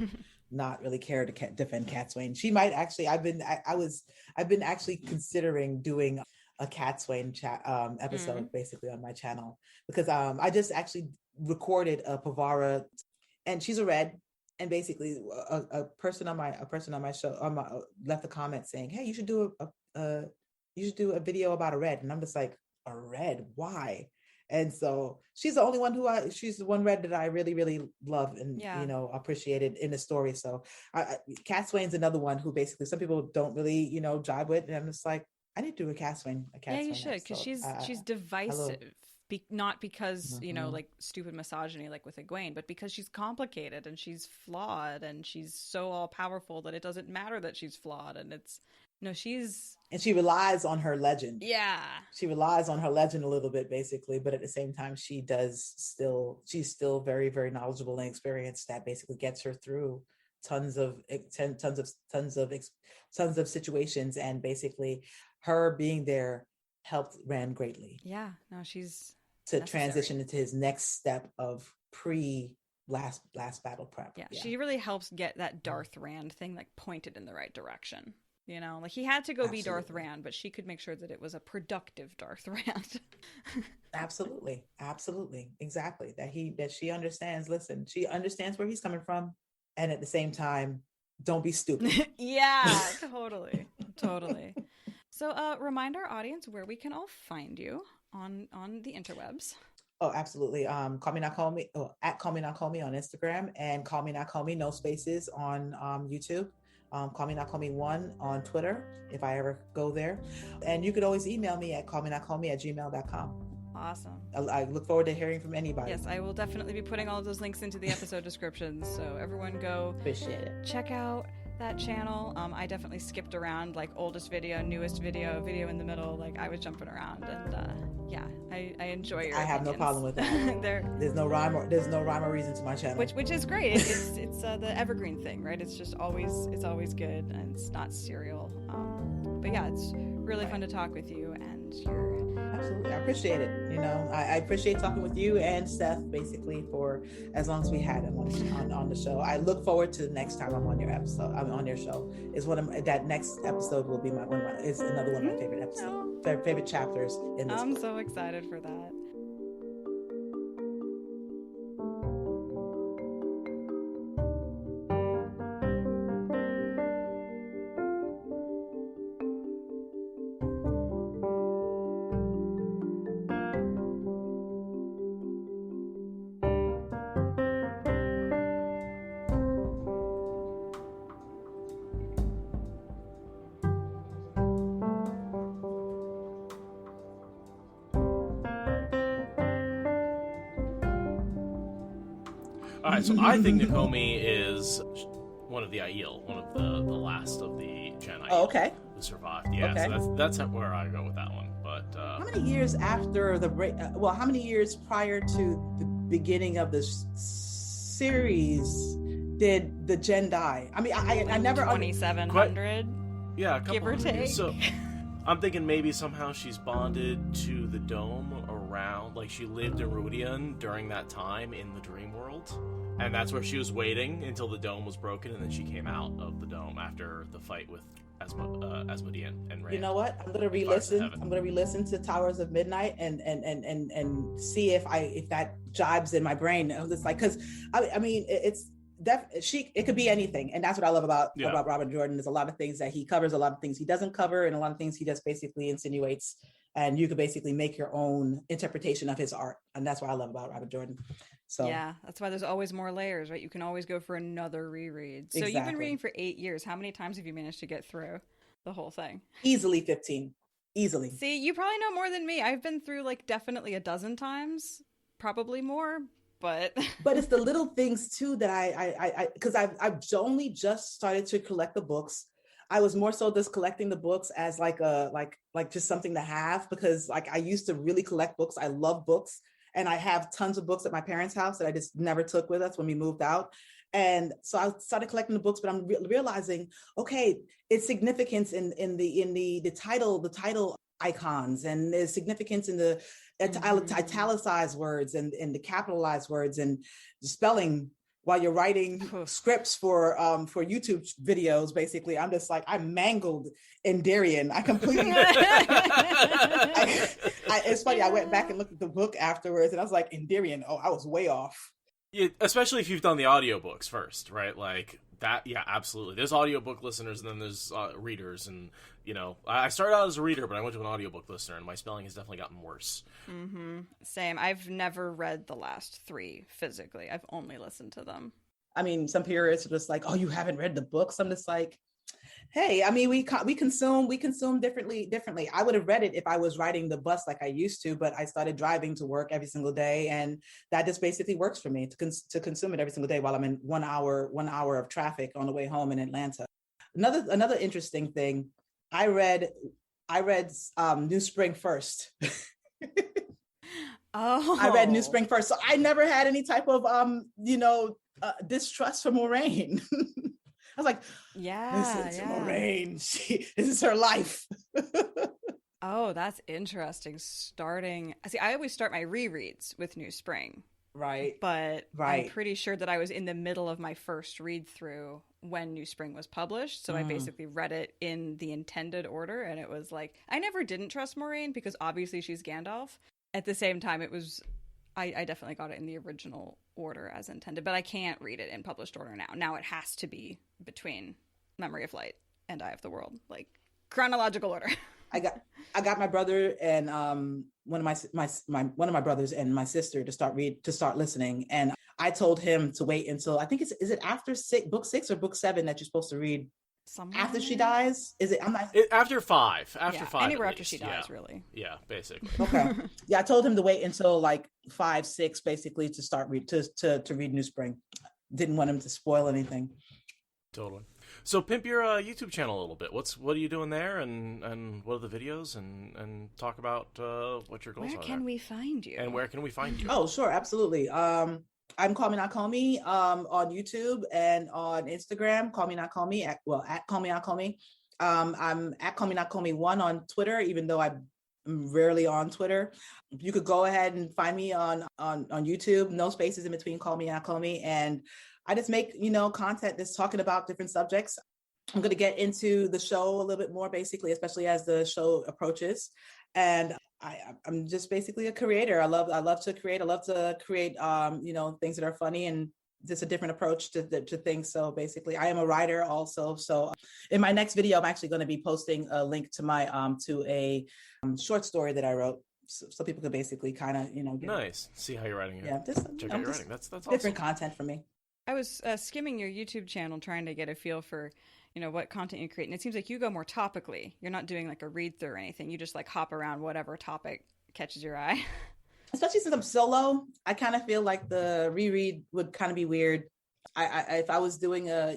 not really care to defend Cadsuane. She might actually. I've been actually considering doing a Cadsuane episode basically on my channel, because I just actually recorded a Pavara, and she's a red, and basically a person on my show left a comment saying, hey, you should do a video about a red. And I'm just like, a red, why? And so she's the only one she's the one red that I really, really love and, appreciated in the story. So Cadsuane's another one who basically some people don't really, jive with. And I'm just like, I need to do a Cadsuane. Yeah, you should, because she's divisive. Not because, like stupid misogyny like with Egwene, but because she's complicated and she's flawed and she's so all powerful that it doesn't matter that she's flawed. And and she relies on her legend. Yeah. She relies on her legend a little bit, basically, but at the same time, she's still very, very knowledgeable and experienced that basically gets her through tons of situations, and basically her being there helped Rand greatly. Yeah, no, she's to transition into his next step of last battle prep. Yeah, she really helps get that Darth Rand thing like pointed in the right direction. Like he had to go be Darth Rand, but she could make sure that it was a productive Darth Rand. Absolutely, exactly. That she understands. Listen, she understands where he's coming from, and at the same time, don't be stupid. Yeah, totally. So, remind our audience where we can all find you on the interwebs. Oh, absolutely. CallMeNakomi, at CallMeNakomi on Instagram, and CallMeNakomi, no spaces, on YouTube. CallMeNakomi1 on Twitter, if I ever go there. And you could always email me at CallMeNakomi@gmail.com. Awesome. I look forward to hearing from anybody. Yes, I will definitely be putting all of those links into the episode descriptions. So everyone go appreciate it. Check out that channel. I definitely skipped around, like oldest video, newest video in the middle. Like I was jumping around, and I enjoy your. I have no problem with that. There's no rhyme or reason to my channel, which is great. It's the evergreen thing, right? It's just always good, and it's not serial. But yeah, it's really fun to talk with you, and you're. Absolutely, I appreciate it. I appreciate talking with you and Steph, basically, for as long as we had him on the show. I look forward to the next time I'm on your episode. I'm on your show. That next episode will be is another one of my favorite episodes, favorite chapters in this. I'm so excited for that. All right, so I think Nakomi is one of the Aiel, one of the last of the Gen Aiel. Oh, okay. Who survived. Yeah, okay. So that's where I go with that one. But how many years after how many years prior to the beginning of the series did the Gen die? I mean, I never 2,700. Yeah, give or take. So I'm thinking maybe somehow she's bonded to the dome around, like she lived in Rudian during that time in the dream world, and that's where she was waiting until the dome was broken, and then she came out of the dome after the fight with Asmodean and Rand. You know what? I'm gonna re-listen to Towers of Midnight and see if that jibes in my brain. It's like, because I mean it's. It could be anything, and that's what I love about Robert Jordan. There's a lot of things that he covers, a lot of things he doesn't cover, and a lot of things he just basically insinuates, and you could basically make your own interpretation of his art, and that's what I love about Robert Jordan. So yeah, that's why there's always more layers, right? You can always go for another reread. So exactly. You've been reading for 8 years. How many times have you managed to get through the whole thing? Easily 15. Easily. See, you probably know more than me. I've been through like definitely a dozen times, probably more. But it's the little things too that I because I've only just started to collect the books. I was more so just collecting the books as like just something to have, because like I used to really collect books. I love books, and I have tons of books at my parents' house that I just never took with us when we moved out. And so I started collecting the books, but I'm realizing, okay, its significance in the title icons, and there's significance in the italicized words and the capitalized words and the spelling while you're writing scripts for YouTube videos. Basically, I'm just like, I mangled Endarian. I completely. It's funny. I went back and looked at the book afterwards, and I was like, Endarian. Oh, I was way off. especially if you've done the audiobooks first, right? Like that, yeah, absolutely. There's audiobook listeners, and then there's readers, and I started out as a reader, but I went to an audiobook listener, and my spelling has definitely gotten worse. Same. I've never read the last 3 physically. I've only listened to them. I mean, some periods are just like, oh, you haven't read the books. I'm just like, hey, I mean, we consume differently. I would have read it if I was riding the bus like I used to, but I started driving to work every single day, and that just basically works for me to consume it every single day while I'm in 1 hour of traffic on the way home in Atlanta. Another interesting thing, I read New Spring first. Oh, I read New Spring first, so I never had any type of distrust for Moraine. I was like, listen to Moraine. This is her life. Oh, that's interesting. I always start my rereads with New Spring. Right. But I'm pretty sure that I was in the middle of my first read through when New Spring was published. So I basically read it in the intended order. And it was like, I never didn't trust Moraine because obviously she's Gandalf. At the same time, I definitely got it in the original order as intended, but I can't read it in published order now. Now it has to be between Memory of Light and Eye of the World, like chronological order. I got my brother and one of my brothers and my sister to start listening, and I told him to wait until, I think is it after book 6 or book 7 that you're supposed to read? Somewhere after she dies? Is it? I'm not. After 5. After 5. Anywhere after she dies, really. Yeah, basically. Okay. Yeah, I told him to wait until like 5, 6, basically, to start to read New Spring. Didn't want him to spoil anything. Totally. So pimp your YouTube channel a little bit. What are you doing there, and what are the videos, and talk about what your goals are. Where can we find you? And where can we find you? Oh, sure, absolutely. I'm CallMeNakomi on YouTube and on Instagram. CallMeNakomi at CallMeNakomi. I'm at CallMeNakomi1 on Twitter, even though I'm rarely on Twitter. You could go ahead and find me on YouTube. No spaces in between CallMeNakomi, and I just make content that's talking about different subjects. I'm going to get into the show a little bit more, basically, especially as the show approaches. And I'm just basically a creator. I love to create. I love to create, things that are funny and just a different approach to things. So basically, I am a writer also. So in my next video, I'm actually going to be posting a link to my to a short story that I wrote, so people could basically kind of nice see how you're writing it. Yeah, check out your writing. That's different awesome. content for me. I was skimming your YouTube channel trying to get a feel for what content you create, and it seems like you go more topically. You're not doing like a read through or anything. You just like hop around whatever topic catches your eye. Especially since I'm solo, I kind of feel like the reread would kind of be weird. I if I was doing a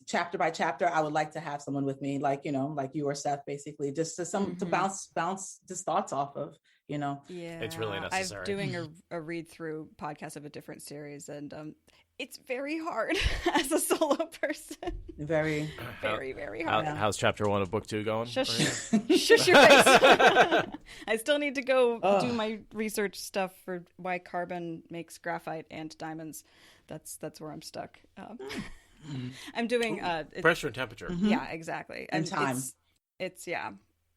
chapter by chapter, I would like to have someone with me, like like you or Seth, basically, just to bounce just thoughts off of. Yeah, it's really necessary. I'm doing a read through podcast of a different series, and it's very hard as a solo person. Very hard. How's chapter 1 of book 2 going? Shush your face. I still need to go do my research stuff for why carbon makes graphite and diamonds. That's where I'm stuck. I'm doing pressure and temperature. Yeah, exactly. And time. It's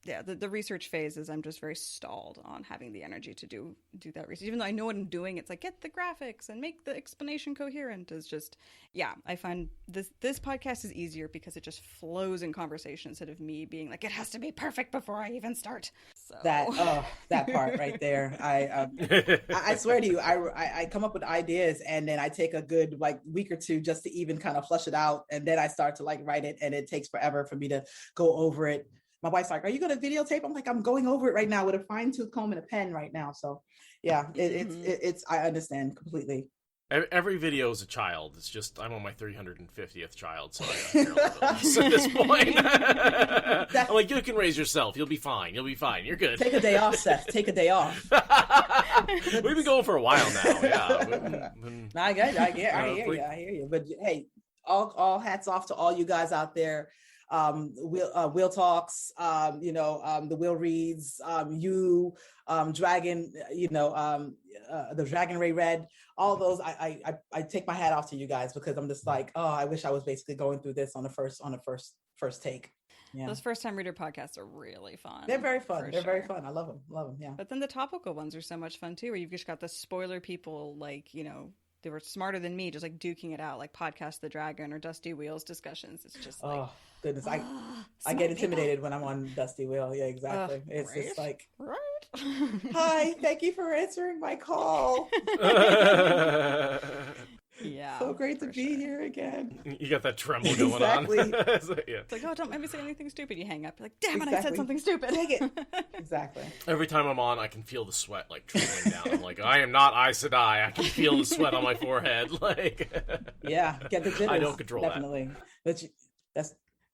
the research phase is I'm just very stalled on having the energy to do that research. Even though I know what I'm doing, it's like get the graphics and make the explanation coherent. Is just I find this podcast is easier because it just flows in conversation instead of me being like it has to be perfect before I even start. So. That part right there. I swear to you, I come up with ideas and then I take a good week or two just to even kind of flush it out, and then I start to write it, and it takes forever for me to go over it. My wife's like, are you going to videotape? I'm like, I'm going over it right now with a fine-tooth comb and a pen right now. So yeah, it's I understand completely. Every video is a child. It's just I'm on my 350th child, so I care a little bit less at this point. I'm like, you can raise yourself. You'll be fine. You'll be fine. You're good. Take a day off, Seth. Take a day off. We've been going for a while now. Yeah. I hear you. But hey, all hats off to all you guys out there. Will talks, the Will reads, Dragon, the Dragon Ray read, all those. I take my hat off to you guys because I'm just like, I wish I was basically going through this on the first take. Yeah. Those first time reader podcasts are really fun. They're very fun. for They're very sure. fun. I love them. Love them. Yeah. But then the topical ones are so much fun too, where you've just got the spoiler people, like, you know, they were smarter than me, just like duking it out, like Podcast the Dragon or Dusty Wheels discussions. It's just like, Oh goodness, I smart get people. intimidated when I'm on Dusty Wheel. Yeah, exactly. It's right? just like, Right? hi, thank you for answering my call. Yeah. So great to for be sure. here again. You got that tremble going Exactly. on. So, yeah. It's like, oh, don't make me say anything stupid. You hang up. You're like, damn it, I said Exactly. something stupid. Dang it. Exactly. Every time I'm on, I can feel the sweat like trickling down. I'm like, I am not Aes Sedai. I can feel the sweat on my forehead. Like, Yeah, get the jitters. I don't control that. Definitely. But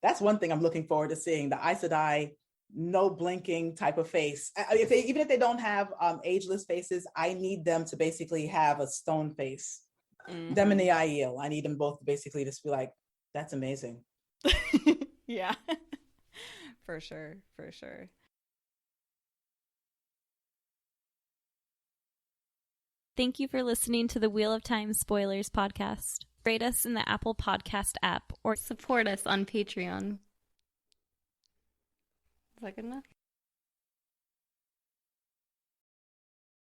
that's one thing I'm looking forward to seeing, the Aes Sedai no blinking type of face. Even if they don't have ageless faces, I need them to basically have a stone face. Mhm. Them and the Aiel. I need them both to basically just be like, that's amazing. Yeah. For sure. For sure. Thank you for listening to the Wheel of Time Spoilers podcast. Rate us in the Apple Podcast app or support us on Patreon. Is that good enough?